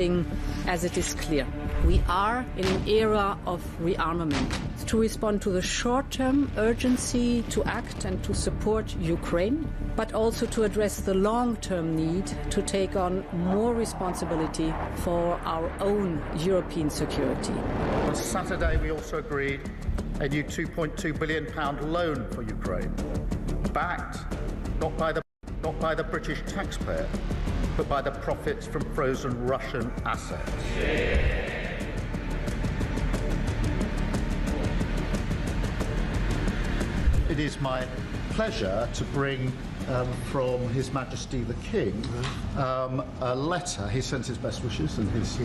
as it is clear. We are in an era of rearmament to respond to the short-term urgency to act and to support Ukraine, but also to address the long-term need to take on more responsibility for our own European security. On Saturday, we also agreed a new £2.2 billion loan for Ukraine, backed not by the British taxpayer, but by the profits from frozen Russian assets. It is my pleasure to bring from His Majesty the King a letter. He sends his best wishes and his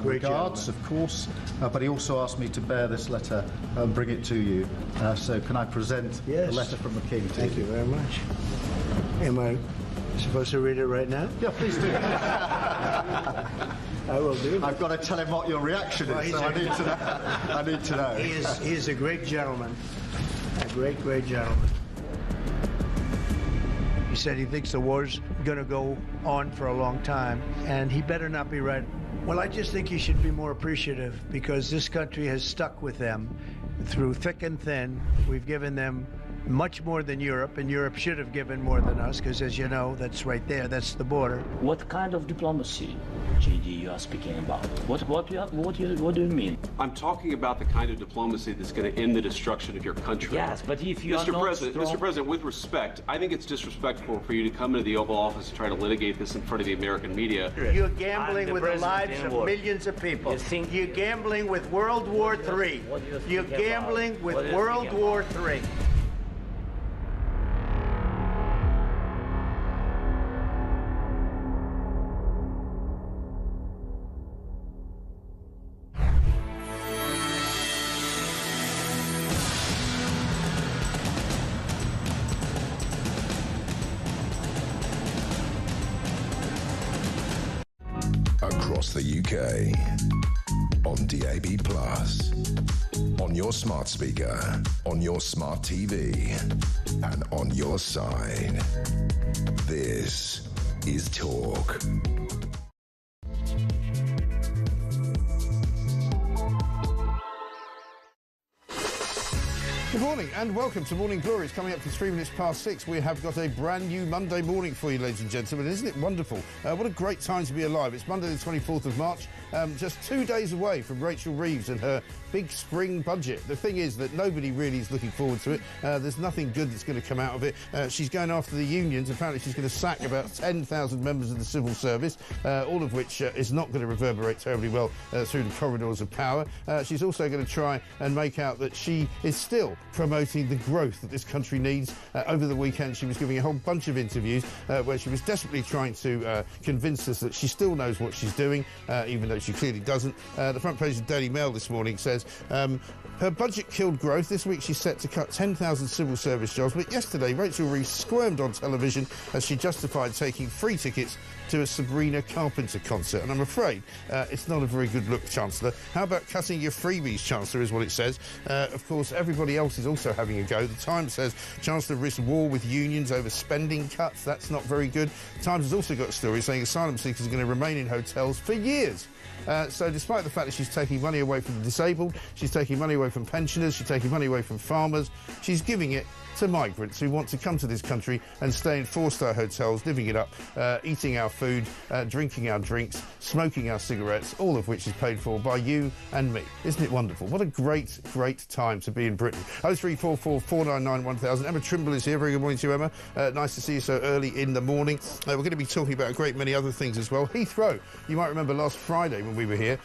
regards, of course, but he also asked me to bear this letter and bring it to you. So can I present the letter from the King to you? Thank you very much. Am I supposed to read it right now? Yeah, please do. I will do. I've got to tell him what your reaction is, so I need to know. I need to know. He is a great gentleman. A great, great gentleman. He said he thinks the war's going to go on for a long time, and he better not be right. Well, I just think he should be more appreciative, because this country has stuck with them through thick and thin. We've given them much more than Europe, and Europe should have given more than us, because as you know, that's right there, that's the border. What kind of diplomacy, JD, you are speaking about? What do you mean? I'm talking about the kind of diplomacy that's going to end the destruction of your country. Yes, but if you are not Mr. President, with respect, I think it's disrespectful for you to come into the Oval Office and try to litigate this in front of the American media. You're gambling with the lives of millions of people. You're gambling with World War III. You're gambling with World War III. Across the UK, on DAB+, on your smart speaker, on your smart TV, and on your side. This is Talk. Good morning and welcome to Morning Glory. It's coming up to 3 minutes past 6. We have got a brand new Monday morning for you, ladies and gentlemen. Isn't it wonderful? What a great time to be alive. It's Monday the 24th of March, just 2 days away from Rachel Reeves and her big spring budget. The thing is that nobody really is looking forward to it. There's nothing good that's going to come out of it. She's going after the unions. Apparently she's going to sack about 10,000 members of the civil service, all of which is not going to reverberate terribly well through the corridors of power. She's also going to try and make out that she is still promoting the growth that this country needs. Over the weekend she was giving a whole bunch of interviews where she was desperately trying to convince us that she still knows what she's doing, even though she clearly doesn't. The front page of the Daily Mail this morning says her budget killed growth. This week she's set to cut 10,000 civil service jobs, but yesterday Rachel Reeves squirmed on television as she justified taking free tickets to a Sabrina Carpenter concert, and I'm afraid it's not a very good look, Chancellor. How about cutting your freebies, Chancellor, is what it says. Of course, everybody else is also having a go. The Times says Chancellor risks war with unions over spending cuts. That's not very good. The Times has also got a story saying asylum seekers are going to remain in hotels for years. So despite the fact that she's taking money away from the disabled, she's taking money away from pensioners, she's taking money away from farmers, she's giving it to migrants who want to come to this country and stay in four-star hotels, living it up, eating our food, drinking our drinks, smoking our cigarettes, all of which is paid for by you and me. Isn't it wonderful? What a great, great time to be in Britain. 0344 499 1000. Emma Trimble is here. Very good morning to you, Emma. Nice to see you so early in the morning. We're going to be talking about a great many other things as well. Heathrow, you might remember last Friday when we were here,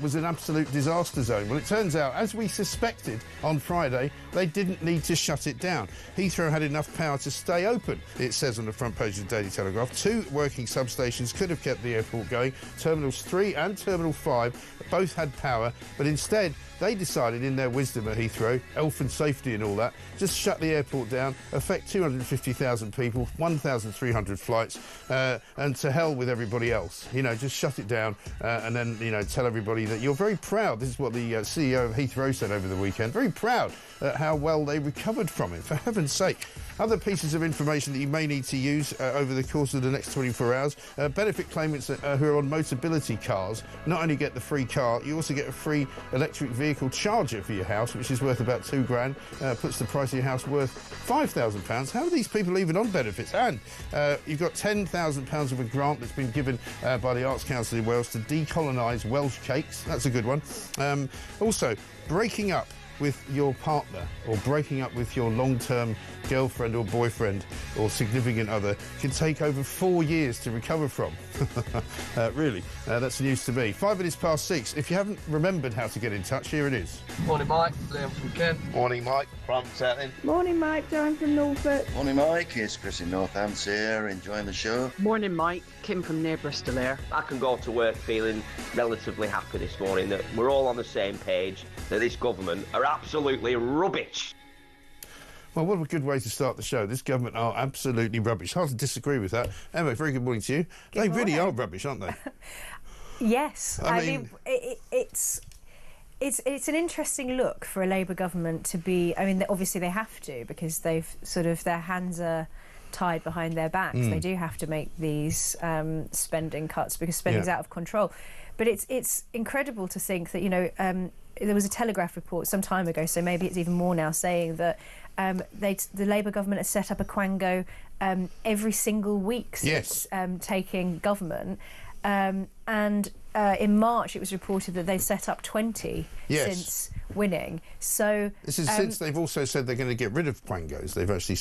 was an absolute disaster zone. Well, it turns out, as we suspected on Friday, they didn't need to shut it down. Heathrow had enough power to stay open, it says on the front page of the Daily Telegraph. 2 working substations could have kept the airport going. Terminals 3 and Terminal 5 both had power, but instead they decided in their wisdom at Heathrow, health and safety and all that, just shut the airport down, affect 250,000 people, 1,300 flights, and to hell with everybody else. You know, just shut it down and then, you know, tell everybody that you're very proud. This is what the CEO of Heathrow said over the weekend. Very proud at how well they recovered from it, for heaven's sake. Other pieces of information that you may need to use over the course of the next 24 hours. Benefit claimants who are on Motability cars not only get the free car, you also get a free electric vehicle charger for your house, which is worth about £2,000, puts the price of your house worth £5,000. How are these people even on benefits? And you've got £10,000 of a grant that's been given by the Arts Council in Wales to decolonise Welsh cakes. That's a good one. Also, breaking up with your partner or breaking up with your long-term girlfriend or boyfriend or significant other can take over 4 years to recover from. Really, that's news to me. 5 minutes past 6. If you haven't remembered how to get in touch, here it is. Morning, Mike. Liam from Kent. Morning, Mike. From Setting. Morning, Mike. John from Norfolk. Morning, Mike. It's Chris in Northampton here, enjoying the show. Morning, Mike. Kim from near Bristol here. I can go to work feeling relatively happy this morning that we're all on the same page, that this government are absolutely rubbish. Well, what a good way to start the show. This government are absolutely rubbish. Hard to disagree with that. Emma, very good morning to you. They really are rubbish, aren't they? Yes. I mean it's an interesting look for a Labour government to be... I mean, obviously they have to, because they've sort of... their hands are tied behind their backs. They do have to make these spending cuts because spending's out of control. But it's incredible to think that, you know, there was a Telegraph report some time ago, so maybe it's even more now, saying that the Labour government has set up a Quango every single week since taking government. And in March, it was reported that they set up 20 since winning. So this is since they've also said they're going to get rid of Quangos. They've actually,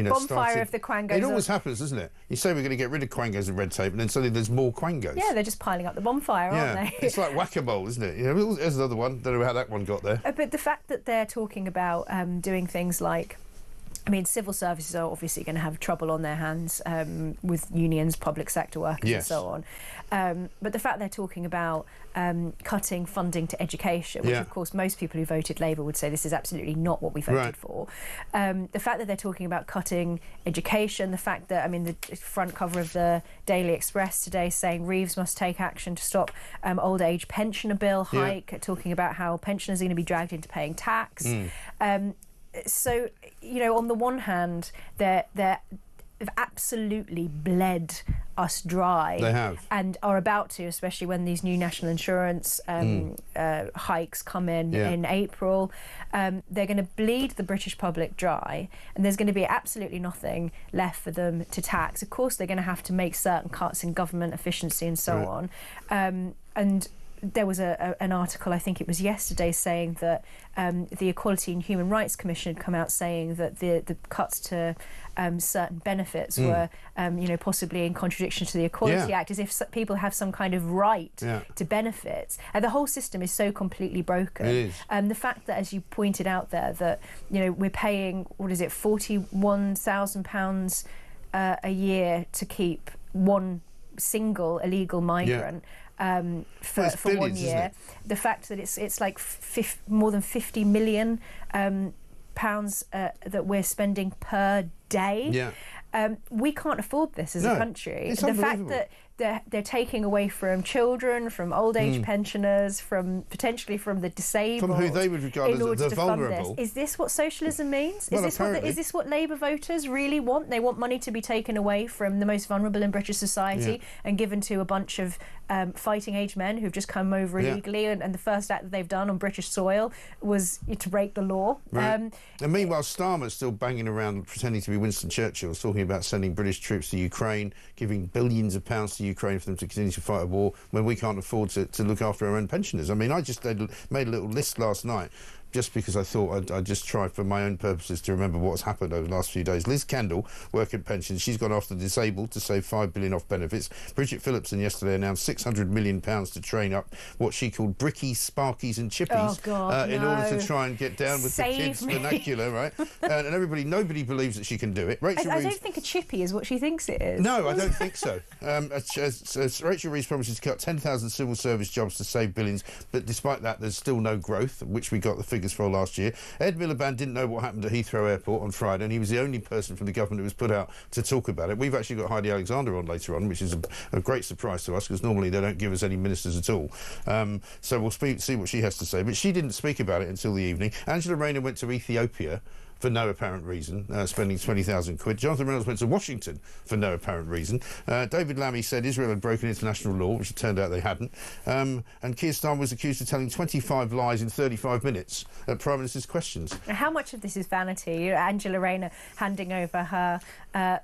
bonfire started of the Quangos. It always happens, doesn't it? You say we're going to get rid of Quangos and red tape, and then suddenly there's more Quangos. Yeah, they're just piling up the bonfire, aren't they? It's like whack-a-mole, isn't it? You know, there's another one. Don't know how that one got there. But the fact that they're talking about doing things like... I mean, civil services are obviously going to have trouble on their hands with unions, public sector workers and so on. But the fact they're talking about cutting funding to education, which of course most people who voted Labour would say this is absolutely not what we voted for. The fact that they're talking about cutting education, the fact that, I mean, the front cover of the Daily Express today saying Reeves must take action to stop old age pensioner bill hike, talking about how pensioners are going to be dragged into paying tax. So, you know, on the one hand, they've absolutely bled us dry. They have. And are about to, especially when these new national insurance hikes come in April. They're going to bleed the British public dry, and there's going to be absolutely nothing left for them to tax. Of course, they're going to have to make certain cuts in government efficiency and so on. And there was an article, I think it was yesterday, saying that the Equality and Human Rights Commission had come out saying that the cuts to certain benefits were, you know, possibly in contradiction to the Equality Act, as if people have some kind of right to benefits. The whole system is so completely broken. It is. The fact that, as you pointed out there, that, you know, we're paying, what is it, £41,000 a year to keep one single illegal migrant. For billions, 1 year, the fact that it's like more than 50 million pounds that we're spending per day. We can't afford this as a country. It's the fact that they're taking away from children, from old age pensioners, from potentially from the disabled, from who they would regard as the vulnerable. Is this what socialism means? Well, Is this what Labour voters really want? They want money to be taken away from the most vulnerable in British society and given to a bunch of fighting age men who've just come over illegally, and the first act that they've done on British soil was to break the law. And meanwhile, Starmer's still banging around pretending to be Winston Churchill, talking about sending British troops to Ukraine, giving billions of pounds to Ukraine for them to continue to fight a war when we can't afford to look after our own pensioners. I mean, I just made a little list last night just because I thought I'd just try for my own purposes to remember what's happened over the last few days. Liz Kendall, working pensions, she's gone after the disabled to save £5 billion off benefits. Bridget Phillipson yesterday announced £600 million to train up what she called brickies, sparkies and chippies in order to try and get down with the kids' vernacular, right? And nobody believes that she can do it. I don't think a chippy is what she thinks it is. No, I don't think so. Rachel Reeves promises to cut 10,000 civil service jobs to save billions, but despite that, there's still no growth, which we got the figures for last year. Ed Miliband didn't know what happened at Heathrow Airport on Friday, and he was the only person from the government who was put out to talk about it. We've actually got Heidi Alexander on later on, which is a great surprise to us, because normally they don't give us any ministers at all. So we'll see what she has to say. But she didn't speak about it until the evening. Angela Rayner went to Ethiopia for no apparent reason, spending 20,000 quid. Jonathan Reynolds went to Washington for no apparent reason. David Lammy said Israel had broken international law, which it turned out they hadn't. And Keir Starmer was accused of telling 25 lies in 35 minutes at Prime Minister's questions. How much of this is vanity? Angela Rayner handing over her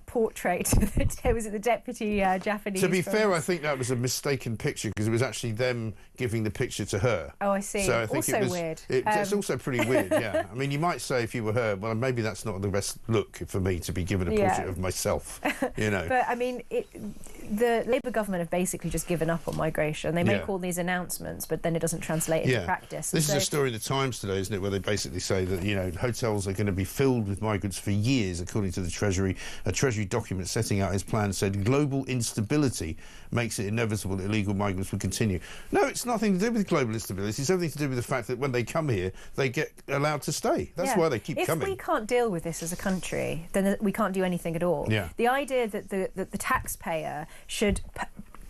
portrait to was it the deputy Japanese? To be fair, I think that was a mistaken picture because it was actually them giving the picture to her. Oh, I see. So I think also it was, weird. It's also pretty weird, yeah. I mean, you might say if you were her, well, maybe that's not the best look for me to be given a portrait of myself, you know. But, I mean, the Labour government have basically just given up on migration. They make all these announcements, but then it doesn't translate into practice. This is a story in the Times today, isn't it, where they basically say that, you know, hotels are going to be filled with migrants for years, according to the Treasury. A Treasury document setting out his plan said global instability makes it inevitable that illegal migrants will continue. No, it's nothing to do with global instability. It's everything to do with the fact that when they come here, they get allowed to stay. That's why they keep coming. If we can't deal with this as a country, then we can't do anything at all. Yeah. The idea that the taxpayer should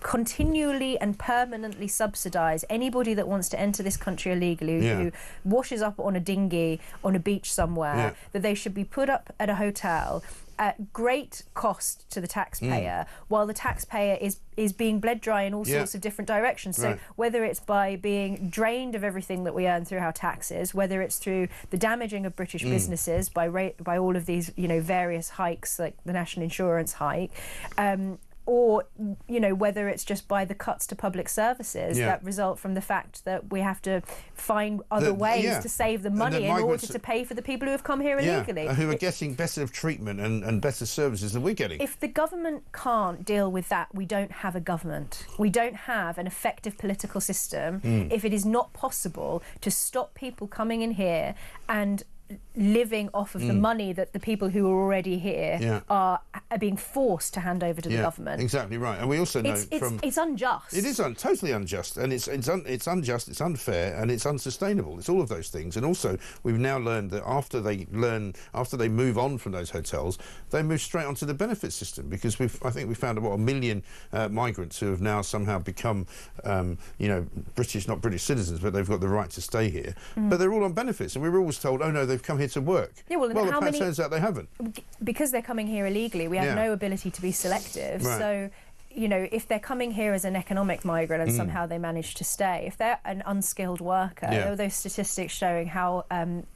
continually and permanently subsidise anybody that wants to enter this country illegally, who washes up on a dinghy on a beach somewhere, that they should be put up at a hotel at great cost to the taxpayer, while the taxpayer is being bled dry in all sorts of different directions. So whether it's by being drained of everything that we earn through our taxes, whether it's through the damaging of British businesses by all of these, you know, various hikes, like the national insurance hike, or, you know, whether it's just by the cuts to public services that result from the fact that we have to find other ways to save the money in order to pay for the people who have come here illegally. Who are getting better treatment and better services than we're getting. If the government can't deal with that, we don't have a government. We don't have an effective political system if it is not possible to stop people coming in here and living off of the money that the people who are already here are being forced to hand over to the government. Exactly right. And we also know it's unjust. It is totally unjust, and it's unjust, it's unfair, and it's unsustainable. It's all of those things. And also, we've now learned that after they move on from those hotels, they move straight onto the benefit system, because I think we found about 1 million migrants who have now somehow become, you know, not British citizens, but they've got the right to stay here. But they're all on benefits, and we were always told, oh no, they've come here to work. Yeah, well, it turns out they haven't. Because they're coming here illegally, we have no ability to be selective. Right. So, you know, if they're coming here as an economic migrant and somehow they manage to stay, if they're an unskilled worker, there are those statistics showing how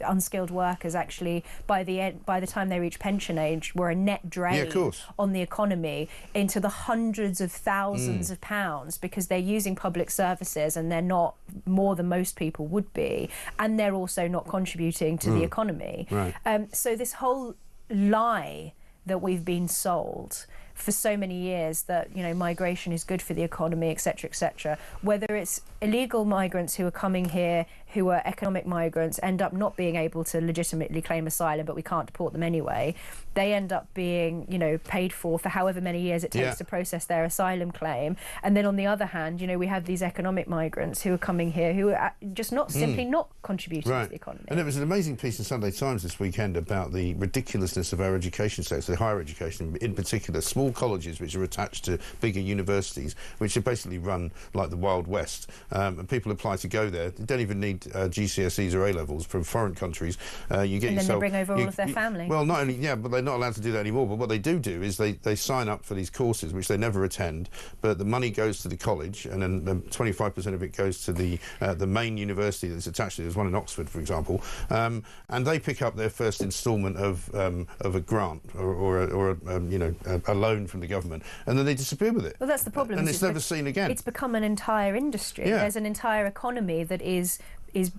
unskilled workers actually, by the time they reach pension age, were a net drain on the economy into the hundreds of thousands of pounds, because they're using public services and they're not more than most people would be, and they're also not contributing to the economy. Right. So this whole lie that we've been sold for so many years, that, you know, migration is good for the economy, etc., whether it's illegal migrants who are coming here who are economic migrants end up not being able to legitimately claim asylum, but we can't deport them anyway. They end up being, you know, paid for however many years it takes to process their asylum claim. And then on the other hand, you know, we have these economic migrants who are coming here who are just simply not contributing to the economy. And there was an amazing piece in Sunday Times this weekend about the ridiculousness of our education sector, higher education in particular, small colleges which are attached to bigger universities, which are basically run like the Wild West, and people apply to go there. They don't even need GCSEs or A-levels from foreign countries. You get and then they bring over all of their family. Well, not only, but they're not allowed to do that anymore, but what they do is they sign up for these courses which they never attend, but the money goes to the college, and then 25% of it goes to the main university that's attached to it. There's one in Oxford, for example, and they pick up their first instalment of a grant or a loan from the government, and then they disappear with it. Well, that's the problem. And it's never seen again. It's become an entire industry. There's an entire economy that is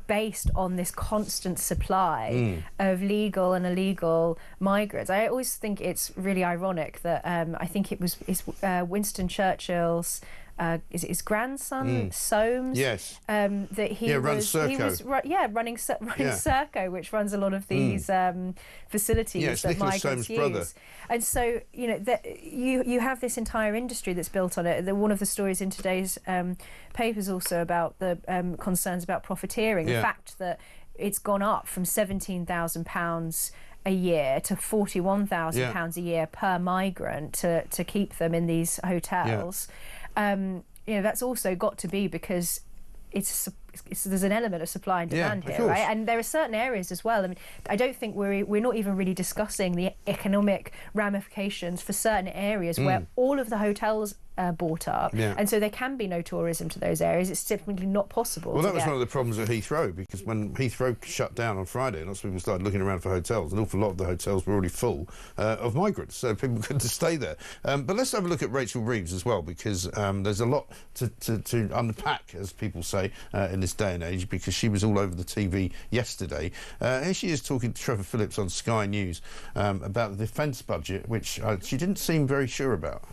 based on this constant supply of legal and illegal migrants. I always think it's really ironic that I think it's Winston Churchill's is it his grandson Soames? Yes. That he runs Serco. running Serco, which runs a lot of these facilities that migrants use. Brother. And so, you know, you have this entire industry that's built on it. One of the stories in today's paper is also about the concerns about profiteering. The fact that it's gone up from £17,000 a year to £41,000 a year per migrant to keep them in these hotels. You know, that's also got to be because it's there's an element of supply and demand here, right? And there are certain areas as well. I mean, I don't think we're not even really discussing the economic ramifications for certain areas where all of the hotels bought up, and so there can be no tourism to those areas. It's simply not possible. Well, that was one of the problems at Heathrow, because when Heathrow shut down on Friday, lots of people started looking around for hotels. An awful lot of the hotels were already full of migrants, so people couldn't stay there. But let's have a look at Rachel Reeves as well, because there's a lot to unpack, as people say, in this day and age, because she was all over the TV yesterday. Here she is talking to Trevor Phillips on Sky News about the defence budget, which she didn't seem very sure about.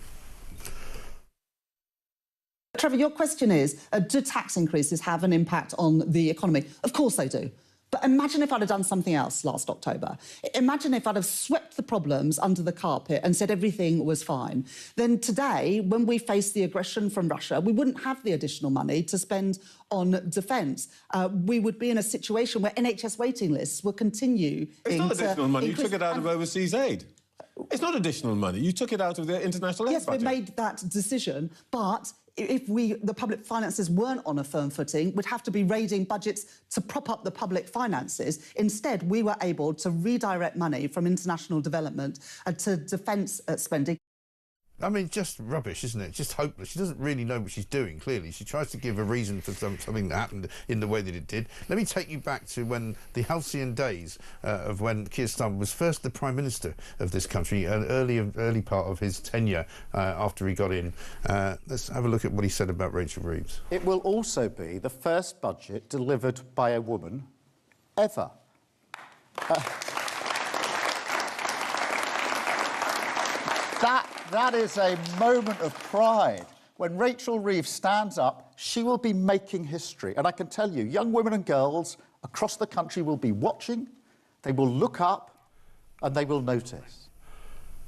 Trevor, your question is, do tax increases have an impact on the economy? Of course they do. But imagine if I'd have done something else last October. Imagine if I'd have swept the problems under the carpet and said everything was fine. Then today, when we face the aggression from Russia, we wouldn't have the additional money to spend on defence. We would be in a situation where NHS waiting lists will continue. It's not additional money. You took it out of overseas aid. It's not additional money. You took it out of the international aid budget. Yes, we made that decision, but if the public finances weren't on a firm footing, we'd have to be raiding budgets to prop up the public finances. Instead, we were able to redirect money from international development to defence spending. I mean, just rubbish, isn't it? Just hopeless. She doesn't really know what she's doing, clearly. She tries to give a reason for something that happened in the way that it did. Let me take you back to when the halcyon days of when Keir Starmer was first the Prime Minister of this country, an early part of his tenure after he got in. Let's have a look at what he said about Rachel Reeves. It will also be the first budget delivered by a woman ever. That is a moment of pride. When Rachel Reeves stands up, she will be making history. And I can tell you, young women and girls across the country will be watching, they will look up, and they will notice.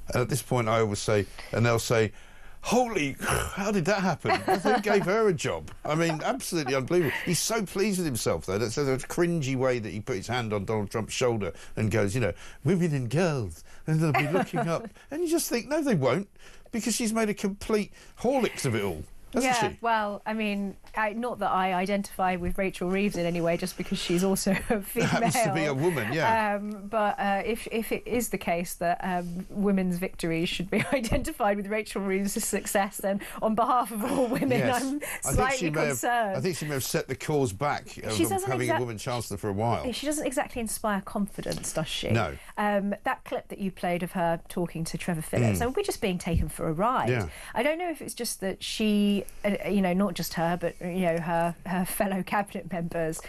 And at this point, I always say, and they'll say, holy, how did that happen? Who gave her a job? I mean, absolutely unbelievable. He's so pleased with himself, though. That's a cringy way that he put his hand on Donald Trump's shoulder and goes, you know, women and girls, and they'll be looking up. And you just think, no, they won't, because she's made a complete Horlicks of it all. Hasn't she? Well, I mean, not that I identify with Rachel Reeves in any way, just because she's also a female. Happens to be a woman, yeah. But if it is the case that women's victories should be identified with Rachel Reeves' success, then on behalf of all women, I'm slightly concerned. I think she may have set the cause back of having a woman chancellor for a while. She doesn't exactly inspire confidence, does she? No. That clip that you played of her talking to Trevor Phillips, I mean, we're just being taken for a ride. Yeah. I don't know if it's just that she, you know, not just her, but, you know, her fellow cabinet members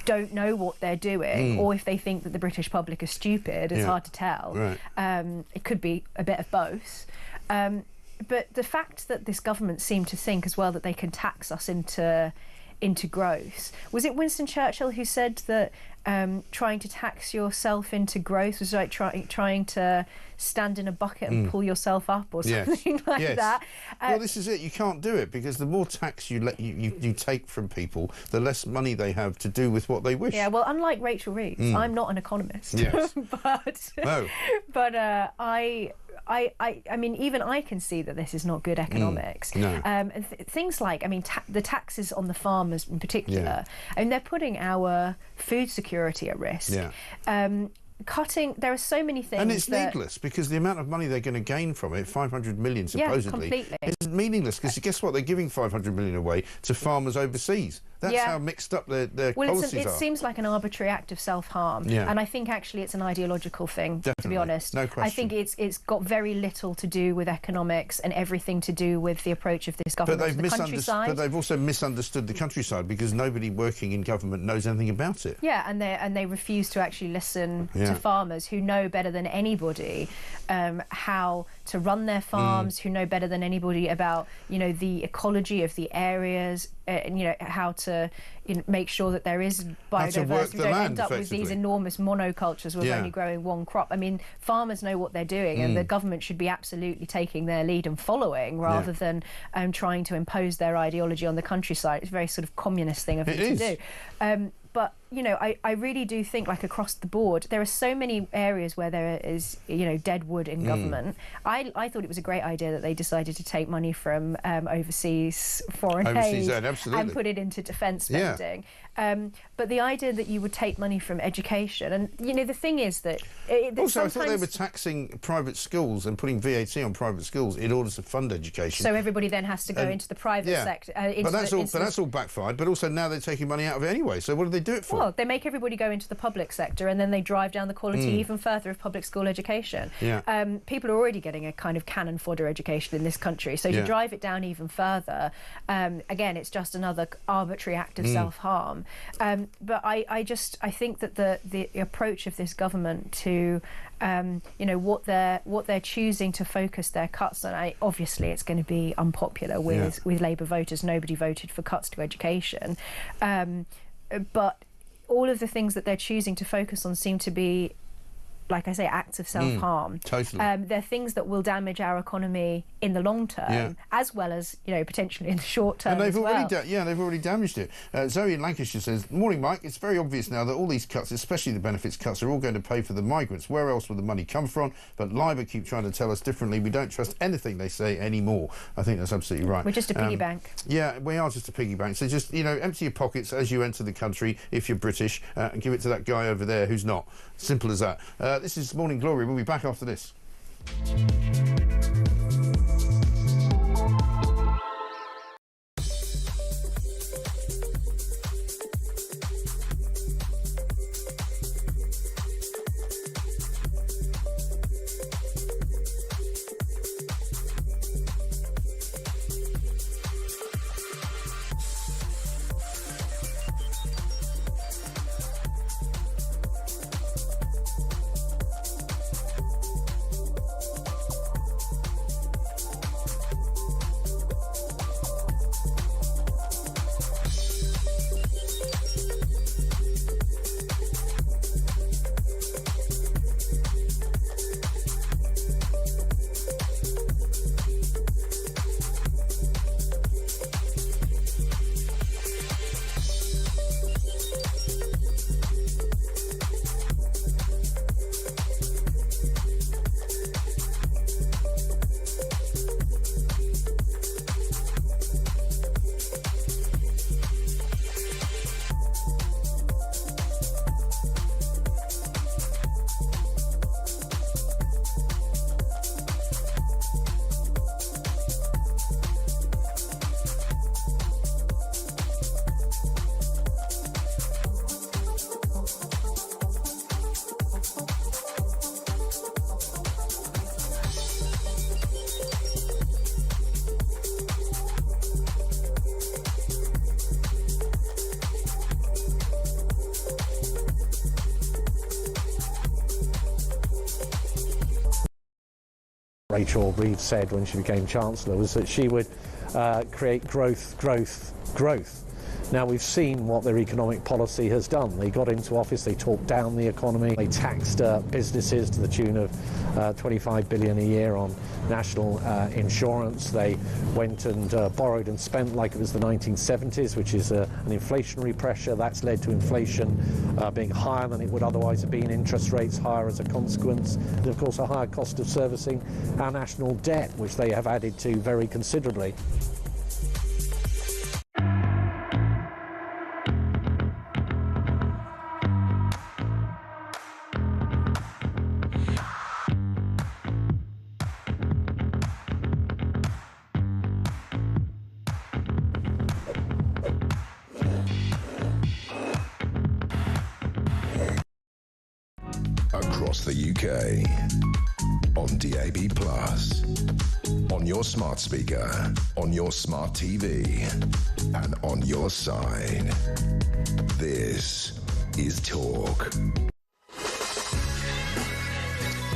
don't know what they're doing, or if they think that the British public are stupid. It's hard to tell. Right. It could be a bit of both. But the fact that this government seemed to think as well that they can tax us into growth. Was it Winston Churchill who said that trying to tax yourself into growth was like trying to stand in a bucket and pull yourself up, or something like that? Well, this is it. You can't do it, because the more tax you take from people, the less money they have to do with what they wish. Yeah, well, unlike Rachel Reeves, I'm not an economist. Yes. but I mean, even I can see that this is not good economics. No. And things like, I mean, the taxes on the farmers in particular, I mean, they're putting our food security at risk. Yeah. There are so many things. And it's needless, because the amount of money they're going to gain from it, 500 million supposedly, is meaningless, because guess what? They're giving 500 million away to farmers overseas. That's how mixed up their policies are. It seems like an arbitrary act of self-harm, and I think actually it's an ideological thing, to be honest. No question. I think it's got very little to do with economics and everything to do with the approach of this government to the countryside. But they've also misunderstood the countryside, because nobody working in government knows anything about it. Yeah, and they refuse to actually listen to farmers who know better than anybody how to run their farms, who know better than anybody about, you know, the ecology of the areas, and, you know, how to make sure that there is biodiversity. We don't end up with these enormous monocultures where we're only growing one crop. I mean, farmers know what they're doing, and the government should be absolutely taking their lead and following, rather than trying to impose their ideology on the countryside. It's a very sort of communist thing of them to do. But you know, I really do think, like, across the board, there are so many areas where there is, you know, dead wood in government. I thought it was a great idea that they decided to take money from overseas foreign aid and put it into defence spending. But the idea that you would take money from education, and, you know, the thing is that... also, I thought they were taxing private schools and putting VAT on private schools in order to fund education. So everybody then has to go into the private sector. But that's all backfired. But also now they're taking money out of it anyway. So what do they do it for? Well, they make everybody go into the public sector, and then they drive down the quality even further of public school education. People are already getting a kind of cannon fodder education in this country. So to drive it down even further, again, it's just another arbitrary act of self-harm. But I think that the approach of this government to you know, what they're choosing to focus their cuts on, obviously it's going to be unpopular with Labour voters. Nobody voted for cuts to education, but all of the things that they're choosing to focus on seem to be, like I say, acts of self-harm. Totally. They're things that will damage our economy in the long term, as well as, you know, potentially in the short term. And they've already they've already damaged it. Zoe in Lancashire says, "Morning, Mike. It's very obvious now that all these cuts, especially the benefits cuts, are all going to pay for the migrants. Where else will the money come from? But Labour keep trying to tell us differently. We don't trust anything they say anymore." I think that's absolutely right. We're just a piggy bank. Yeah, we are just a piggy bank. So just, you know, empty your pockets as you enter the country if you're British, and give it to that guy over there who's not. Simple as that. This is Morning Glory. We'll be back after this. Rachel Reeves said when she became Chancellor was that she would create growth. Now we've seen what their economic policy has done. They got into office, they talked down the economy, they taxed businesses to the tune of 25 billion a year on national insurance. They went and borrowed and spent like it was the 1970s, which is an inflationary pressure. That's led to inflation being higher than it would otherwise have been, interest rates higher as a consequence, and of course a higher cost of servicing our national debt, which they have added to very considerably. Across the UK, on DAB+, on your smart speaker, on your smart TV, and on your side. This is Talk.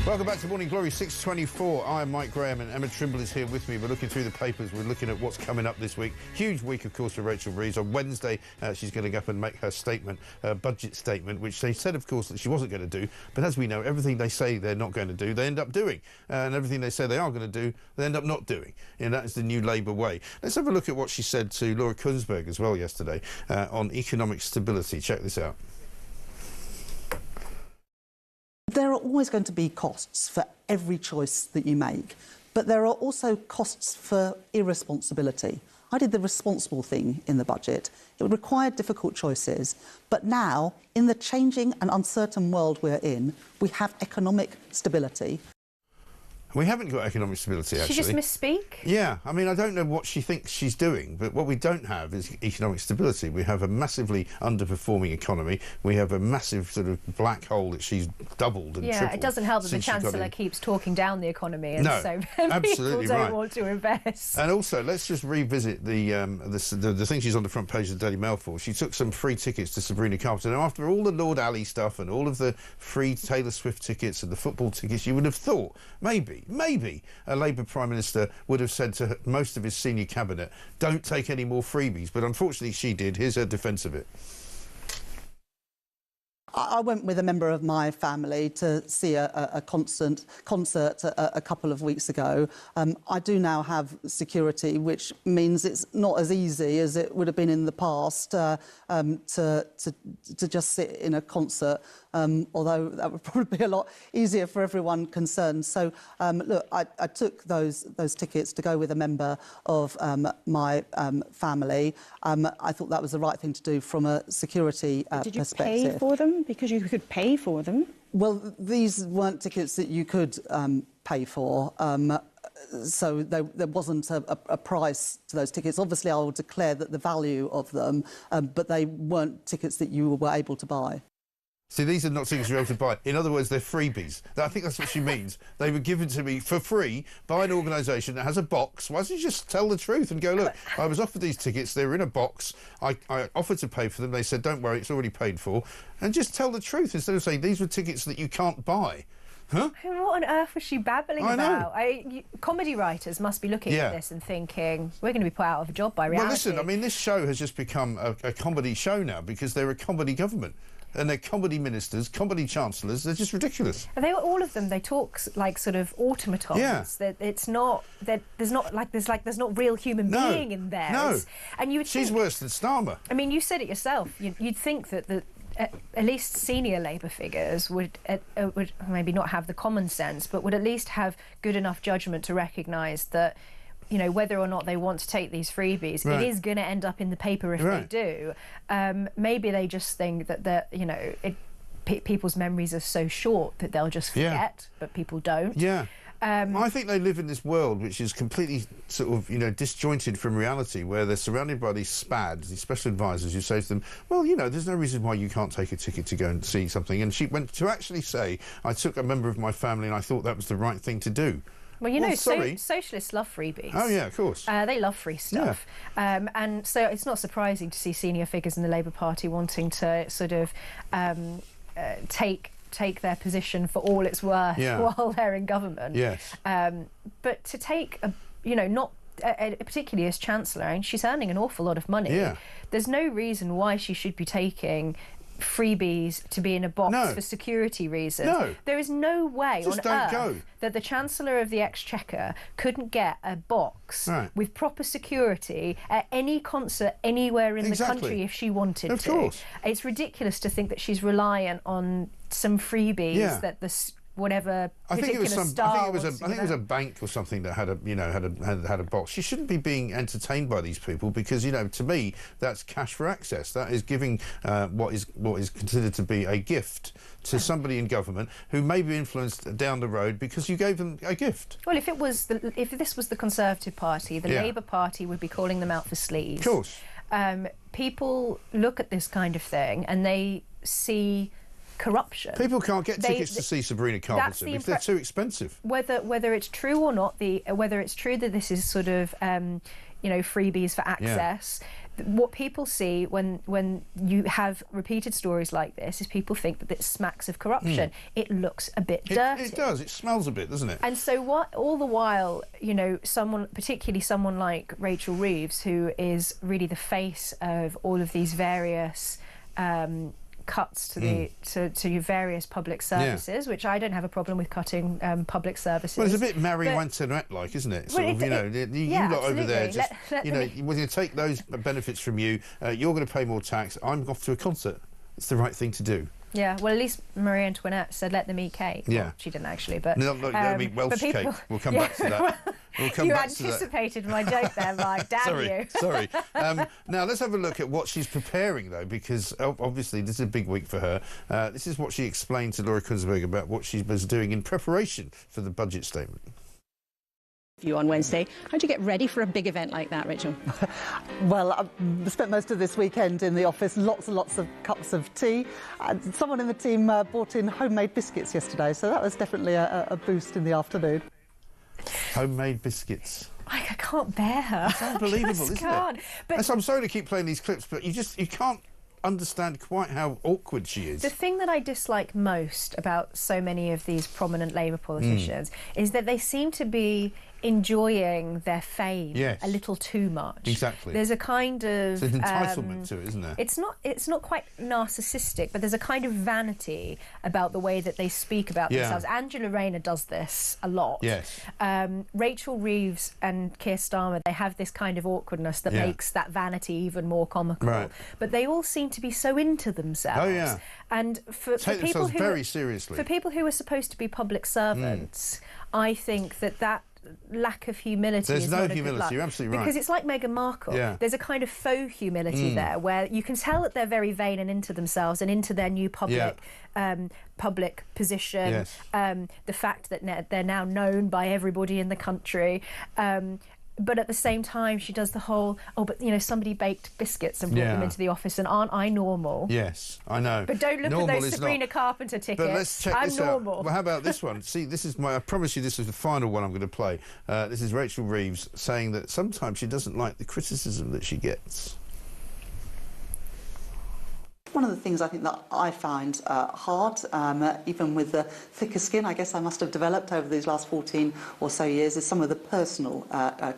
Welcome back to Morning Glory, 6:24. I am Mike Graham and Emma Trimble is here with me. We're looking through the papers. We're looking at what's coming up this week. Huge week, of course, for Rachel Reeves. On Wednesday, she's going to go up and make her statement, budget statement, which they said, of course, that she wasn't going to do. But as we know, everything they say they're not going to do, they end up doing. And everything they say they are going to do, they end up not doing. And that is the new Labour way. Let's have a look at what she said to Laura Kuenssberg as well yesterday on economic stability. Check this out. There are always going to be costs for every choice that you make, but there are also costs for irresponsibility. I did the responsible thing in the budget. It required difficult choices, but now, in the changing and uncertain world we're in, we have economic stability. We haven't got economic stability, actually. She just misspeak? Yeah, I mean, I don't know what she thinks she's doing, but what we don't have is economic stability. We have a massively underperforming economy. We have a massive sort of black hole that she's doubled and tripled. Yeah, it doesn't help that the Chancellor keeps talking down the economy and so people don't want to invest. And also, let's just revisit the thing she's on the front page of the Daily Mail for. She took some free tickets to Sabrina Carpenter. Now, after all the Lord Ali stuff and all of the free Taylor Swift tickets and the football tickets, you would have thought, maybe a Labour Prime Minister would have said to most of his senior cabinet, don't take any more freebies. But unfortunately she did. Here's her defence of it. I went with a member of my family to see a concert a couple of weeks ago. I do now have security, which means it's not as easy as it would have been in the past to just sit in a concert, although that would probably be a lot easier for everyone concerned. So, look, I took those tickets to go with a member of my family. I thought that was the right thing to do from a security perspective. Did you pay for them? Because you could pay for them. Well, these weren't tickets that you could pay for. So there wasn't a price to those tickets. Obviously, I will declare that the value of them, but they weren't tickets that you were able to buy. See, these are not tickets you're able to buy. In other words, they're freebies. I think that's what she means. They were given to me for free by an organisation that has a box. Why don't you just tell the truth and go, look, I was offered these tickets, they were in a box, I offered to pay for them, they said, don't worry, it's already paid for. And just tell the truth instead of saying these were tickets that you can't buy. Huh? What on earth was she babbling about? Comedy writers must be looking at this and thinking, we're going to be put out of a job by reality. Well, listen, I mean, this show has just become a comedy show now because they're a comedy government. And they're comedy ministers, comedy chancellors. They're just ridiculous. And all of them. They talk like sort of automatons. Yeah. That it's not. That there's not real human being in there. No. And you would. She's worse than Starmer. I mean, you said it yourself. You'd think that at least senior Labour figures would maybe not have the common sense, but would at least have good enough judgment to recognise that, you know, whether or not they want to take these freebies, it is going to end up in the paper if they do. Maybe they just think that people's memories are so short that they'll just forget, but people don't. Yeah. I think they live in this world which is completely sort of, you know, disjointed from reality, where they're surrounded by these SPADs, these special advisors, who say to them, well, you know, there's no reason why you can't take a ticket to go and see something. And she went to actually say, I took a member of my family and I thought that was the right thing to do. Well, you know, socialists love freebies. Oh, yeah, of course. They love free stuff. Yeah. And so it's not surprising to see senior figures in the Labour Party wanting to sort of take their position for all it's worth while they're in government. Yes. But to take, not particularly as Chancellor, and she's earning an awful lot of money. Yeah. There's no reason why she should be taking freebies to be in a box for security reasons. No. There is no way Just on don't earth go. that the Chancellor of the Exchequer couldn't get a box with proper security at any concert anywhere in the country if she wanted of to. Course. It's ridiculous to think that she's reliant on some freebies that the whatever particular star. I think it was a bank or something that had a box. She shouldn't be being entertained by these people because, you know, to me that's cash for access. That is giving what is considered to be a gift to somebody in government who may be influenced down the road because you gave them a gift. Well, if this was the Conservative Party, the Labour Party would be calling them out for sleaze. Of course. People look at this kind of thing and they see corruption. People can't get tickets to see Sabrina Carpenter if they're too expensive. Whether it's true or not, whether it's true that this is sort of freebies for access. What people see when you have repeated stories like this is people think that it smacks of corruption. It looks a bit dirty. It does. It smells a bit, doesn't it? And so all the while, you know, particularly someone like Rachel Reeves, who is really the face of all of these various cuts to your various public services, which I don't have a problem with cutting public services. Well, it's a bit Marie Antoinette-like, isn't it? Sort of, you lot over there, just, we're going to take those benefits from you. You're going to pay more tax. I'm off to a concert. It's the right thing to do. Yeah, well, at least Marie Antoinette said let them eat cake. Yeah. Well, she didn't actually, but... No, let them eat Welsh cake. We'll come back to that. We'll come you back to that. anticipated my joke there, Mike. Damn you. Sorry. Now, let's have a look at what she's preparing, though, because obviously this is a big week for her. This is what she explained to Laura Kuenssberg about what she was doing in preparation for the budget statement. You on Wednesday. How do you get ready for a big event like that, Rachel? Well, I've spent most of this weekend in the office, lots and lots of cups of tea. Someone in the team brought in homemade biscuits yesterday, so that was definitely a boost in the afternoon. Homemade biscuits. I can't bear her. It's unbelievable, isn't it? But I'm sorry to keep playing these clips, but you can't understand quite how awkward she is. The thing that I dislike most about so many of these prominent Labour politicians is that they seem to be enjoying their fame a little too much. Exactly. There's a kind of... There's an entitlement to it, isn't there? It's not quite narcissistic, but there's a kind of vanity about the way that they speak about themselves. Angela Rayner does this a lot. Yes. Rachel Reeves and Keir Starmer, they have this kind of awkwardness that makes that vanity even more comical. Right. But they all seem to be so into themselves. Oh, yeah. And for people who very seriously. For people who are supposed to be public servants, I think that lack of humility There's is no not a good humility, luck. you're absolutely right. Because it's like Meghan Markle. Yeah. There's a kind of faux humility there where you can tell that they're very vain and into themselves and into their new public public position. Yes. The fact that they're now known by everybody in the country. But at the same time, she does the whole, somebody baked biscuits and brought them into the office, and aren't I normal? Yes, I know. But don't look normal at those Sabrina Carpenter tickets. But let's check I'm this normal. out. Well, how about this one? See, I promise you this is the final one I'm going to play. This is Rachel Reeves saying that sometimes she doesn't like the criticism that she gets. One of the things I think that I find hard, even with the thicker skin I guess I must have developed over these last 14 or so years, is some of the personal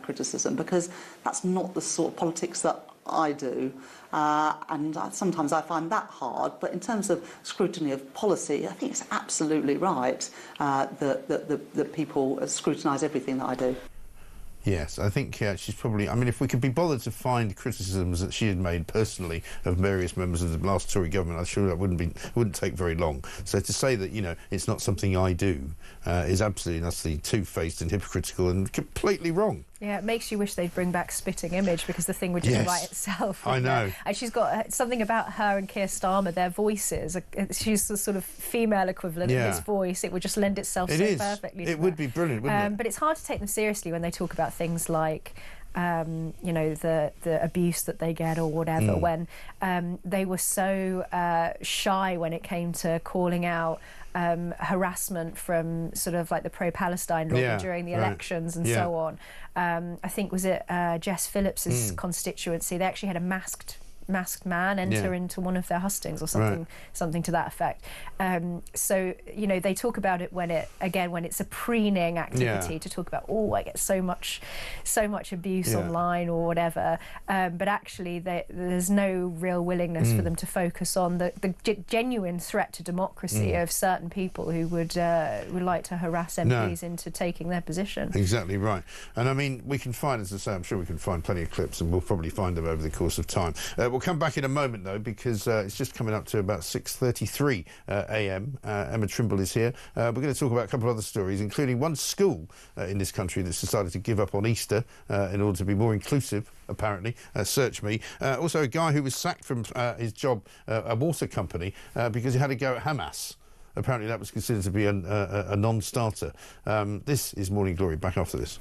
criticism, because that's not the sort of politics that I do. And sometimes I find that hard, but in terms of scrutiny of policy, I think it's absolutely right that people scrutinise everything that I do. Yes, I think she's probably... I mean, if we could be bothered to find criticisms that she had made personally of various members of the last Tory government, I'm sure that wouldn't take very long. So to say that, it's not something I do is absolutely utterly two-faced and hypocritical and completely wrong. Yeah, it makes you wish they'd bring back Spitting Image, because the thing would just write itself. I know. And she's got something about her and Keir Starmer, their voices. She's the sort of female equivalent of his voice. It would just lend itself perfectly to It would be brilliant, wouldn't it? But it's hard to take them seriously when they talk about things like the abuse that they get or whatever, when they were so shy when it came to calling out harassment from sort of like the pro-Palestine lobby during the elections and so on. I think, was it Jess Phillips's constituency, they actually had a masked man enter into one of their hustings or something to that effect. So they talk about it when it's a preening activity to talk about, I get so much abuse online or whatever, but actually there's no real willingness for them to focus on the genuine threat to democracy of certain people who would like to harass MPs into taking their position. Exactly right. And I mean, we can find, as I say, I'm sure we can find plenty of clips, and we'll probably find them over the course of time. We'll come back in a moment, though, because it's just coming up to about 6:33 a.m. Emma Trimble is here. We're going to talk about a couple of other stories, including one school in this country that's decided to give up on Easter in order to be more inclusive, apparently. Search me. Also, a guy who was sacked from his job, a water company, because he had a go at Hamas. Apparently that was considered to be a non-starter. This is Morning Glory. Back after this.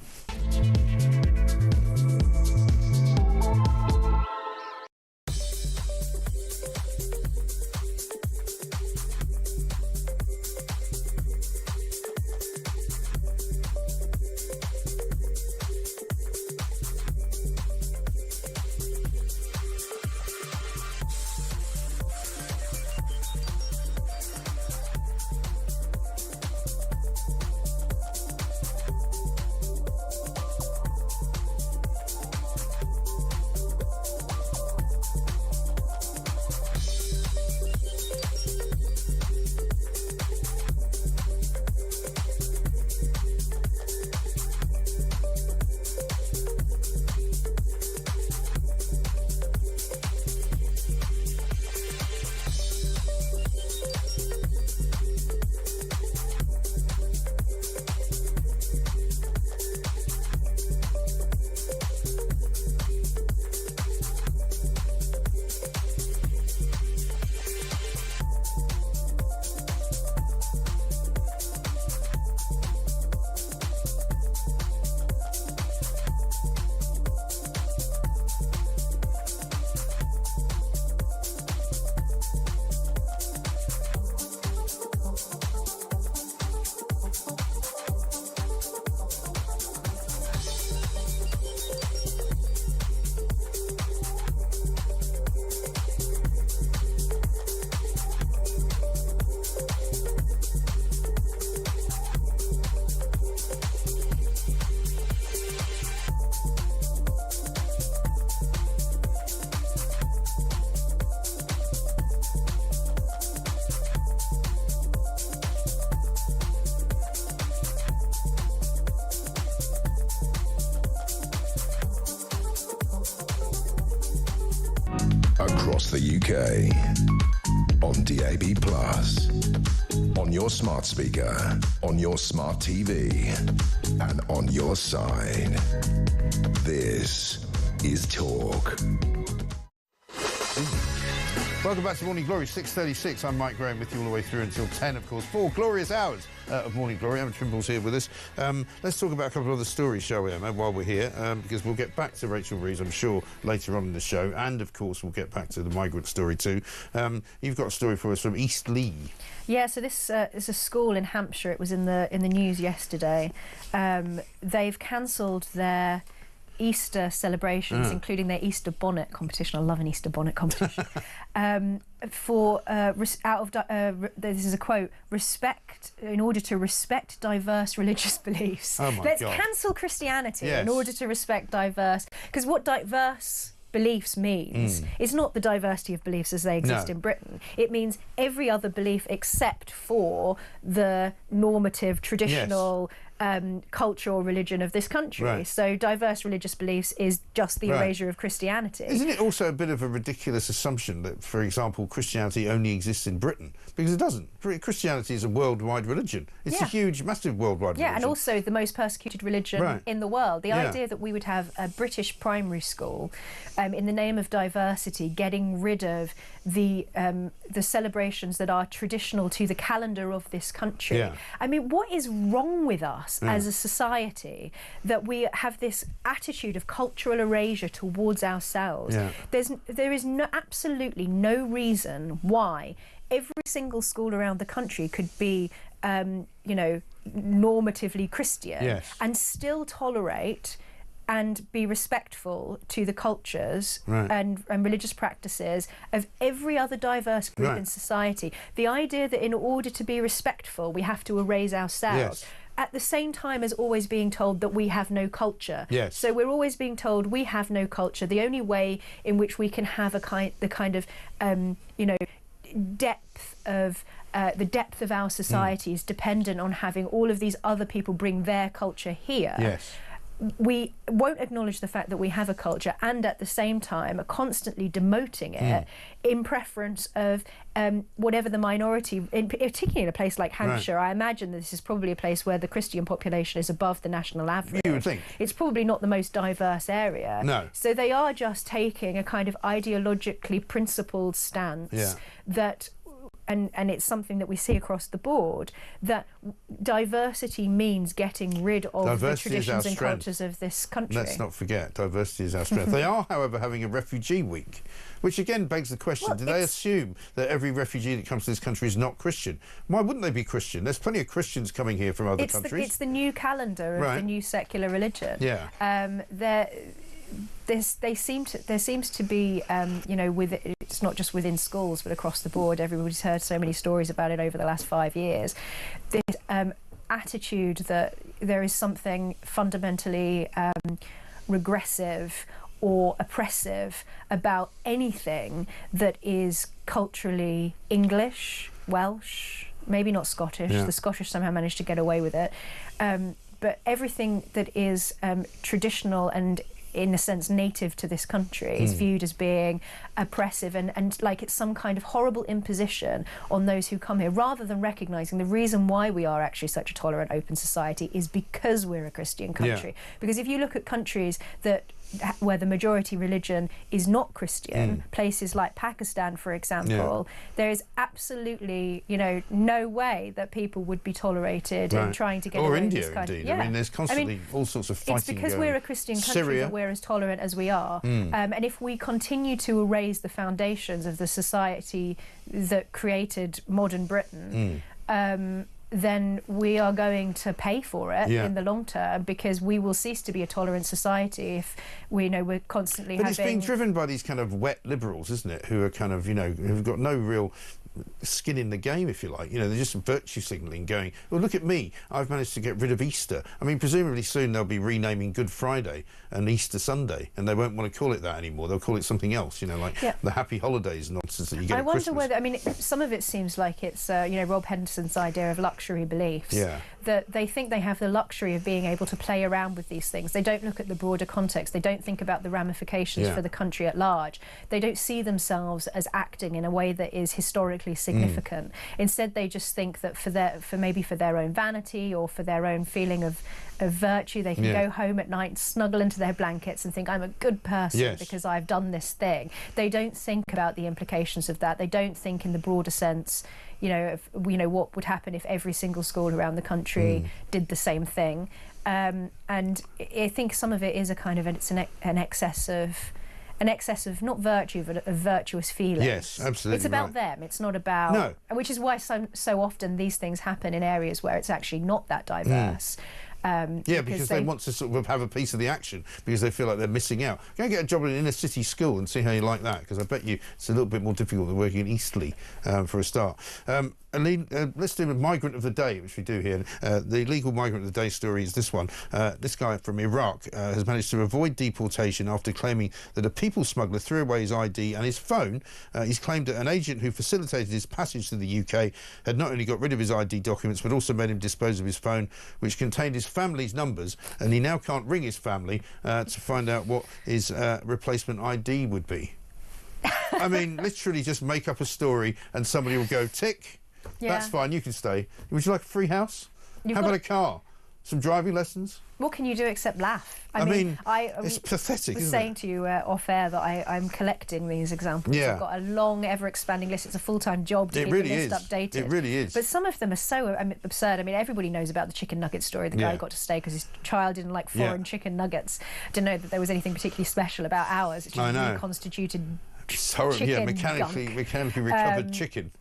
the UK. On DAB+, on your smart speaker, on your smart TV, and on your side. This is Talk. Welcome back to Morning Glory, 6:36. I'm Mike Graham with you all the way through until 10, of course. 4 glorious hours of Morning Glory. Emma Trimble's here with us. Let's talk about a couple of other stories, shall we, Emma, while we're here, because we'll get back to Rachel Reeves, I'm sure, later on in the show. And, of course, we'll get back to the migrant story too. You've got a story for us from East Lee. Yeah, so this is a school in Hampshire. It was in the news yesterday. They've cancelled their Easter celebrations, including their Easter bonnet competition. I love an Easter bonnet competition. This is a quote, in order to respect diverse religious beliefs. Oh my Let's God. cancel Christianity in order to respect diverse... Because what diverse beliefs means is not the diversity of beliefs as they exist in Britain. It means every other belief except for the normative, traditional... culture or religion of this country. Right. So diverse religious beliefs is just the erasure of Christianity. Isn't it also a bit of a ridiculous assumption that, for example, Christianity only exists in Britain? Because it doesn't. Christianity is a worldwide religion. It's a huge, massive worldwide religion. Yeah, and also the most persecuted religion in the world. The idea that we would have a British primary school in the name of diversity getting rid of the celebrations that are traditional to the calendar of this country. Yeah. I mean, what is wrong with us as a society that we have this attitude of cultural erasure towards ourselves? Yeah. There is absolutely no reason why every single school around the country could be, normatively Christian and still tolerate and be respectful to the cultures and religious practices of every other diverse group in society. The idea that in order to be respectful, we have to erase ourselves. At the same time as always being told that we have no culture. Yes. So we're always being told we have no culture. The only way in which we can have the kind of depth of the depth of our society is dependent on having all of these other people bring their culture here. Yes. We won't acknowledge the fact that we have a culture and at the same time are constantly demoting it in preference of whatever the minority, particularly in a place like Hampshire. I imagine that this is probably a place where the Christian population is above the national average. You would think. It's probably not the most diverse area. No. So they are just taking a kind of ideologically principled stance that... And it's something that we see across the board, that diversity means getting rid of the traditions and cultures of this country. Let's not forget, diversity is our strength. They are, however, having a refugee week, which again begs the question, do they assume that every refugee that comes to this country is not Christian? Why wouldn't they be Christian? There's plenty of Christians coming here from other countries. It's the new calendar of the new secular religion. Yeah. There seems to be, it's not just within schools, but across the board. Everybody's heard so many stories about it over the last 5 years. This attitude that there is something fundamentally regressive or oppressive about anything that is culturally English, Welsh, maybe not Scottish. The Scottish somehow managed to get away with it. But everything that is traditional and in a sense native to this country is viewed as being oppressive and like it's some kind of horrible imposition on those who come here, rather than recognising the reason why we are actually such a tolerant, open society is because we're a Christian country. Because if you look at countries where the majority religion is not Christian, places like Pakistan, for example, there is absolutely, no way that people would be tolerated in trying to get away with this kind of... I mean, there's constantly all sorts of fighting. It's because we're a Christian country that we're as tolerant as we are. And if we continue to erase the foundations of the society that created modern Britain, then we are going to pay for it in the long term, because we will cease to be a tolerant society if we're constantly having... But it's being driven by these kind of wet liberals, isn't it, who are kind of, who've got no real skin in the game, if you like. They're just virtue signalling, going, well, look at me, I've managed to get rid of Easter. I mean, presumably soon they'll be renaming Good Friday and Easter Sunday, and they won't want to call it that anymore. They'll call it something else, like the Happy Holidays nonsense that you get at Christmas. I wonder whether, some of it seems like it's, Rob Henderson's idea of luxury beliefs. that they think they have the luxury of being able to play around with these things. They don't look at the broader context. They don't think about the ramifications for the country at large. They don't see themselves as acting in a way that is historically significant. Instead, they just think that for their own vanity or for their own feeling of virtue, they can go home at night, snuggle into their blankets and think, I'm a good person because I've done this thing. They don't think about the implications of that. They don't think in the broader sense, what would happen if every single school around the country did the same thing. And I think some of it is an excess of not virtue, but of virtuous feelings. Yes, absolutely. It's about them. It's not about... Which is why so often these things happen in areas where it's actually not that diverse. Because they want to sort of have a piece of the action because they feel like they're missing out. Go and get a job in an inner city school and see how you like that, because I bet you it's a little bit more difficult than working in Eastleigh for a start. Aline, let's do a migrant of the day, which we do here. The legal migrant of the day story is this one. This guy from Iraq has managed to avoid deportation after claiming that a people smuggler threw away his ID and his phone. He's claimed that an agent who facilitated his passage to the UK had not only got rid of his ID documents but also made him dispose of his phone, which contained his family's numbers, and he now can't ring his family to find out what his replacement ID would be. I mean, literally just make up a story and somebody will go, tick. Yeah. That's fine, you can stay. Would you like a free house? How about a car? Some driving lessons? What can you do except laugh? I mean, it's pathetic, I was isn't saying to you off air that I'm collecting these examples. Yeah. I've got a long, ever-expanding list. It's a full-time job to keep the list updated. It really is. But some of them are so absurd. I mean, everybody knows about the chicken nugget story. The guy who got to stay because his child didn't like foreign chicken nuggets. Didn't know that there was anything particularly special about ours. It's just reconstituted chicken mechanically recovered chicken.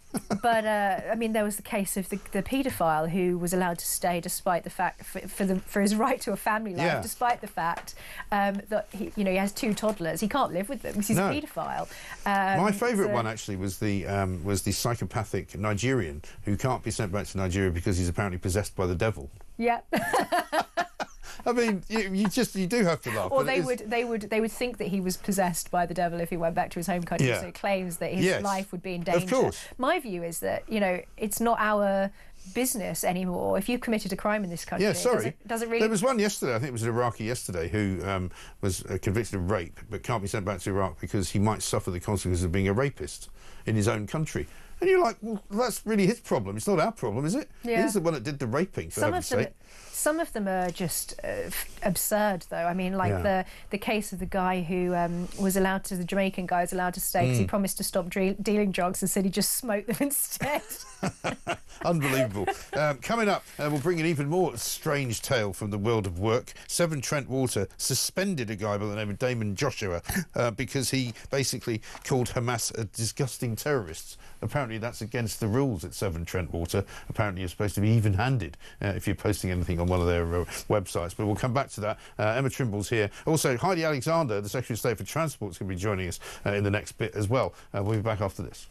But I mean, there was the case of the paedophile who was allowed to stay despite the fact for his right to a family life, despite the fact that he has 2 toddlers. He can't live with them because he's a paedophile. My favourite one actually was the psychopathic Nigerian who can't be sent back to Nigeria because he's apparently possessed by the devil. Yeah. I mean, you do have to laugh. Or they would think that he was possessed by the devil if he went back to his home country. So he claims that his life would be in danger. Of course. My view is that it's not our business anymore. If you've committed a crime in this country, does it really? There was one yesterday. I think it was an Iraqi yesterday who was convicted of rape but can't be sent back to Iraq because he might suffer the consequences of being a rapist in his own country. And you're like, well, that's really his problem. It's not our problem, is it? Yeah. He's the one that did the raping, for heaven's sake. Some of them are just absurd, though. I mean, like the case of the guy who the Jamaican guy was allowed to stay because he promised to stop dealing drugs and said he just smoked them instead. Unbelievable. Coming up, we'll bring an even more strange tale from the world of work. Severn Trent Water suspended a guy by the name of Damon Joshua because he basically called Hamas a disgusting terrorists. Apparently that's against the rules at Severn Trent Water. Apparently you're supposed to be even-handed if you're posting anything on one of their websites. But we'll come back to that. Emma Trimble's here. Also, Heidi Alexander, the Secretary of State for Transport, is going to be joining us in the next bit as well. We'll be back after this.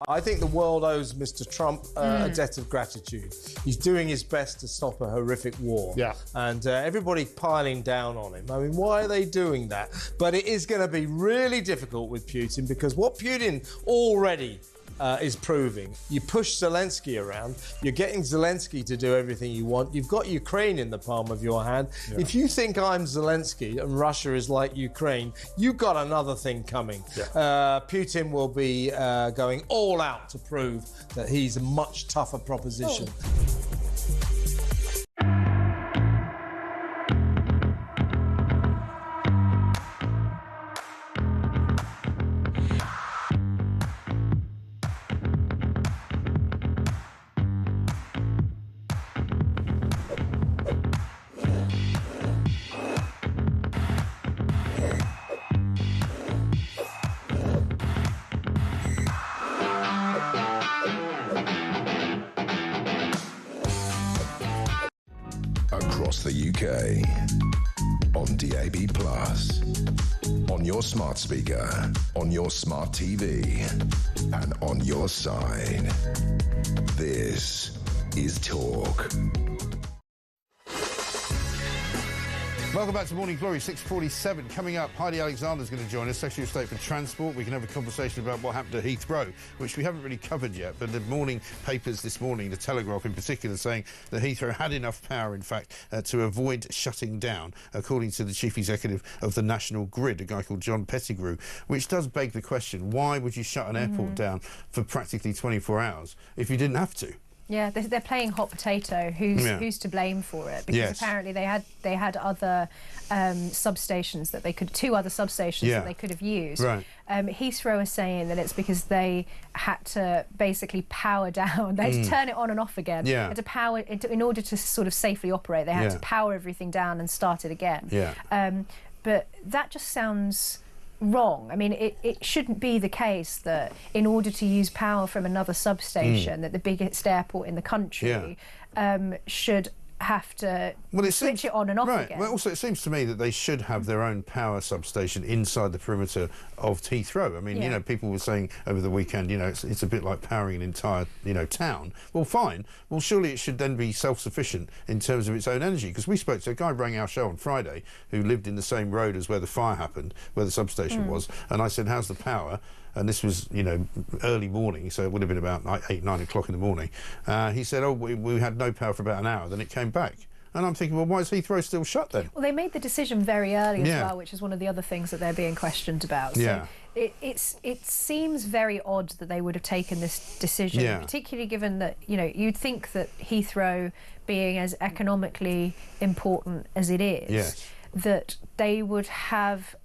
I think the world owes Mr. Trump a debt of gratitude. He's doing his best to stop a horrific war. Yeah. And everybody piling down on him. I mean, why are they doing that? But it is going to be really difficult with Putin, because what Putin already is proving. You push Zelensky around, you're getting Zelensky to do everything you want. You've got Ukraine in the palm of your hand. Yeah. If you think I'm Zelensky and Russia is like Ukraine, you've got another thing coming. Yeah. Putin will be going all out to prove that he's a much tougher proposition. Across the UK, on DAB+, on your smart speaker, on your smart TV, and on your side. This is Talk. Welcome back to Morning Glory, 6:47. Coming up, Heidi Alexander is going to join us, Secretary of State for Transport. We can have a conversation about what happened at Heathrow, which we haven't really covered yet, but the morning papers this morning, the Telegraph in particular, saying that Heathrow had enough power, in fact, to avoid shutting down, according to the Chief Executive of the National Grid, a guy called John Pettigrew, which does beg the question, why would you shut an airport down for practically 24 hours if you didn't have to? Yeah, they're playing hot potato. Who's to blame for it? Because apparently they had other substations that they could, two other substations that they could have used. Right. Heathrow is saying that it's because they had to basically power down. They had to turn it on and off again. Yeah. They had to power in order to sort of safely operate. They had to power everything down and start it again. Yeah. But that just sounds wrong. I mean, it shouldn't be the case that in order to use power from another substation, that the biggest airport in the country should have to switch it on and off again. Well, also, it seems to me that they should have their own power substation inside the perimeter of Heathrow. I mean, you know, people were saying over the weekend, you know, it's a bit like powering an entire, you know, town. Well, fine. Well, surely it should then be self-sufficient in terms of its own energy. Because we spoke to a guy who rang our show on Friday who lived in the same road as where the fire happened, where the substation was. And I said, how's the power? And this was, you know, early morning, so it would have been about 8, 9 o'clock in the morning. He said, oh, we had no power for about an hour, then it came back. And I'm thinking, well, why is Heathrow still shut then? Well, they made the decision very early as well, which is one of the other things that they're being questioned about. So it seems very odd that they would have taken this decision, particularly given that, you know, you'd think that Heathrow, being as economically important as it is, that they would have...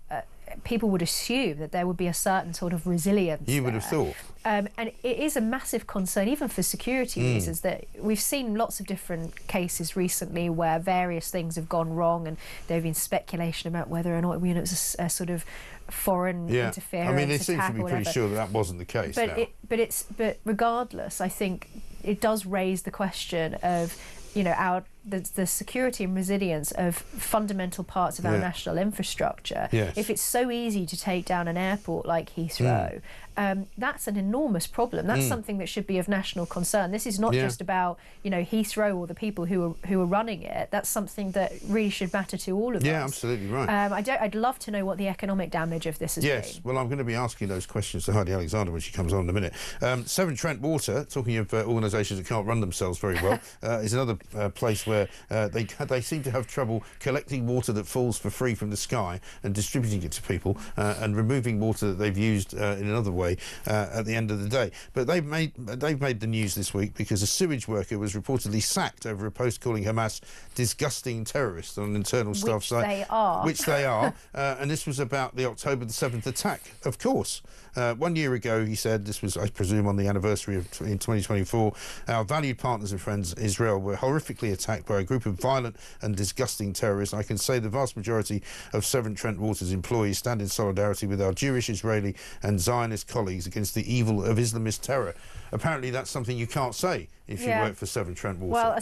people would assume that there would be a certain sort of resilience. You would have thought. And it is a massive concern, even for security reasons, that we've seen lots of different cases recently where various things have gone wrong, and there have been speculation about whether or not, you know, it's a sort of foreign interference. I mean, it seems to be pretty sure that that wasn't the case. But regardless, I think it does raise the question of, you know, the security and resilience of fundamental parts of our national infrastructure. If it's so easy to take down an airport like Heathrow, that's an enormous problem. That's something that should be of national concern. This is not just about, you know, Heathrow or the people who are running it. That's something that really should matter to all of us. Yeah, absolutely right. I'd love to know what the economic damage of this has been. Yes, well, I'm going to be asking those questions to Heidi Alexander when she comes on in a minute. Severn Trent Water, talking of organisations that can't run themselves very well, is another place where they seem to have trouble collecting water that falls for free from the sky and distributing it to people, and removing water that they've used in another way at the end of the day. But they've made the news this week because a sewage worker was reportedly sacked over a post calling Hamas disgusting terrorists on an internal staff site. Which they are. And this was about the October the 7th attack, of course. 1 year ago, he said, this was, I presume, on the anniversary of in 2024, our valued partners and friends, Israel, were horrifically attacked by a group of violent and disgusting terrorists. I can say the vast majority of Severn Trent Water's employees stand in solidarity with our Jewish, Israeli and Zionist colleagues against the evil of Islamist terror. Apparently that's something you can't say if you work for Severn Trent Water. Well,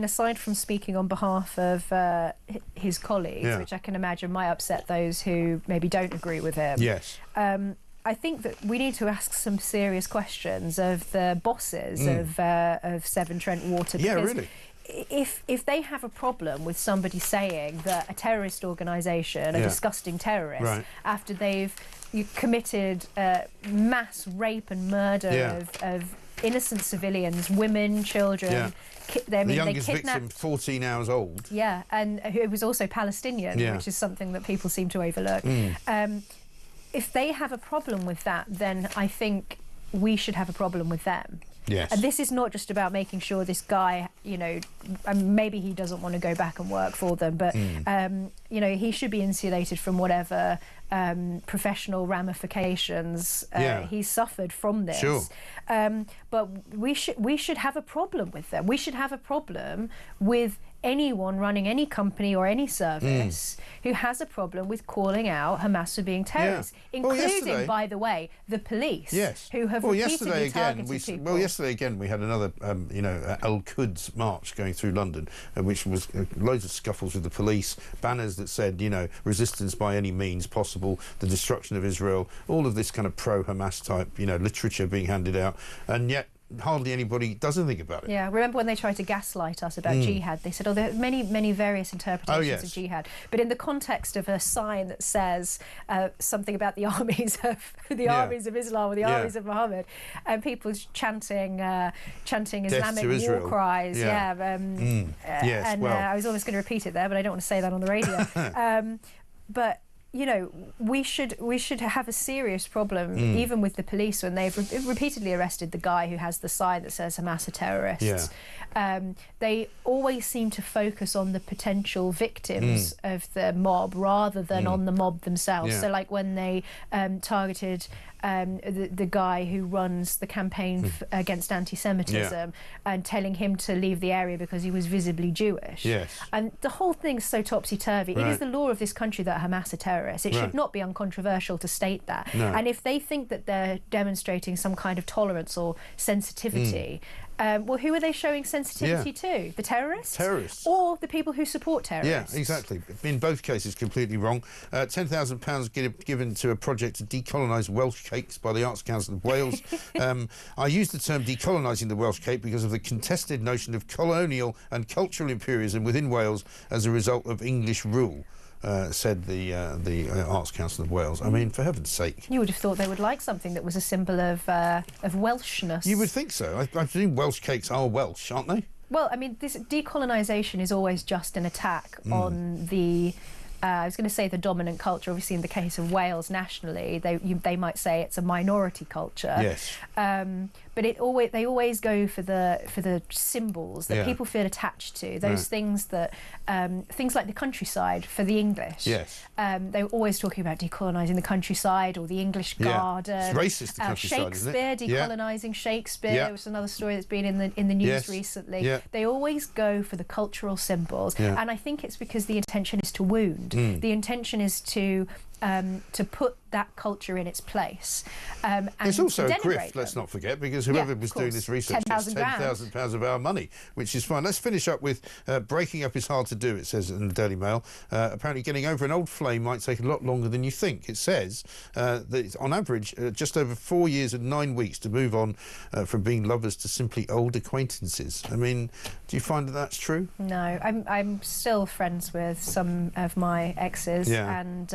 aside from speaking on behalf of his colleagues, which I can imagine might upset those who maybe don't agree with him. Yes. I think that we need to ask some serious questions of the bosses of Severn Trent Water. Yeah, because really. If they have a problem with somebody saying that a terrorist organisation, a disgusting terrorist, after they've committed mass rape and murder of innocent civilians, women, children. The youngest victim, 14 hours old. Yeah, and who was also Palestinian, which is something that people seem to overlook. If they have a problem with that, then I think we should have a problem with them. Yes. And this is not just about making sure this guy, you know, maybe he doesn't want to go back and work for them, but, you know, he should be insulated from whatever professional ramifications he's suffered from this. Sure. But we should have a problem with them. We should have a problem with anyone running any company or any service who has a problem with calling out Hamas for being terrorists, including, by the way, the police, who have repeatedly targeted people. Well, yesterday again we had another, you know, Al-Quds march going through London, which was loads of scuffles with the police, banners that said, you know, resistance by any means possible, the destruction of Israel, all of this kind of pro-Hamas type, you know, literature being handed out, and yet hardly anybody does anything about it. Yeah, remember when they tried to gaslight us about jihad? They said, oh, there are many various interpretations of jihad. But in the context of a sign that says something about the armies of armies of Islam or the armies of Muhammad, and people chanting Islamic war cries. I was almost going to repeat it there, but I don't want to say that on the radio. But you know, we should have a serious problem, even with the police, when they've repeatedly arrested the guy who has the sign that says Hamas are terrorists. They always seem to focus on the potential victims of the mob rather than on the mob themselves. So, like when they targeted the guy who runs the campaign against anti-Semitism and telling him to leave the area because he was visibly Jewish. And the whole thing's so topsy-turvy. It is the law of this country that Hamas are terrorists. It should not be uncontroversial to state that. And if they think that they're demonstrating some kind of tolerance or sensitivity, well, who are they showing sensitivity to? The terrorists? Terrorists. Or the people who support terrorists? Yeah, exactly. In both cases, completely wrong. £10,000 given to a project to decolonise Welsh cakes by the Arts Council of Wales. I use the term decolonising the Welsh cake because of the contested notion of colonial and cultural imperialism within Wales as a result of English rule. Said the Arts Council of Wales. I mean, for heaven's sake. You would have thought they would like something that was a symbol of Welshness. You would think so. I presume Welsh cakes are Welsh, aren't they? Well, I mean, this decolonisation is always just an attack on the... I was going to say the dominant culture. Obviously, in the case of Wales, nationally, they might say it's a minority culture. Yes. But they always go for the symbols that people feel attached to. Those things that things like the countryside for the English. Yes. They were always talking about decolonising the countryside or the English garden. It's racist, the countryside, Shakespeare, isn't it? decolonising Shakespeare, which is another story that's been in the news recently. They always go for the cultural symbols, and I think it's because the intention is to wound. The intention is to put that culture in its place. And it's also a grift, them. let's not forget, because whoever was doing this research gets £10,000 of our money, which is fine. Let's finish up with breaking up is hard to do, it says in the Daily Mail. Apparently getting over an old flame might take a lot longer than you think. It says that it's on average just over 4 years and 9 weeks to move on from being lovers to simply old acquaintances. I mean, do you find that that's true? No, I'm still friends with some of my exes and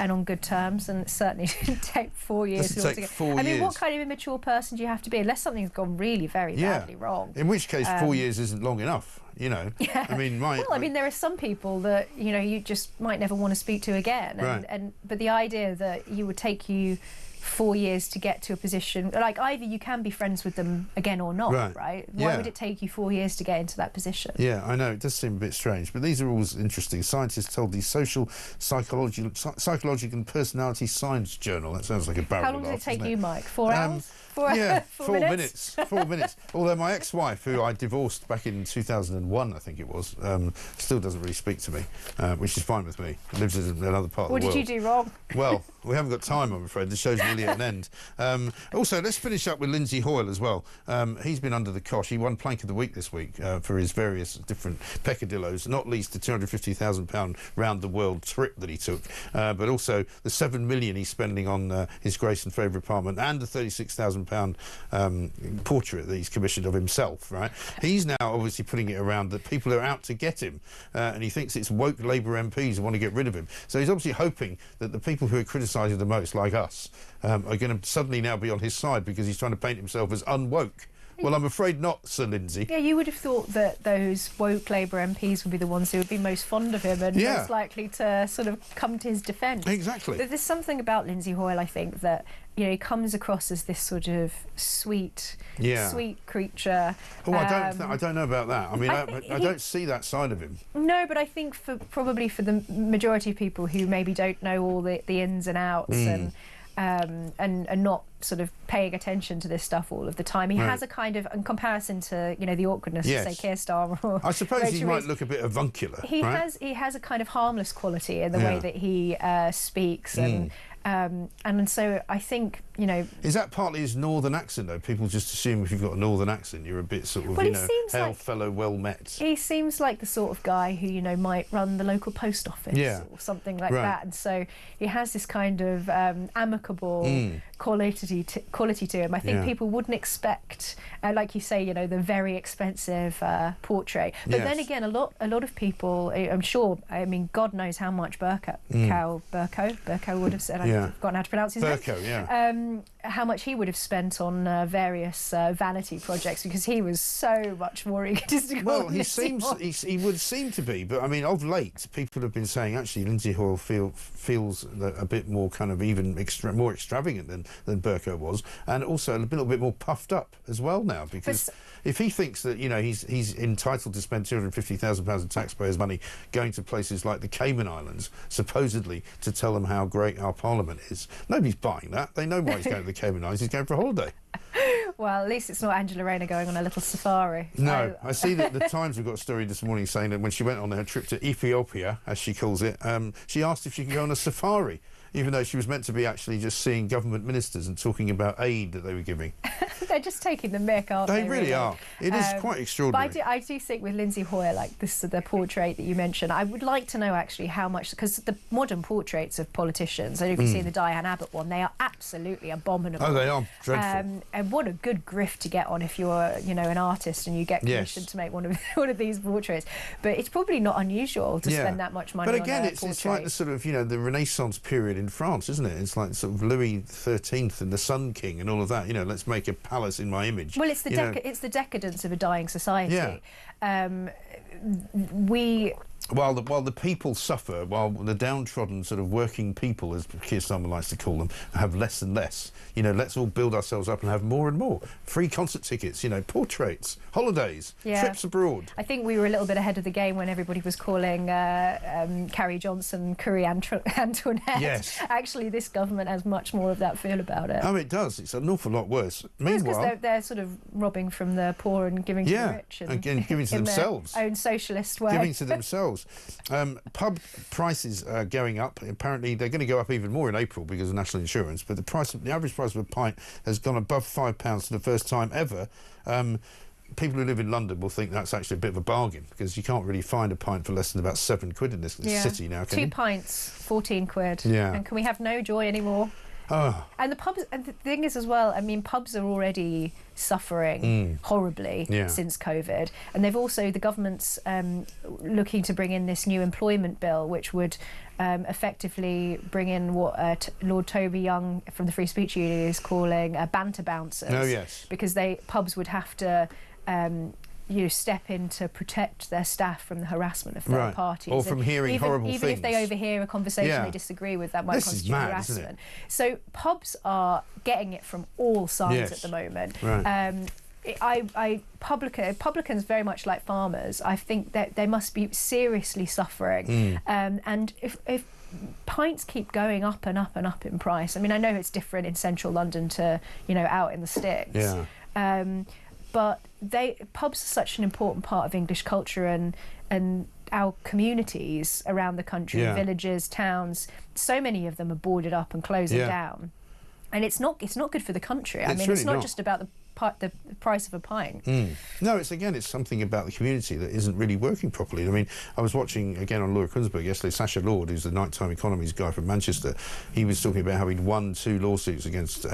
on good terms, and it certainly didn't take 4 years. I mean, what kind of immature person do you have to be, unless something's gone really very badly wrong? In which case, 4 years isn't long enough, you know. I mean, there are some people that, you know, you just might never want to speak to again, but the idea that you would take you 4 years to get to a position, like either you can be friends with them again or not, right? Why would it take you 4 years to get into that position? Yeah, I know, it does seem a bit strange, but these are always interesting. Scientists told the Social Psychology and Personality Science Journal. That sounds like a barrel. How long does it take you, Mike? 4 hours? 4 minutes. 4 minutes. Although my ex-wife, who I divorced back in 2001, I think it was, still doesn't really speak to me, which is fine with me. Lives in another part of the world. What did you do wrong? Well, we haven't got time, I'm afraid. The show's nearly at an end. Also, let's finish up with Lindsay Hoyle as well. He's been under the cosh. He won Plank of the Week this week for his various different peccadillos, not least the £250,000 round-the-world trip that he took, but also the £7 million he's spending on his Grace and Favour apartment, and the £36,000 portrait that he's commissioned of himself, right? He's now obviously putting it around that people are out to get him, and he thinks it's woke Labour MPs who want to get rid of him. So he's obviously hoping that the people who are criticising the most, like us, are going to suddenly now be on his side because he's trying to paint himself as unwoke. Well, I'm afraid not, Sir Lindsay. Yeah, you would have thought that those woke Labour MPs would be the ones who would be most fond of him and most likely to sort of come to his defence. Exactly. There's something about Lindsay Hoyle, I think, that, you know, he comes across as this sort of sweet creature. Oh, I don't know about that. I mean, I don't see that side of him. No, but I think probably for the majority of people who maybe don't know all the ins and outs and not sort of paying attention to this stuff all of the time. He has a kind of, in comparison to, you know, the awkwardness of, say, Keir Starmer or I suppose Rachel he might Reeves, look a bit avuncular, he has a kind of harmless quality in the way that he speaks and so I think, you know... Is that partly his northern accent, though? People just assume if you've got a northern accent, you're a bit sort of, you know, hail fellow well met. He seems like the sort of guy who, you know, might run the local post office or something like that. And so he has this kind of amicable quality to him. I think people wouldn't expect, like you say, you know, the very expensive portrait. But then again, a lot of people, I'm sure, I mean, God knows how much Burko would have said. I've forgotten how to pronounce his name. How much he would have spent on various vanity projects, because he was so much more egotistical. Well, he would seem to be, but I mean, of late, people have been saying actually Lindsay Hoyle feels a bit more kind of even more extravagant than Burko was, and also a little bit more puffed up as well now, because if he thinks that, you know, he's entitled to spend £250,000 of taxpayers' money going to places like the Cayman Islands, supposedly to tell them how great our Parliament is, nobody's buying that. They know why he's going to the Cayman Islands. He's going for a holiday. Well, at least it's not Angela Rayner going on a little safari. No, I see that the Times have got a story this morning saying that when she went on her trip to Ethiopia, as she calls it, she asked if she could go on a safari, even though she was meant to be actually just seeing government ministers and talking about aid that they were giving. They're just taking the mick, aren't they? They really are. It is quite extraordinary. But I do think with Lindsay Hoyle, like the portrait that you mentioned, I would like to know actually how much, because the modern portraits of politicians, I don't know if you've seen the Diane Abbott one, they are absolutely abominable. Oh, they are dreadful. And what a good grift to get on if you're, you know, an artist and you get commissioned to make one of these portraits. But it's probably not unusual to spend that much money on a portrait. But again, it's like the sort of, you know, the Renaissance period in France, isn't it? It's like sort of Louis XIII and the Sun King and all of that. You know, let's make a palace in my image. Well, it's the decadence of a dying society. Yeah. While the people suffer, while the downtrodden sort of working people, as Keir Starmer likes to call them, have less and less, you know, let's all build ourselves up and have more and more. Free concert tickets, you know, portraits, holidays, trips abroad. I think we were a little bit ahead of the game when everybody was calling Carrie Johnson Curry Antoinette. Yes. Actually, this government has much more of that feel about it. Oh, it does. It's an awful lot worse. Meanwhile... because they're sort of robbing from the poor and giving to the rich. And again, giving to themselves. Their own socialist way. Giving to themselves. Pub prices are going up. Apparently, they're going to go up even more in April because of national insurance. But the average price of a pint has gone above £5 for the first time ever. People who live in London will think that's actually a bit of a bargain, because you can't really find a pint for less than about £7 in this city now. Can 2 you? pints, 14 quid. Yeah. And can we have no joy anymore? Oh. And the pubs, and the thing is as well, I mean, pubs are already suffering horribly since COVID, and the government's looking to bring in this new employment bill, which would effectively bring in what Lord Toby Young from the Free Speech Union is calling banter bouncers. Oh, yes. Because pubs would have to step in to protect their staff from the harassment of third parties. Or from hearing horrible things. Even if they overhear a conversation they disagree with, that might constitute harassment. Isn't it? So pubs are getting it from all sides at the moment. Right. Publicans, very much like farmers, I think that they must be seriously suffering. And if pints keep going up and up and up in price. I mean, I know it's different in central London to, you know, out in the sticks. Yeah. But pubs are such an important part of English culture and our communities around the country, villages, towns. So many of them are boarded up and closing down, and it's not good for the country. I mean, really it's not just about the price of a pint. No, it's something about the community that isn't really working properly. I mean, I was watching again on Laura Kunsberg yesterday, Sacha Lord, who's the nighttime economies guy from Manchester. He was talking about how he'd won 2 lawsuits against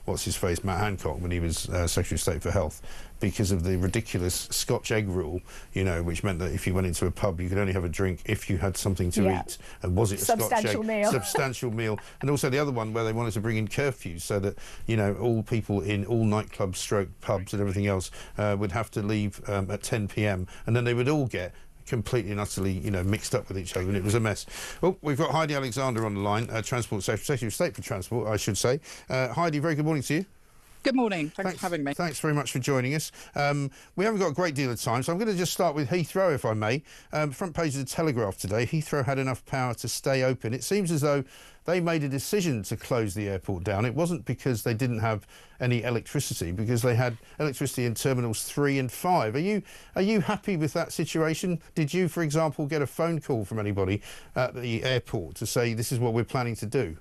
what's his face, Matt Hancock, when he was Secretary of State for Health, because of the ridiculous Scotch egg rule, you know, which meant that if you went into a pub, you could only have a drink if you had something to eat. And was it a substantial Scotch egg? Meal. Substantial meal. And also the other one where they wanted to bring in curfews so that, you know, all people in all nightclubs, stroke pubs and everything else would have to leave at 10 p.m. and then they would all get completely and utterly, you know, mixed up with each other, and it was a mess. Well, we've got Heidi Alexander on the line, Transport Secretary of State for Transport, I should say. Heidi, very good morning to you. Good morning. Thanks for having me. Thanks very much for joining us. We haven't got a great deal of time, so I'm going to just start with Heathrow, if I may. Front page of the Telegraph today, Heathrow had enough power to stay open. It seems as though they made a decision to close the airport down. It wasn't because they didn't have any electricity, because they had electricity in Terminals 3 and 5. Are you happy with that situation? Did you, for example, get a phone call from anybody at the airport to say this is what we're planning to do?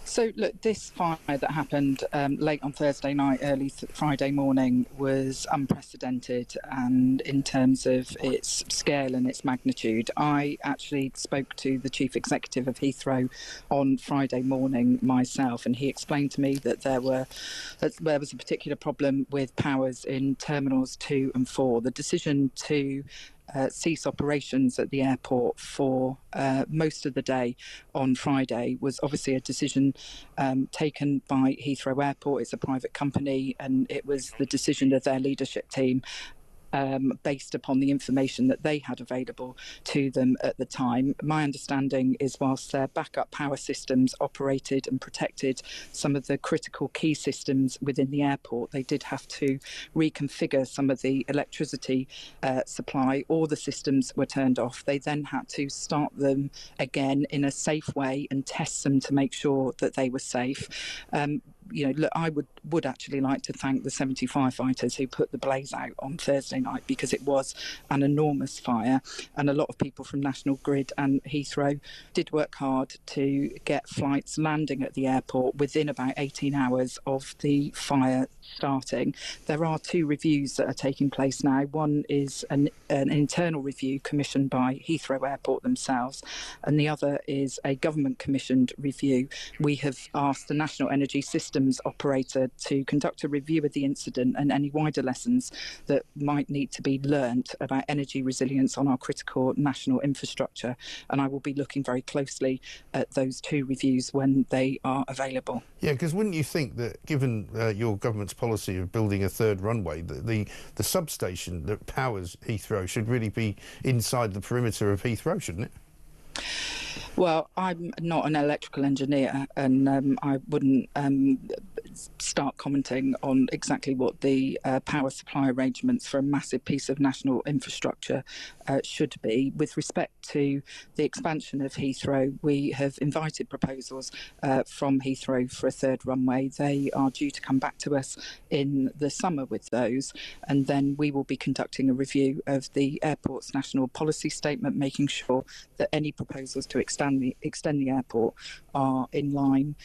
So, look, this fire that happened late on Thursday night, early Friday morning was unprecedented, and in terms of its scale and its magnitude. I actually spoke to the Chief Executive of Heathrow on Friday morning myself, and he explained to me that there was a particular problem with powers in Terminals 2 and 4. The decision to cease operations at the airport for most of the day on Friday was obviously a decision taken by Heathrow Airport. It's a private company, and it was the decision of their leadership team based upon the information that they had available to them at the time. My understanding is whilst their backup power systems operated and protected some of the critical key systems within the airport, they did have to reconfigure some of the electricity supply. All the systems were turned off. They then had to start them again in a safe way and test them to make sure that they were safe. You know, look, I would actually like to thank the 70 firefighters who put the blaze out on Thursday night, because it was an enormous fire, and a lot of people from National Grid and Heathrow did work hard to get flights landing at the airport within about 18 hours of the fire starting. There are 2 reviews that are taking place now. One is an internal review commissioned by Heathrow Airport themselves, and the other is a government-commissioned review. We have asked the National Energy Systems operator to conduct a review of the incident and any wider lessons that might need to be learnt about energy resilience on our critical national infrastructure. And I will be looking very closely at those 2 reviews when they are available. Yeah, because wouldn't you think that, given your government's policy of building a 3rd runway, the substation that powers Heathrow should really be inside the perimeter of Heathrow, shouldn't it? Well, I'm not an electrical engineer, and I wouldn't start commenting on exactly what the power supply arrangements for a massive piece of national infrastructure should be. With respect to the expansion of Heathrow, we have invited proposals from Heathrow for a 3rd runway. They are due to come back to us in the summer with those, and then we will be conducting a review of the airport's national policy statement, making sure that any proposals to extend the airport are in line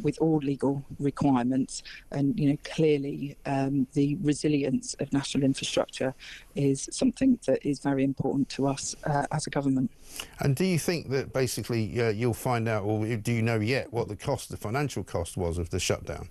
with all legal requirements. And, you know, clearly the resilience of national infrastructure is something that is very important to us as a government. And do you think that basically you'll find out, or do you know yet, what the financial cost was of the shutdown?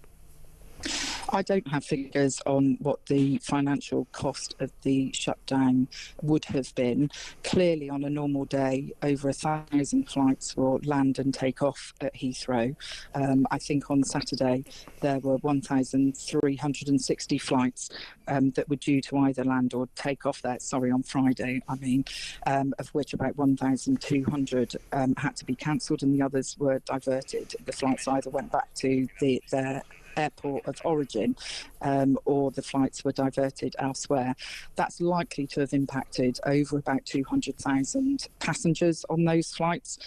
I don't have figures on what the financial cost of the shutdown would have been. Clearly, on a normal day, over 1,000 flights will land and take off at Heathrow. I think on Saturday there were 1,360 flights that were due to either land or take off there. Sorry, on Friday, I mean, of which about 1,200 had to be cancelled and the others were diverted. The flights either went back to their airport of origin, or the flights were diverted elsewhere. That's likely to have impacted over about 200,000 passengers on those flights.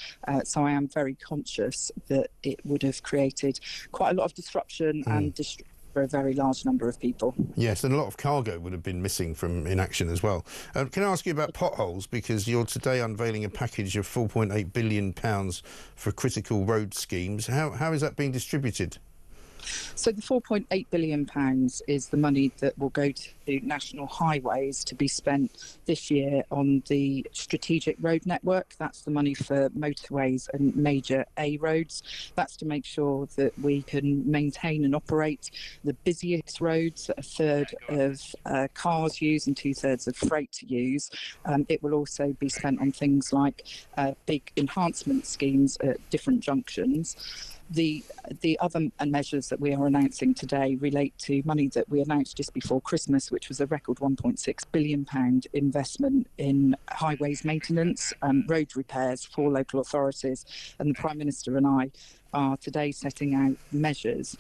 So I am very conscious that it would have created quite a lot of disruption and distress for a very large number of people. Yes, and a lot of cargo would have been missing from inaction as well. Can I ask you about potholes, because you're today unveiling a package of £4.8 billion for critical road schemes. How is that being distributed? So the £4.8 billion is the money that will go to national highways to be spent this year on the strategic road network. That's the money for motorways and major A roads. That's to make sure that we can maintain and operate the busiest roads that a third of cars use and 2/3 of freight use. It will also be spent on things like big enhancement schemes at different junctions. The other measures that we are announcing today relate to money that we announced just before Christmas, which was a record £1.6 billion investment in highways maintenance and road repairs for local authorities. And the Prime Minister and I are today setting out measures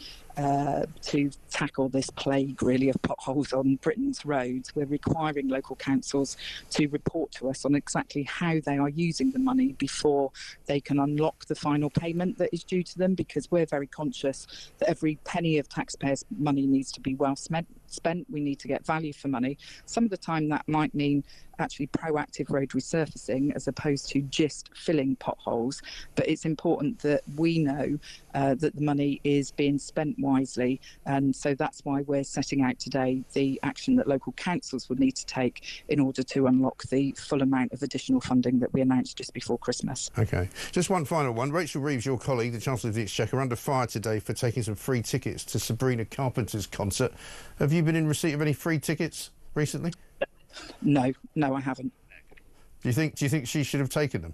to tackle this plague, really, of potholes on Britain's roads. We're requiring local councils to report to us on exactly how they are using the money before they can unlock the final payment that is due to them, because we're very conscious that every penny of taxpayers' money needs to be well spent. We need to get value for money. Some of the time that might mean actually proactive road resurfacing as opposed to just filling potholes. But it's important that we know that the money is being spent wisely. And so that's why we're setting out today the action that local councils would need to take in order to unlock the full amount of additional funding that we announced just before Christmas. OK. Just one final one. Rachel Reeves, your colleague, the Chancellor of the Exchequer, under fire today for taking some free tickets to Sabrina Carpenter's concert. Have you been in receipt of any free tickets recently? No, I haven't. Do you think she should have taken them?